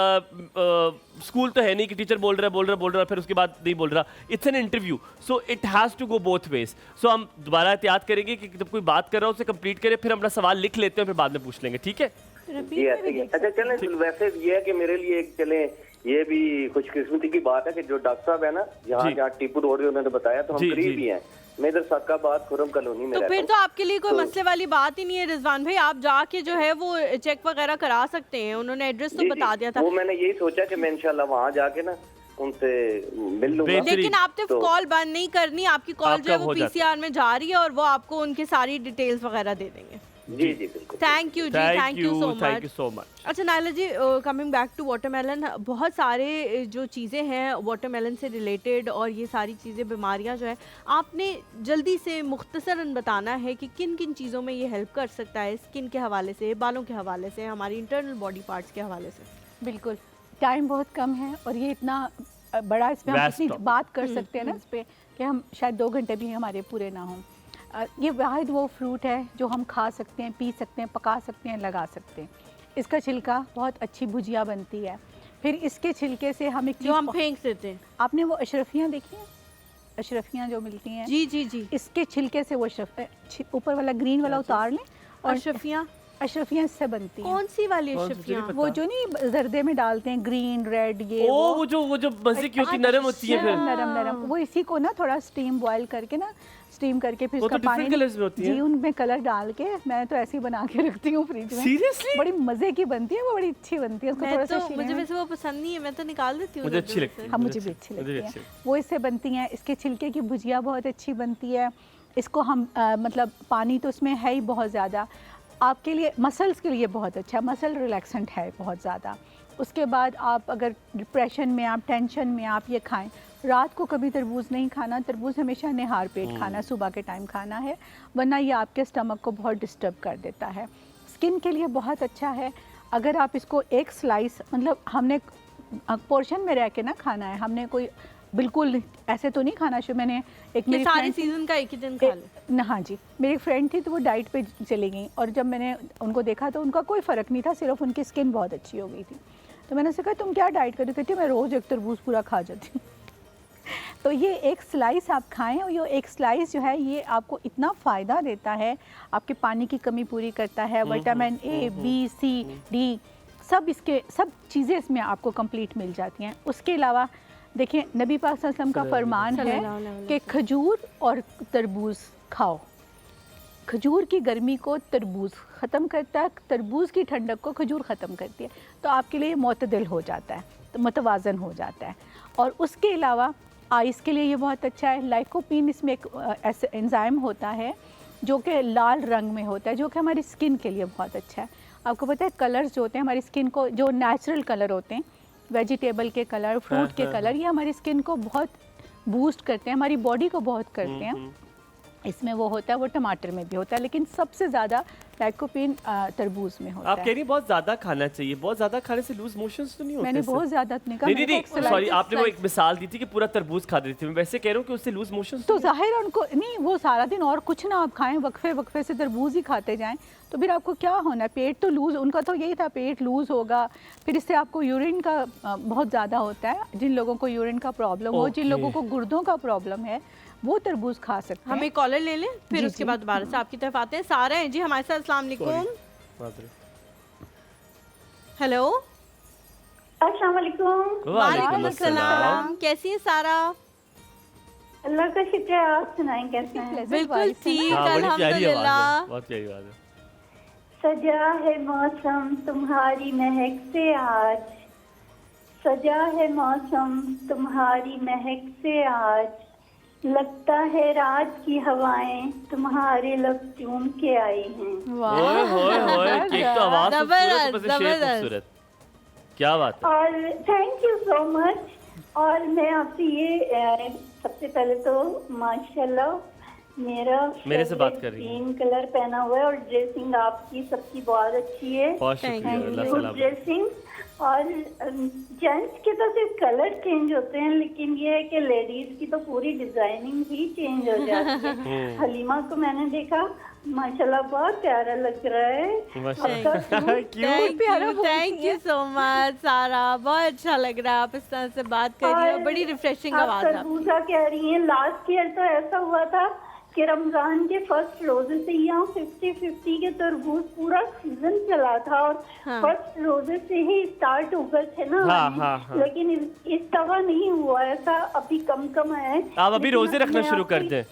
स्कूल तो है नहीं कि टीचर बोल रहा फिर उसके बाद नहीं बोल रहा। It's an interview, so it has to go both ways. सो हम दोबारा एहतियात करेंगे कि जब कोई बात कर रहा हो उसे कंप्लीट करें, फिर हम अपना सवाल लिख लेते हैं, फिर बाद में पूछ लेंगे, ठीक है? जी ऐसे ही है। अच्छा चलें, वैसे ये है कि मेरे लिए एक चलें, ये भी खुशकिस्मती की बात है कि जो डॉक्टर साहब है ना, जी। जहाँ टीपू रोड में उन्होंने बताया, तो हम जी, करीब जी। ही हैं। मैं इधर साकाबाद खुरम कॉलोनी में तो रहता फिर हूँ। तो आपके लिए कोई तो- मसले वाली बात ही नहीं है रिजवान भाई। आप जाके जो है वो चेक वगैरह करा सकते हैं, उन्होंने एड्रेस तो जी, बता जी। दिया था। वो मैंने यही सोचा कि मैं इंशाल्लाह वहाँ जाके ना उनसे मिल लूंगा। बेहतरीन। लेकिन आपने तो- कॉल बंद नहीं करनी, आपकी कॉल आपका जो है वो हो जाता है। पीसीआर में जा रही है, और वो आपको उनकी सारी डिटेल्स वगैरह दे देंगे। जी जी बिल्कुल। थैंक यू जी, thank you so thank you much. So much. अच्छा Naila ji, coming back to watermelon, बहुत सारे जो चीज़ें हैं वाटरमेलन से रिलेटेड, और ये सारी चीज़ें, बीमारियां जो है, आपने जल्दी से मुख्तसरन बताना है कि किन किन चीज़ों में ये हेल्प कर सकता है, स्किन के हवाले से, बालों के हवाले से, हमारी इंटरनल बॉडी पार्ट्स के हवाले से। बिल्कुल, टाइम बहुत कम है, और ये इतना बड़ा, इसमें हम Vast इतनी topic। बात कर सकते हैं ना इस पे, कि हम शायद 2 घंटे भी हमारे पूरे ना हों। ये वाहिद वो फ्रूट है जो हम खा सकते हैं, पी सकते हैं, पका सकते हैं, लगा सकते हैं। इसका छिलका बहुत अच्छी भुजिया बनती है। फिर इसके छिलके से हम एक जो हम चीज़, फेंक देते हैं। आपने वो अशरफियाँ देखी हैं, अशरफियाँ जो मिलती हैं, जी जी जी। इसके छिलके से वो ऊपर वाला ग्रीन वाला उतार लें, और अशरफियाँ अशरफियाँ इससे बनती हैं। कौन सी वाली कौन सी? अशरफियाँ? मुझे वो जो नहीं जर्दे में डालते हैं, ग्रीन रेड, ये ओ वो जो मजे की होती है, नरम होती है, फिर नरम नरम, वो इसी को ना थोड़ा स्टीम बॉयल करके ना, स्टीम करके फिर वो उसका तो different पानी, colours में होती जी हैं। उनमें कलर डाल के मैं तो ऐसे ही बना के रखती हूँ फ्रिज में। Seriously? बड़ी मजे की बनती है वो, बड़ी अच्छी बनती है। उसको मैं थोड़ा तो, सा शीरे मुझे में- वैसे वो पसंद नहीं है, मैं तो निकाल देती हूँ। मुझे अच्छी जल्दी लगती से। है। हाँ, मुझे भी अच्छी मुझे भी लगती अच्छी है वो, इससे बनती हैं। इसके छिलके की भुजिया बहुत अच्छी बनती है। इसको हम मतलब पानी तो उसमें है ही बहुत ज़्यादा, आपके लिए मसल्स के लिए बहुत अच्छा, मसल रिलैक्सेंट है बहुत ज़्यादा। उसके बाद आप अगर डिप्रेशन में, आप टेंशन में, आप ये खाएं। रात को कभी तरबूज नहीं खाना, तरबूज हमेशा निहार पेट खाना, सुबह के टाइम खाना है, वरना ये आपके स्टमक को बहुत डिस्टर्ब कर देता है। स्किन के लिए बहुत अच्छा है। अगर आप इसको एक स्लाइस, मतलब हमने पोर्शन में रह के ना खाना है, हमने कोई बिल्कुल ऐसे तो नहीं खाना शुरू। मैंने एक कि मेरी सारे friend- सीजन का एक ही दिन खा ले। हाँ जी, मेरी एक फ्रेंड थी तो वो डाइट पे चली गई और जब मैंने उनको देखा तो उनका कोई फ़र्क नहीं था, सिर्फ उनकी स्किन बहुत अच्छी हो गई थी। तो मैंने उससे कहा तुम क्या डाइट कर रही हो? कहती मैं रोज़ एक तरबूज पूरा खा जाती हूँ। तो ये एक स्लाइस आप खाएं और ये एक स्लाइस जो है ये आपको इतना फ़ायदा देता है, आपके पानी की कमी पूरी करता है, vitamin A, B, C, D सब चीज़ें इसमें आपको कंप्लीट मिल जाती हैं। उसके अलावा देखिए नबी पाक सल्लल्लाहु अलैहि वसल्लम का फरमान है कि खजूर और तरबूज खाओ। खजूर की गर्मी को तरबूज ख़त्म करता है, तरबूज की ठंडक को खजूर ख़त्म करती है, तो आपके लिए मुतदिल हो जाता है, तो मुतवाज़न हो जाता है। और उसके अलावा आइस के लिए ये बहुत अच्छा है। लाइकोपीन इसमें एक ऐसा एंजाइम होता है जो कि लाल रंग में होता है, जो कि हमारी स्किन के लिए बहुत अच्छा है। आपको पता है कलर्स जो होते हैं हमारी स्किन को, जो नेचुरल कलर होते हैं, वेजिटेबल के कलर, फ्रूट के कलर, ये हमारी स्किन को बहुत बूस्ट करते हैं, हमारी बॉडी को बहुत करते हैं। इसमें वो होता है, वो टमाटर में भी होता है, लेकिन सबसे ज़्यादा लाइकोपीन तरबूज में होता आप है। कह रही हैं बहुत ज्यादा खाना चाहिए, बहुत ज्यादा खाने से लूज मोशंस तो नहीं होते? मैंने इससे? बहुत ज़्यादा नहीं कहा, नहीं मैंने नहीं कहा नहीं सॉरी, आपने वो एक मिसाल दी थी कि पूरा तरबूज खा रही थी, मैं वैसे कह रहा हूँ कि उससे लूज मोशंस तो जाहिर है उनको नहीं, वो सारा दिन और कुछ ना आप खाएं, वक्फे वक्फे से तरबूज ही खाते जाएं, तो फिर आपको क्या होना है, पेट तो लूज़, उनका तो यही था पेट लूज़ होगा, फिर इससे आपको यूरिन का बहुत ज़्यादा होता है। जिन लोगों को यूरिन का प्रॉब्लम हो, जिन लोगों को गुर्दों का प्रॉब्लम है, वो तरबूज खा सकते हम हैं। एक कॉलर ले लें, फिर जी, उसके जी। बाद दोबारा से आपकी तरफ आते हैं। सारा है जी हमारे साथ। अस्सलाम वालेकुम। हेलो। अस्सलाम वालेकुम। वालेकुम अस्सलाम। कैसी है सारा? अल्लाह का शुक्र है, आप सुनाएं कैसे हैं? बिल्कुल ठीक, हाँ, बड़ी प्यारी आवाज़ है, अल्हम्दुलिल्लाह। बहुत प्यारी आवाज़ है। सजा है मौसम तुम्हारी महक से आज, सजा है मौसम तुम्हारी महक से आज, लगता है रात की हवाएं तुम्हारे लब चूम के आई हैं। ओए होए होए, एक तो आवाज़ खूबसूरत, ऊपर से शेर जबरदस्त। खूबसूरत, क्या बात है। और थैंक यू सो मच। और मैं आपसे ये सबसे पहले तो माशाल्लाह मेरे से बात कर रही हैं। ग्रीन कलर पहना हुआ है और ड्रेसिंग आपकी सबकी बहुत अच्छी है। बहुत शुक्रिया, अल्लाह गुड सलामत। ड्रेसिंग। और जेंट्स के तो सिर्फ कलर चेंज होते हैं, लेकिन ये है कि लेडीज की तो पूरी डिजाइनिंग ही चेंज हो जाती है। हलीमा को मैंने देखा, माशाल्लाह बहुत प्यारा लग रहा है। माशाल्लाह, क्यों? थैंक यू सो मच सारा, बहुत अच्छा लग रहा है, आप इस तरह से बात कर रही हो, बड़ी रिफ्रेशिंग आवाज़ है आपकी। तरबूजा कह रही हैं, लास्ट ईयर तो ऐसा हुआ था कि रमजान के फर्स्ट रोजे से यहाँ 50-50 के तरबूज पूरा सीजन चला था और फर्स्ट रोजे से ही स्टार्ट हो गए थे ना। हाँ। लेकिन इस दफा नहीं हुआ ऐसा, अभी कम है। आप अभी रोजे रखना शुरू कर दें।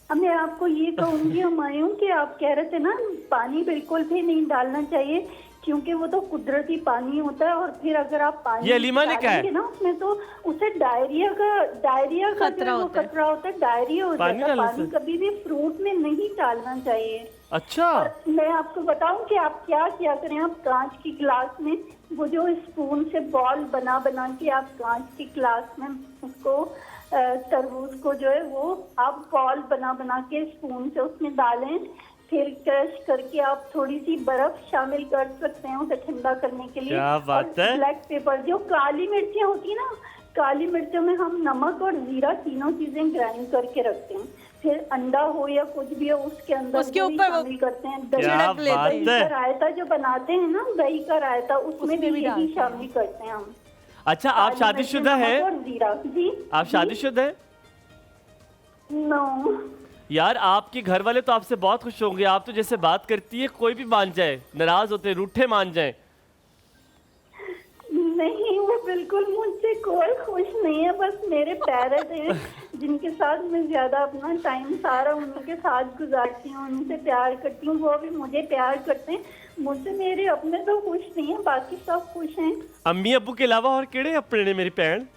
अब मैं आपको ये कहूँगी हुमायूं कि आप कह रहे थे ना पानी बिल्कुल भी नहीं डालना चाहिए, क्योंकि वो तो कुदरती पानी होता है, और फिर अगर आप पानी ये अलीमा ने कहा है। डालेंगे ना उसमें, तो उसे डायरिया का खतरा जो वो होता है। खतरा होता है, डायरिया हो पानी जाता है। डालने पानी से? कभी भी फ्रूट में नहीं डालना चाहिए। अच्छा, और मैं आपको बताऊं कि आप क्या करें, आप कांच की गिलास में वो जो स्पून से बॉल बना के आप कांच की गिलास में उसको तरबूज को जो है वो आप बॉल बना के स्पून से उसमें डालें, फिर क्रश करके आप थोड़ी सी बर्फ शामिल कर सकते हैं उसे ठंडा करने के लिए। क्या बात है। ब्लैक पेपर, जो काली मिर्चियाँ होती है ना, काली मिर्चों में हम नमक और जीरा तीनों चीजें ग्राइंड करके रखते हैं, फिर अंडा हो या कुछ भी हो उसके अंदर उसके वो भी ऊपर वो शामिल करते हैं। क्या दही बात का है। रायता जो बनाते हैं ना, दही का रायता, उसमें भी यही डालते हैं। शामिल करते हैं हम। अच्छा, आप काली शादीशुदा मिर्च, है? नमक और जीरा। जी आप शादीशुदा है? नो, यार आपके घर वाले तो आपसे बहुत खुश होंगे, आप तो जैसे बात करती है कोई भी मान जाए, नाराज होते रूठे मान जाए। नहीं, वो बिल्कुल मुझसे कोई खुश नहीं है, बस मेरे पेरेंट्स हैं जिनके साथ मैं ज्यादा अपना टाइम सारा उनके साथ गुजारती हूँ, उनसे प्यार करती हूँ, वो भी मुझे प्यार करते हैं। मुझसे मेरे अपने तो खुश नहीं है, बाकी सब खुश हैं। अम्मी अब्बू के अलावा और केड़े अपने ने मेरी भैन?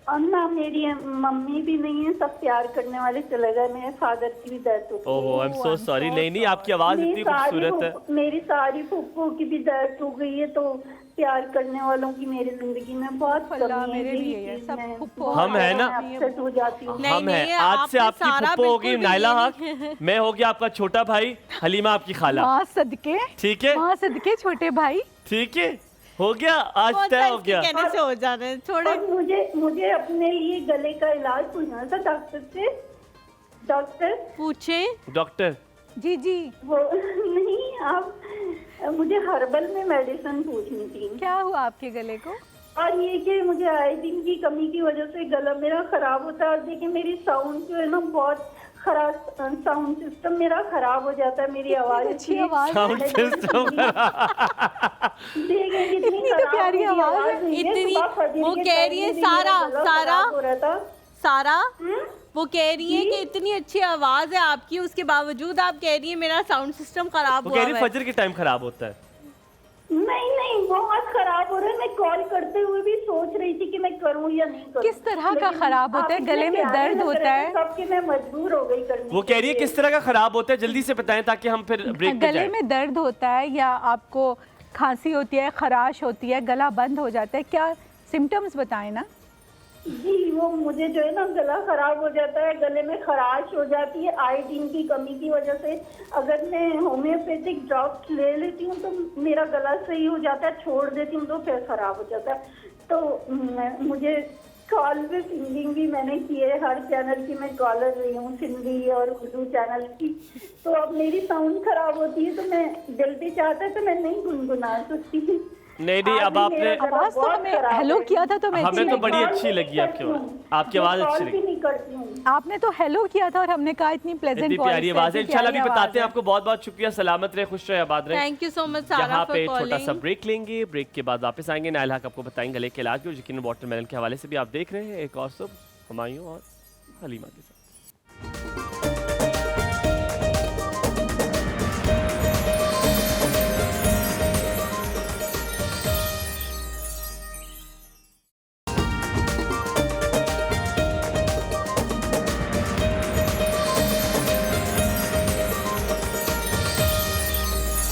और ना मेरी मम्मी भी नहीं है, सब प्यार करने वाले चले गए, मेरे फादर की भी डेथ हो गई। ओहो, आई एम सो सॉरी। नहीं आपकी आवाज इतनी खूबसूरत है। मेरी सारी फूफो की भी डेथ हो गई है, तो प्यार करने वालों की मेरी जिंदगी में बहुत कमी है। मेरे भी यही यही है, चीज़ सब मैं फूफो हम है ना, अपसेट हो जाती हूँ। नहीं, हम नहीं, हैं। आज से आपने आपकी सारा फुप्पो होगी बिल्कुल भी नाइला ये हक, नहीं- मैं हो गया आपका छोटा भाई, हलीमा आपकी खाला। माँ सदके, ठीक है, माँ सदके छोटे भाई। ठीक है। हो गया, आज बहुत तय हो इसके गया। कहने से हो जाते हैं, छोड़े। और मुझे अपने लिए गले का इलाज पूछना था डॉक्टर से। डॉक्टर पूछे। डॉक्टर जी जी, वो नहीं, आप मुझे हर्बल में मेडिसिन पूछनी थी। क्या हुआ आपके गले को? और ये कि मुझे आयोडीन की कमी की वजह से गला मेरा खराब होता है। और देखिए मेरी साउंड जो है ना बहुत खराब, साउंड सिस्टम मेरा खराब हो जाता है। मेरी आवाज अच्छी आवाज साउंड सिस्टम देखिए कितनी तो खराब प्यारी मेरी आवाज है। हुई है। इतनी- सुबह फजर वो के कह टाइम रही है में भी मेरा सारा, गला सारा। खराब हो रहा था। सारा वो कह रही है कि इतनी अच्छी आवाज है आपकी, उसके बावजूद आप कह रही है मेरा साउंड सिस्टम खराब वो हुआ कह रही है। फजर के टाइम खराब होता है। नहीं बहुत खराब हो रहा है। मैं कॉल करते हुए भी सोच रही थी कि मैं करूं या नहीं करूं। किस तरह का लेकिन खराब होता है? आप गले में इतने प्यारे दर्द लग होता रहे थे है? सबके, मैं मजबूर हो गई करने वो के कह रही है लिए। किस तरह का खराब होता है, जल्दी से बताएं ताकि हम फिर ब्रेक पे गले जाएं। में दर्द होता है या आपको खांसी होती है, खराश होती है, गला बंद हो जाता है, क्या सिम्टम्स बताएं ना। जी वो मुझे जो है ना गला खराब हो जाता है, गले में खराश हो जाती है आयोडीन की कमी की वजह से। अगर मैं होम्योपैथिक ड्रॉप्स ले लेती हूँ तो मेरा गला सही हो जाता है, छोड़ देती हूँ तो फिर खराब हो जाता है। तो मुझे कॉल पे सिंगिंग भी मैंने की है, हर चैनल की मैं कॉलर रही हूँ, सिंधी और उर्दू चैनल की। तो अब मेरी साउंड खराब होती है तो मैं दिल पे चाहता है तो मैं नहीं गुनगुना सकती। नहीं नहीं, अब आपने आवाज तो हमें हेलो किया था तो मैं हमें तो बड़ी कॉल अच्छी भी लगी नहीं आपकी करती आवाज। हूँ। आपकी आवाज मैं अच्छी कॉल भी लगी, नहीं करती हूँ। आपने तो हेलो किया था और हमने कहा इतनी प्लेजेंट इतनी प्यारी आवाज है। इंशाल्लाह भी बताते हैं आपको। बहुत बहुत शुक्रिया, सलामत रहे, खुश रहे, आबाद रहे। थैंक यू सो मच सारा यहाँ फॉर पे छोटा सा कॉलिंग। ब्रेक लेंगे, ब्रेक के बाद वापस आएंगे। नाइल हक आपको बताएंगे गले के इलाज और यकीनन वाटरमेलन के हवाले से भी आप देख रहे हैं एक और सब हुमायूं और हलीमा के साथ।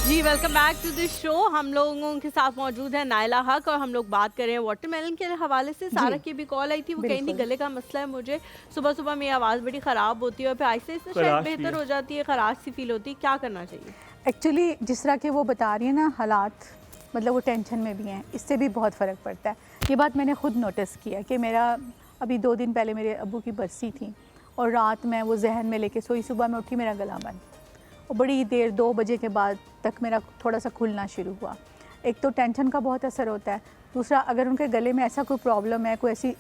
जी welcome back to the show. हम लोगों के साथ मौजूद है नाइला हक और हम लोग बात कर रहे हैं वाटरमेलन के हवाले से। सारा की भी कॉल आई थी, वो कहीं नहीं गले का मसला है मुझे, सुबह सुबह मेरी आवाज़ बड़ी ख़राब होती है और फिर आहिस्ते आहिस्ते शायद खराश भी बेहतर है। हो जाती है, खराश सी फील होती है। क्या करना चाहिए? एक्चुअली जिस तरह के वो बता रही है ना हालात, मतलब वो टेंशन में भी हैं, इससे भी बहुत फ़र्क पड़ता है। ये बात मैंने खुद नोटिस किया कि मेरा अभी 2 दिन पहले मेरे अब्बू की बरसी थी और रात में वो जहन में लेके सोई, सुबह में उठी मेरा गला बंद और बड़ी देर 2 बजे के बाद तक मेरा थोड़ा सा खुलना शुरू हुआ। एक तो टेंशन का बहुत असर होता है, दूसरा अगर उनके गले में ऐसा कोई प्रॉब्लम है, कोई ऐसी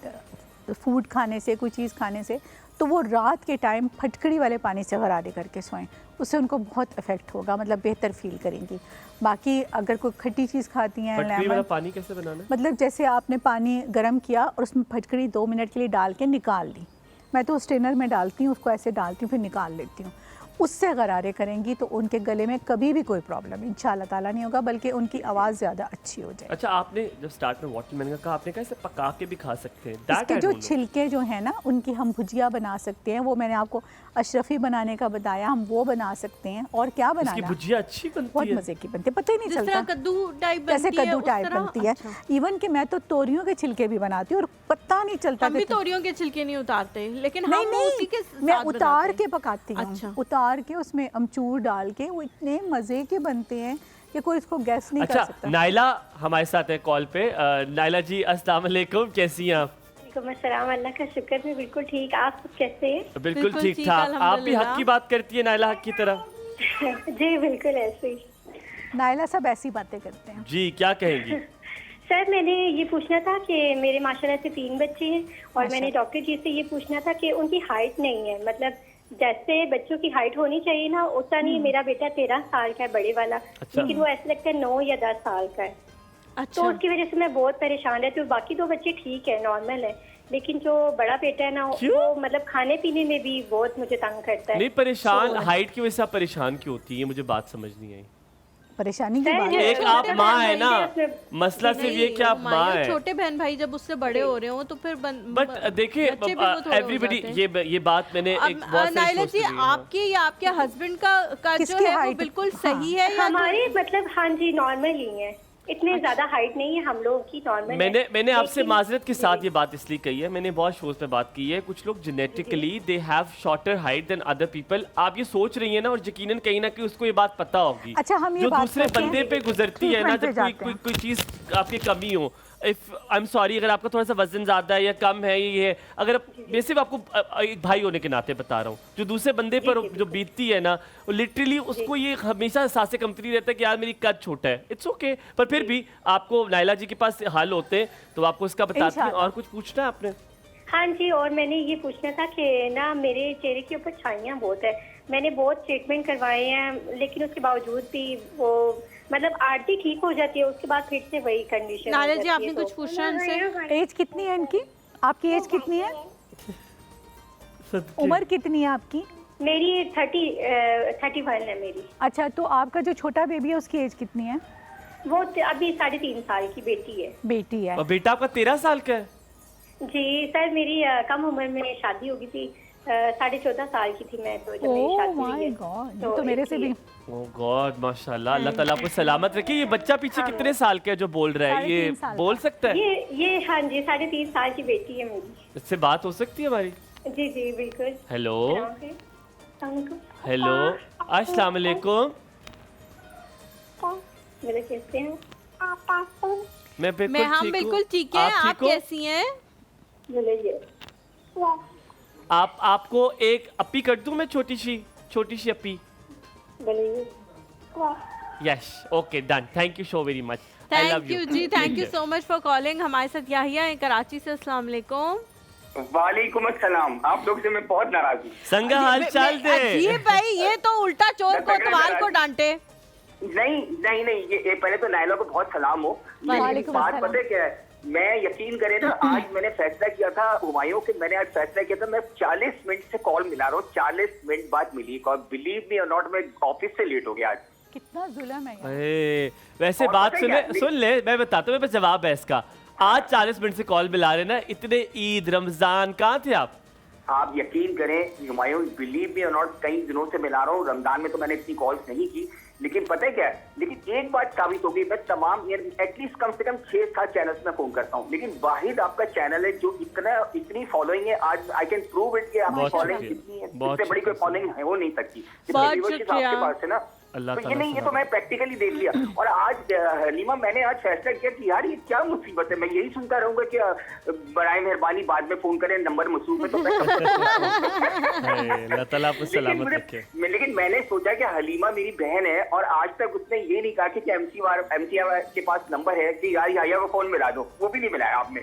फूड खाने से, कोई चीज़ खाने से, तो वो रात के टाइम फटकड़ी वाले पानी से गरारे करके सोएं, उससे उनको बहुत इफेक्ट होगा, मतलब बेहतर फील करेंगी। बाकी अगर कोई खट्टी चीज़ खाती हैं, फटकरी वाला लेमन, पानी कैसे बनाना है? मतलब जैसे आपने पानी गर्म किया और उसमें फटकड़ी 2 मिनट के लिए डाल के निकाल ली, मैं तो स्ट्रेनर में डालती हूँ, उसको ऐसे डालती हूँ फिर निकाल लेती हूँ, उससे गरारे करेंगी तो उनके गले में कभी भी कोई प्रॉब्लम इंशाल्लाह ताला नहीं होगा, बल्कि उनकी आवाज़ ज़्यादा अच्छी हो जाए। अच्छा, आपने जब स्टार्ट में वाटरमेलन का कहा, आपने कहा इसे पका के भी खा सकते हैं। That इसके I जो don't know. छिलके जो है ना उनकी हम भुजिया बना सकते हैं, वो मैंने आपको अशरफी बनाने का बताया, हम वो बना सकते हैं। और क्या इसकी बनाना, भुजिया अच्छी बनती बहुत है। मज़े की बनती है, पता ही नहीं जिस तरह चलता कद्दू टाइप जैसे बनती है, कद्दू उस टाइप तरह? बनती है। अच्छा। इवन कि मैं तो तोरियों के छिलके भी बनाती हूँ और पता नहीं चलता हम भी कि तोरियों के छिलके नहीं उतारते, लेकिन नहीं हम वो उसी के नहीं, मैं साथ उतार बनाते के हैं। पकाती हूँ। अच्छा। उतार के उसमें अमचूर डाल के वो इतने मज़े के बनते हैं कि कोई इसको गैस नहीं कर अच्छा, सकता। नाइला हमारे साथ है कॉल पे। नाइला जी अस्सलाम वालेकुम, कैसी हैं आप? अस्सलाम, अल्लाह का शुक्र, मैं बिल्कुल ठीक। आप सब कैसे हैं? बिल्कुल बिल्कुल ठीक ठीक, ठाक। आप भी अल्हम्दुलिल्लाह। हक की बात करती है नाइला हक की तरह? जी बिल्कुल ऐसे ही। नाइला सब ऐसी बातें करते हैं। जी, क्या कहेंगी? सर मैंने ये पूछना था कि मेरे माशाल्लाह से 3 बच्चे हैं और मैंने डॉक्टर जी से ये पूछना था कि उनकी हाइट नहीं है, मतलब जैसे बच्चों की हाइट होनी चाहिए ना उतना नहीं। मेरा बेटा 13 साल का है, बड़े वाला, अच्छा। लेकिन वो ऐसा लगता है 9 या 10 साल का है। तो अच्छा, उसकी वजह से मैं बहुत परेशान रहती हूँ। बाकी 2 बच्चे ठीक है, नॉर्मल है, लेकिन जो बड़ा बेटा है ना क्यों? वो मतलब खाने पीने में भी बहुत मुझे तंग करता है। नहीं, परेशान तो- हाइट की वजह से आप परेशान क्यों होती है? मुझे बात समझ नहीं आई। परेशानी की सर, बात जो है। एक छोटे आप बहन माँ भाई है ना, उसमें- मसला सिर्फ ये कि आप माँ हुमायूं, है। छोटे बहन भाई जब उससे बड़े हो रहे हो तो फिर बट देखिए बच्चे भी वो थोड़े हो एवरीबडी, जाते हैं। ये बात मैंने एक अब बहुत सारी नाइला सोच जी, ली है। आपके या आपके हस्बैंड का जो किसकी है वो height? बिल्कुल हाँ। सही है या हमारे मतलब हाँ जी नॉर्मल ही है, इतने ज्यादा हाइट नहीं है हम लोगों की, नॉर्मल। मैंने आपसे लेकिन- माजरत के साथ जी। ये बात इसलिए कही है, मैंने बहुत शोज में बात की है, कुछ लोग genetically they have shorter height than other people. आप ये सोच रही हैं ना, और यकीनन कहीं ना कहीं उसको ये बात पता होगी। अच्छा, हम ये जो बात दूसरे करते हैं, बंदे पे गुजरती है ना, treatment पे जब कोई जाते कोई हैं। कोई चीज आपकी कमी हो, इफ आई एम सॉरी अगर आपका थोड़ा सा वजन ज़्यादा है या कम है ये है, अगर मैं सिर्फ आपको एक भाई होने के नाते बता रहा हूँ, जो दूसरे बंदे पर जो बीतती है ना, वो लिटरली उसको ये हमेशा एहसास कमतरी रहता है कि यार मेरी कद छोटा है। इट्स ओके पर फिर भी आपको नायला जी के पास हल होते हैं तो आपको इसका बताती हैं। और कुछ पूछना है आपने? हाँ जी, और मैंने ये पूछना था कि ना मेरे चेहरे के ऊपर छाइयाँ बहुत है, मैंने बहुत ट्रीटमेंट करवाए हैं लेकिन उसके बावजूद भी वो मतलब आरती ठीक हो जाती है, उसके बाद फिर से वही कंडीशन। नायला जी आपने कुछ पूछा इनसे? एज कितनी है इनकी? आपकी एज कितनी है? उम्र कितनी है आपकी? मेरी 31 है मेरी। अच्छा, तो आपका जो छोटा बेबी है उसकी एज कितनी है? वो अभी 3.5 साल की बेटी है। बेटी है। और बेटा आपका 13 साल का है? जी सर, मेरी कम उम्र में शादी हो गई थी, 14.5 साल की थी मैं तो जब मेरी शादी हुई है। तो मेरे से भी। ओह गॉड माशाल्लाह, अल्लाह ताला आपको सलामत रखे। ये बच्चा पीछे कितने साल का है जो बोल रहा है, ये बोल सकता है? ये हाँ जी 3.5 साल की बेटी है मेरी। इससे बात हो सकती है हमारी? जी जी बिल्कुल। हेलो हेलो, अस्सलाम वालेकुम। मेरे कैसे हैं? मैं हम बिल्कुल ठीक है, आप कैसी हैं? आपको एक अपी कर दूं मैं, छोटी सी अपी? Yes okay done, thank you so very much, I love thank you जी, thank you so much for calling. हमारे साथ याहिया है कराची से। अस्सलाम वालेकुम। वालेकुम अस्सलाम। आप लोग से मैं बहुत नाराज हूँ। संगा हाल चाल दे जी भाई, ये तो उल्टा चोर कोतवाल को डांटे। नहीं ये पहले तो नायला को बहुत सलाम हो, लेकिन बात पता है क्या है, मैं यकीन करें ना, आज मैंने फैसला किया था हुमायूं कि मैंने आज फैसला किया था मैं 40 मिनट से कॉल मिला रहा हूँ, 40 मिनट बाद मिली कॉल। बिलीव मी और नॉट, मैं ऑफिस से लेट हो गया आज। कितना जुल्म है। अरे वैसे बात सुन ले, मैं बताता हूँ, मेरे पास जवाब है इसका। आज 40 मिनट से कॉल मिला रहे ना, इतने ईद रमजान कहाँ थे आप? आप यकीन करें हुमायूं, बिलीव मी और नॉट, कई दिनों से मिला रहा हूँ। रमजान में तो मैंने इतनी कॉल्स नहीं की, लेकिन पता है क्या है, लेकिन एक बात साबित हो गई, मैं तमाम एटलीस्ट कम से कम 6-7 चैनल्स में फोन करता हूँ, लेकिन वाहिद आपका चैनल है जो इतनी फॉलोइंग है। आज आई कैन प्रूव इट कि आपकी फॉलोइंग कितनी है, इससे बड़ी कोई फॉलोइंग हो नहीं सकती। आपके पास है ना, तो ये नहीं, ये तो मैं प्रैक्टिकली देख लिया। और आज हलीमा, मैंने आज फैसला किया कि यार ये क्या मुसीबत है, मैं यही सुनता रहूंगा कि बराए मेहरबानी बाद में फोन करें, नंबर मसरूफ है तो अल्लाह ताला आपको सलामत रखे। लेकिन मैंने सोचा कि हलीमा मेरी बहन है और आज तक उसने ये नहीं कहा कि एमसी के पास नंबर है कि यार याहिया को फोन मिला दो, वो भी नहीं मिलाया आपने।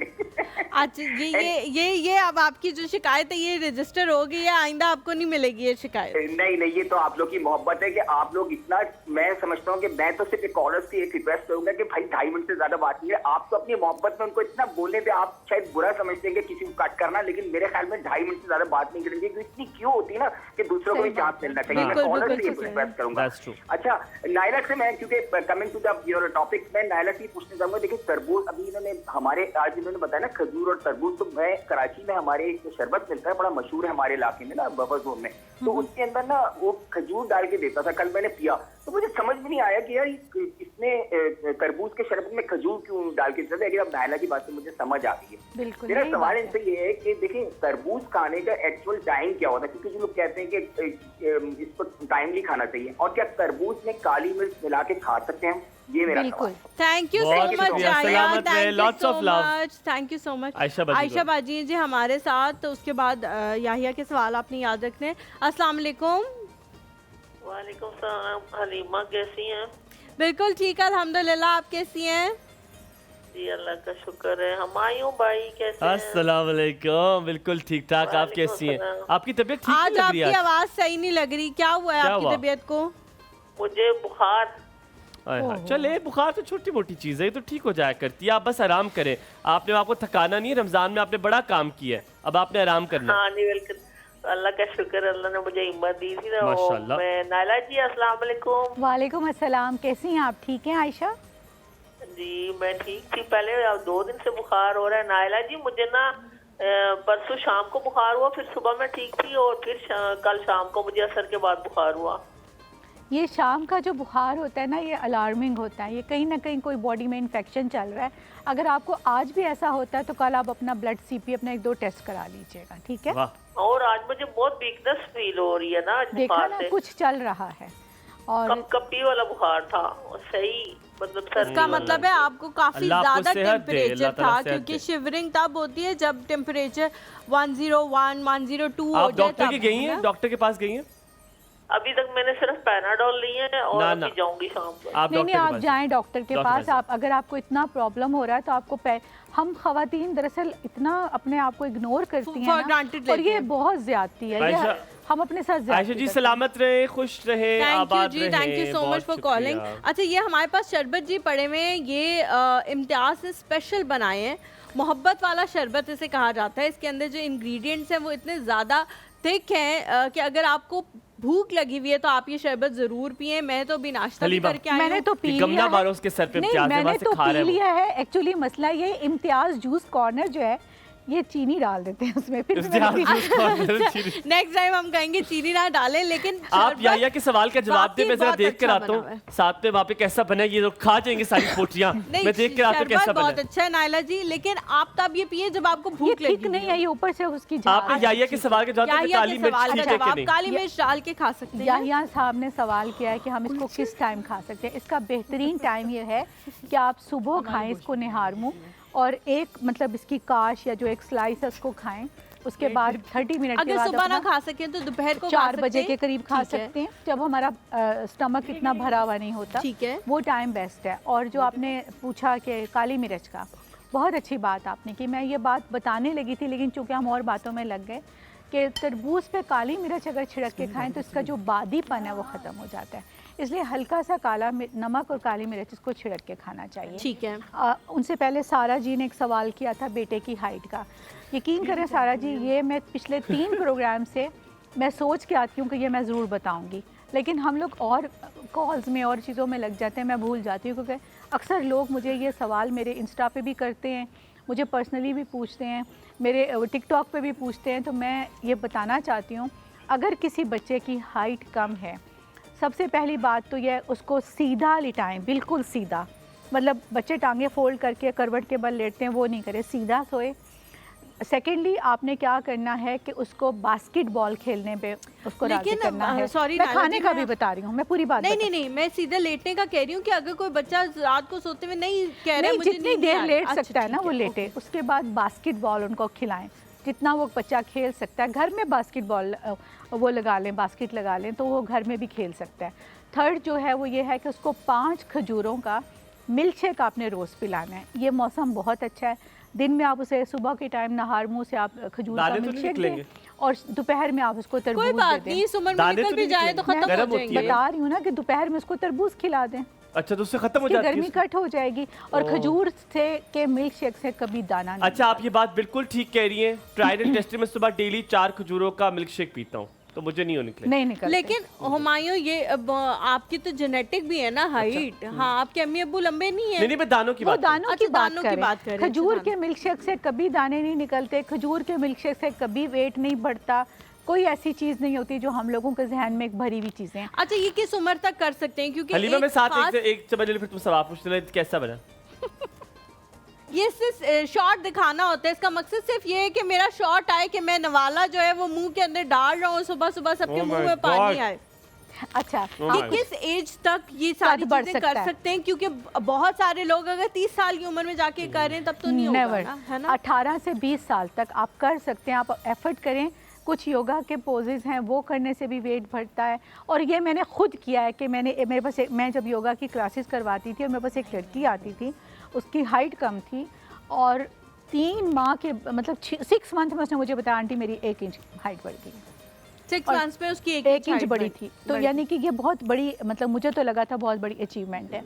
अच्छा ये अब आपकी जो शिकायत है ये रजिस्टर होगी या आइंदा आपको नहीं मिलेगी ये शिकायत? नहीं, ये तो आप लोग की मोहब्बत है कि आप लोग इतना, मैं समझता हूँ कि मैं तो सिर्फ कॉलर्स की एक रिक्वेस्ट करूंगा कि भाई 2.5 मिनट से ज्यादा बात नहीं है। आप तो अपनी मोहब्बत में उनको इतना बोलने पे आप शायद बुरा समझते हैं कि किसी को कट करना, लेकिन मेरे ख्याल में 2.5 मिनट से ज्यादा बात नहीं करेंगे, क्योंकि इतनी क्यों होती है ना कि दूसरों को भी चांस मिलना चाहिए। मैं कॉलर से रिक्वेस्ट करूंगा। अच्छा नायला से मैं, क्योंकि coming to the your topic, मैं नायला से पूछना चाहूंगा, देखिए तरबूज अभी इन्होंने हमारे आज इन्होंने बताया ना खजूर और तरबूज, तो मैं कराची में हमारे एक शरबत मिलता है बड़ा मशहूर है हमारे इलाके में ना, बफर जोन में, तो उसके अंदर ना वो खजूर डाल के देता था, कल मैंने पिया तो मुझे समझ में नहीं आया कि यार इसने तरबूज के शरबत में खजूर क्यों डाल के देता था, लेकिन अब नायला की बात से मुझे समझ आ गई है। मेरा सवाल इनसे ये है कि देखिए तरबूज खाने का एक्चुअल टाइम क्या होता है, क्योंकि जो लोग कहते हैं कि इसको टाइमली खाना चाहिए, और क्या तरबूज में काली मिर्च मिला के खा सकते हैं, ये मेरा सवाल। Thank you so much, thank you so much Ayesha बाजी जी हमारे साथ। तो उसके बाद याहिया के सवाल आपने याद रखने हैं। अस्सलाम वालेकुम। वालेकुम सलाम। हलीमा कैसी हैं? बिल्कुल ठीक है अल्हम्दुलिल्लाह, आप कैसी हैं? जी अल्लाह का शुक्र है। हुमायूं भाई कैसे हैं? अस्सलाम वालेकुम, बिल्कुल ठीक ठाक, आप कैसी हैं? आपकी तबीयत ठीक आज लग रही है? आपकी आवाज सही नहीं लग रही, क्या हुआ है आपकी तबीयत को? मुझे बुखार। चले बुखार तो छोटी मोटी चीज है, ये तो ठीक हो जाया करती है, आप बस आराम करें। आपने आपको थकाना नहीं है, रमजान में आपने बड़ा काम किया है, अब आपने आराम करना। हाँ जी बिल्कुल, अल्लाह का शुक्र, अल्लाह ने मुझे हिम्मत दी थी ना। माशाल्लाह। मैं नायला जी अस्सलाम वालेकुम। वालेकुम अस्सलाम, कैसी हैं आप? ठीक हैं आयशा जी मैं ठीक थी, पहले 2 दिन से बुखार हो रहा है। नायला जी मुझे ना परसों शाम को बुखार हुआ, फिर सुबह में ठीक थी, और फिर कल शाम को मुझे असर के बाद बुखार हुआ। ये शाम का जो बुखार होता है ना, ये अलार्मिंग होता है, ये कहीं ना कहीं कोई बॉडी में इन्फेक्शन चल रहा है। अगर आपको आज भी ऐसा होता है तो कल आप अपना ब्लड सीपी अपना 1-2 टेस्ट करा लीजिएगा, ठीक है? और आज मुझे बहुत वीकनेस फील हो रही है ना, देखा ना कुछ चल रहा है। और कपकपी वाला बुखार था, सही मतलब सर्दी इसका वाला। मतलब है आपको काफी अल्लाह आपको ज्यादा सेहत दे, टेम्परेचर अल्लाह ताला था, सेहत क्योंकि दे। शिवरिंग तब होती है जब टेम्परेचर 101 102 हो आप जाए डॉक्टर तब, की गई है हैं, ना? डॉक्टर के पास गई हैं? अभी तक मैंने सिर्फ पैनाडोल ली है और ना, अभी ना। जाऊंगी शाम को। आप नहीं नहीं, डॉक्टर के आप पास जाएं डॉक्टर के डॉक्टर पास। पास। आप अगर आपको इतना प्रॉब्लम हो रहा है तो आपको हम खवातीन दरअसल इतना अपने आप को इग्नोर करती हैं For ना, granted और लेते ये हैं। बहुत ज्यादती है, ये आयशा- हम अपने साथ आयशा ज्यादती जी करते हैं। सलामत रहे, खुश रहे, थैंक यू आबाद जी, रहे। Thank you so much for calling. अच्छा, ये हमारे पास शरबत जी पड़े हुए हैं, ये इम्तियाज ने स्पेशल बनाए हैं। मोहब्बत वाला शरबत इसे कहा जाता है। इसके अंदर जो इंग्रेडिएंट्स हैं वो इतने ज़्यादा थिक हैं कि अगर आपको भूख लगी हुई है तो आप ये शरबत ज़रूर पिए। मैं तो अभी नाश्ता भी हलीमा, करके आई मैंने हूँ। तो पी गमला लिया मारो है। उसके सर पे, नहीं, इम्तियाज मैंने वहाँ से तो खा पी रहे हैं वो। लिया है। एक्चुअली मसला ये इम्तियाज जूस कॉर्नर जो है ये चीनी डाल देते हैं उसमें, फिर भी मैंने इम्तियाज पी जूस कॉर्नर चीनी। नेक्स्ट टाइम हम कहेंगे चीनी ना डालें, लेकिन आप शरबत याहिया के सवाल का जवाब दे, वाकई मैं जरा बहुत देख कर अच्छा आता बना हुआ है। हूँ साथ में वहाँ पे कैसा बना है, ये लोग खा जाएंगे सारी पोटियाँ। नहीं, मैं देख कर आता हूँ कैसा शरबत बना बहुत है। अच्छा है नायला जी, लेकिन आप तब ये पिए जब आपको ये भूख लगी ठीक नहीं है, ये ऊपर से उसकी आपने याहिया के सवाल का जवाब दिया, याहिया काली के मिर्च सवाल का ठीक है कि जवाब नहीं? काली मिर्च डाल के खा सकते हैं। याहिया साहब ने सवाल किया है कि हम इसको किस टाइम खा सकते हैं। इसका बेहतरीन टाइम ये है कि आप सुबह खाएं इसको निहार मुँह, और एक मतलब इसकी काश या जो एक स्लाइस है उसको खाएं। उसके बाद 30 मिनट के अगर बाद सुबह ना अपना खा सकें तो दोपहर को खा 4 सकते बजे हैं। के करीब खा ठीक है। सकते हैं, जब हमारा स्टमक इतना भरा हुआ नहीं होता। ठीक है। वो टाइम बेस्ट है। और जो आपने पूछा कि काली मिर्च का, बहुत अच्छी बात आपने की। मैं ये बात बताने लगी थी लेकिन चूंकि हम और बातों में लग गए कि तरबूज पे काली मिर्च अगर छिड़क के खाएं तो इसका जो बादीपन है वो ख़त्म हो जाता है। इसलिए हल्का सा काला नमक और काली मिर्च इसको छिड़क के खाना चाहिए। ठीक है। उनसे पहले सारा जी ने एक सवाल किया था बेटे की हाइट का। यकीन करें सारा जी, ये मैं पिछले 3 प्रोग्राम से मैं सोच के आती हूँ कि ये मैं ज़रूर बताऊँगी, लेकिन हम लोग और कॉल्स में और चीज़ों में लग जाते हैं, मैं भूल जाती हूँ। क्योंकि अक्सर लोग मुझे ये सवाल मेरे इंस्टा पे भी करते हैं, मुझे पर्सनली भी पूछते हैं, मेरे टिकटॉक पे भी पूछते हैं। तो मैं ये बताना चाहती हूँ, अगर किसी बच्चे की हाइट कम है, सबसे पहली बात तो यह उसको सीधा लिटाएं, बिल्कुल सीधा। मतलब बच्चे टांगे फोल्ड करके करवट के बल लेटते हैं वो नहीं करें, सीधा सोए। सेकेंडली आपने क्या करना है कि उसको बास्केटबॉल खेलने पे उसको राजी लेकिन, करना है। सॉरी मैं नायला खाने जी, का मैं- भी बता रही हूँ, मैं पूरी बात नहीं बता- नहीं नहीं, मैं सीधे लेटने का कह रही हूँ कि अगर कोई बच्चा रात को सोते हुए नहीं कह रहा है नहीं, मुझे जितनी नींद देर नहीं आ लेट रही। सकता है ना अच्छा, वो ठीक है, लेटे। उसके बाद बास्केटबॉल उनको खिलाएं, जितना वो बच्चा खेल सकता है। घर में बास्केटबॉल वो लगा लें, बास्केट लगा लें तो वो घर में भी खेल सकता है। थर्ड जो है वो ये है कि उसको 5 खजूरों का मिल्क शेक आपने रोज़ पिलाना है। ये मौसम बहुत अच्छा है, दिन में आप उसे सुबह के टाइम नहार मुँह से आप खजूर का दाने तो मिल्क नहीं शेक दें, निकलेंगे? और दोपहर में आप उसको तरबूज कोई दे बात दें। नहीं, इस उम्र में दाने निकल तो भी नहीं जाए तो निकलेंगे। खत्म हो गर्म होती है। जाएंगे। बता रही हूँ ना कि दोपहर में उसको तरबूज खिला दें, अच्छा, तो उससे खत्म हो उसकी जाती गर्मी है। कट हो जाएगी। और ओह। खजूर से के मिल्क शेक से कभी दाना नहीं। अच्छा, आप ये बात बिल्कुल ठीक कह रही हैं। ट्राइड एंड टेस्टेड में सुबह डेली 4 खजूरों का मिल्क शेक पीता हूँ तो मुझे नहीं हो निकले। नहीं निकलते। लेकिन हुमायूं ये आपकी तो जेनेटिक भी है ना हाइट। हाँ, आपके अम्मी अब्बू लंबे नहीं है। नहीं, मैं दानों की वो बात कर रहा हूँ। दानों अच्छा, की बात दानों की करें। बात करें, खजूर अच्छा, के मिल्क शेक से कभी दाने नहीं निकलते, खजूर के मिल्क शेक से कभी वेट नहीं बढ़ता। कोई ऐसी चीज़ नहीं होती जो हम लोगों के जहन में एक भरी हुई चीज़ें हैं। अच्छा, ये किस उम्र तक कर सकते हैं? क्योंकि हलीमा, मैं साथ खास- एक चम्मच ले, फिर तुम सवाल पूछने लगे, कैसा बना? ये सिर्फ शॉट दिखाना होता है। इसका मकसद सिर्फ ये है कि मेरा शॉट आए कि मैं नवाला जो है वो मुंह के अंदर डाल रहा हूँ, सुबह सुबह सबके Oh मुंह my में पानी God. आए। अच्छा, Oh ये my किस एज तक ये सारी कद बढ़ चीजें सकता कर है। सकते हैं? क्योंकि बहुत सारे लोग अगर 30 साल की उम्र में जाके कर रहे हैं तब तो नहीं होगा नेवर। ना, है ना? 18 से 20 साल तक आप कर सकते हैं, आप एफर्ट करें। कुछ योगा के पोजेज हैं वो करने से भी वेट बढ़ता है। और ये मैंने खुद किया है कि मेरे पास मैं जब योगा की क्लासेस करवाती थी और मेरे पास एक लड़की आती थी, उसकी हाइट कम थी और 3 माह के मतलब 6 मंथ में उसने मुझे बताया आंटी मेरी 1 इंच हाइट बढ़ गई। 6 और मंथ्स में उसकी 1 1 इंच बड़ी थी। तो यानी कि ये बहुत बड़ी, मतलब मुझे तो लगा था बहुत बड़ी अचीवमेंट है।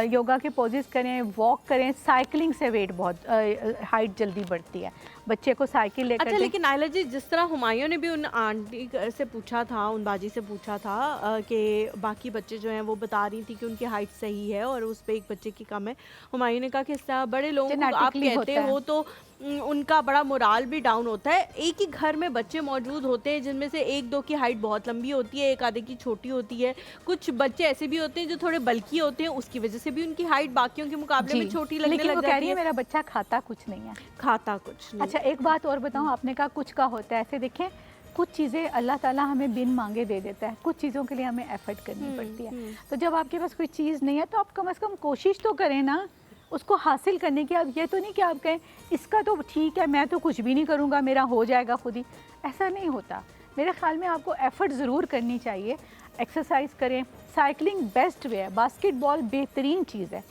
योगा के पोजेस करें, वॉक करें, साइकिलिंग से वेट बहुत हाइट जल्दी बढ़ती है। बच्चे को साइकिल लेकर अच्छा, दें। लेकिन नायला जी, जिस तरह हुमायूं ने भी उन आंटी से पूछा था, उन बाजी से पूछा था कि बाकी बच्चे जो हैं वो बता रही थी कि उनकी हाइट सही है और उस पे एक बच्चे की कम है। हुमायूं ने कहा कि इस तरह बड़े लोगों को आप Genetically कहते होता है। हो तो उनका बड़ा मोराल भी डाउन होता है। एक ही घर में बच्चे मौजूद होते हैं जिनमें से 1-2 की हाइट बहुत लंबी होती है, एक आधे की छोटी होती है। कुछ बच्चे ऐसे भी होते हैं जो थोड़े बल्की होते हैं, उसकी वजह से भी उनकी हाइट बाकियों के मुकाबले में छोटी लगने लेकिन लग वो कह जाती रही है है। मेरा बच्चा खाता कुछ नहीं है। खाता कुछ नहीं। अच्छा, एक बात और बताऊं, आपने कहा कुछ का होता है, ऐसे देखें कुछ चीज़ें अल्लाह ताला हमें बिन मांगे दे देता है, कुछ चीज़ों के लिए हमें एफर्ट करनी पड़ती है। तो जब आपके पास कोई चीज़ नहीं है तो आप कम से कम कोशिश तो करें ना उसको हासिल करने की। अब ये तो नहीं कि आप कहें इसका तो ठीक है, मैं तो कुछ भी नहीं करूँगा, मेरा हो जाएगा खुद ही, ऐसा नहीं होता। मेरे ख्याल में आपको एफ़र्ट ज़रूर करनी चाहिए। एक्सरसाइज करें, साइकिलिंग बेस्ट वे है, बास्केटबॉल बेहतरीन चीज़ है।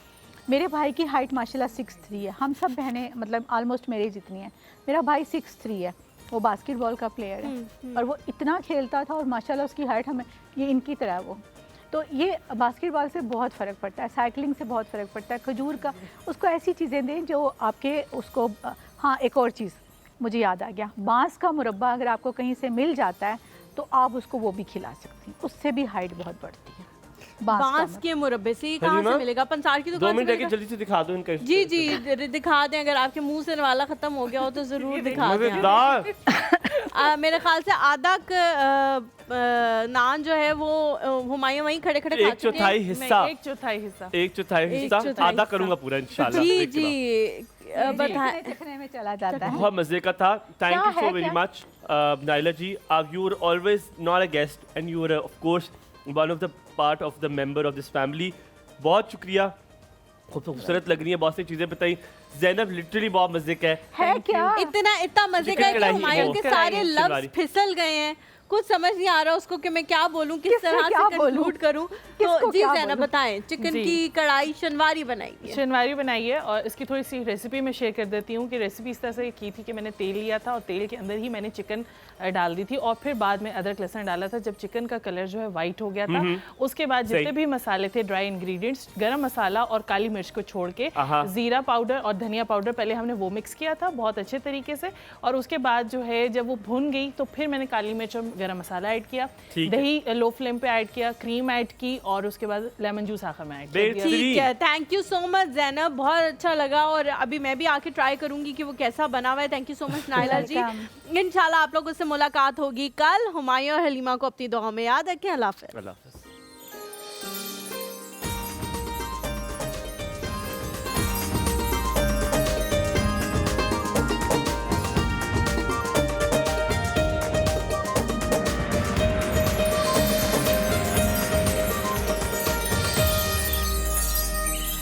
मेरे भाई की हाइट माशाल्लाह 6'3" है, हम सब बहनें मतलब आलमोस्ट मेरे जितनी हैं। मेरा भाई 6'3" है, वो बास्केटबॉल का प्लेयर है और वो इतना खेलता था और माशाल्लाह उसकी हाइट हमें ये इनकी तरह वो। तो ये बास्केटबॉल से बहुत फ़र्क पड़ता है, साइकिलिंग से बहुत फ़र्क पड़ता है। खजूर का उसको ऐसी चीज़ें दें जो आपके उसको। हाँ, एक और चीज़ मुझे याद आ गया, बांस का मुरब्बा अगर आपको कहीं से मिल जाता है तो आप उसको वो भी खिला सकती हैं, उससे भी हाइट बहुत बढ़ती है। बांस के मुरब्बे से ये कहाँ से मिलेगा? पंसार की 2 दुकान से मिनट मिलेगा? जल्दी से दिखा दो इनका। जी जी दिखा दें, अगर आपके मुंह से वाला खत्म हो गया हो तो जरूर दिखा दें। मजेदार। मेरे ख्याल से आधा नान जो है वो हुमायूं वहीं खड़े खड़े खा एक चुके हैं। चौथाई हिस्सा, एक चौथाई हिस्सा, एक चौथाई हिस्सा आधा करूंगा पूरा इंशाल्लाह। जी जी बताएं। चखने में चला जाता है। बहुत मजे का था। थैंक क्या यू सो है, वेरी क्या? Much Naila ji. You are always not a guest and you are of course one of the part of the member of this family. बहुत शुक्रिया, खूबसूरत लग रही है, बहुत सी चीजें बताई। ज़ैनब लिटरली बहुत मजे का है क्या? इतना मजे चिकन का है कि कढ़ाई, हुमायूं के वो सारे कढ़ाई, लफ्ज शिनवारी। फिसल गए हैं, कुछ समझ नहीं आ रहा उसको कि मैं क्या बोलूं, किस किससे तरह क्या से बोलूं? कंक्लूड करूं। किसको तो जी क्या ज़ैनब बोलूं? बताएं, चिकन जी। की कढ़ाई शनवारी बनाई है। शनवारी बनाई है और इसकी थोड़ी सी रेसिपी मैं शेयर कर देती हूँ कि रेसिपी इस तरह से की थी कि मैंने तेल लिया था और तेल के अंदर ही मैंने चिकन डाल दी थी और फिर बाद में अदरक लहसुन डाला था। जब चिकन का कलर जो है वाइट हो गया था, उसके बाद जितने भी मसाले थे, ड्राई इंग्रेडिएंट्स, गरम मसाला और काली मिर्च को छोड़ के जीरा पाउडर और धनिया पाउडर पहले हमने वो मिक्स किया था बहुत अच्छे तरीके से। और उसके बाद जो है जब वो भुन गई तो फिर मैंने काली मिर्च और गरम मसाला ऐड किया, दही लो फ्लेम पे ऐड किया, क्रीम ऐड की और उसके बाद लेमन जूस आखिर में ऐड कर दिया। ठीक है, thank you so much Zainab, बहुत अच्छा लगा और अभी मैं भी आके ट्राई करूंगी कि वो कैसा बना हुआ है। Thank you so much Naila ji. इंशाल्लाह आप लोगों से मुलाकात होगी कल। हुमायूं और हलीमा को अपनी दुआओं में याद रखें। अल्लाह हाफ़िज़।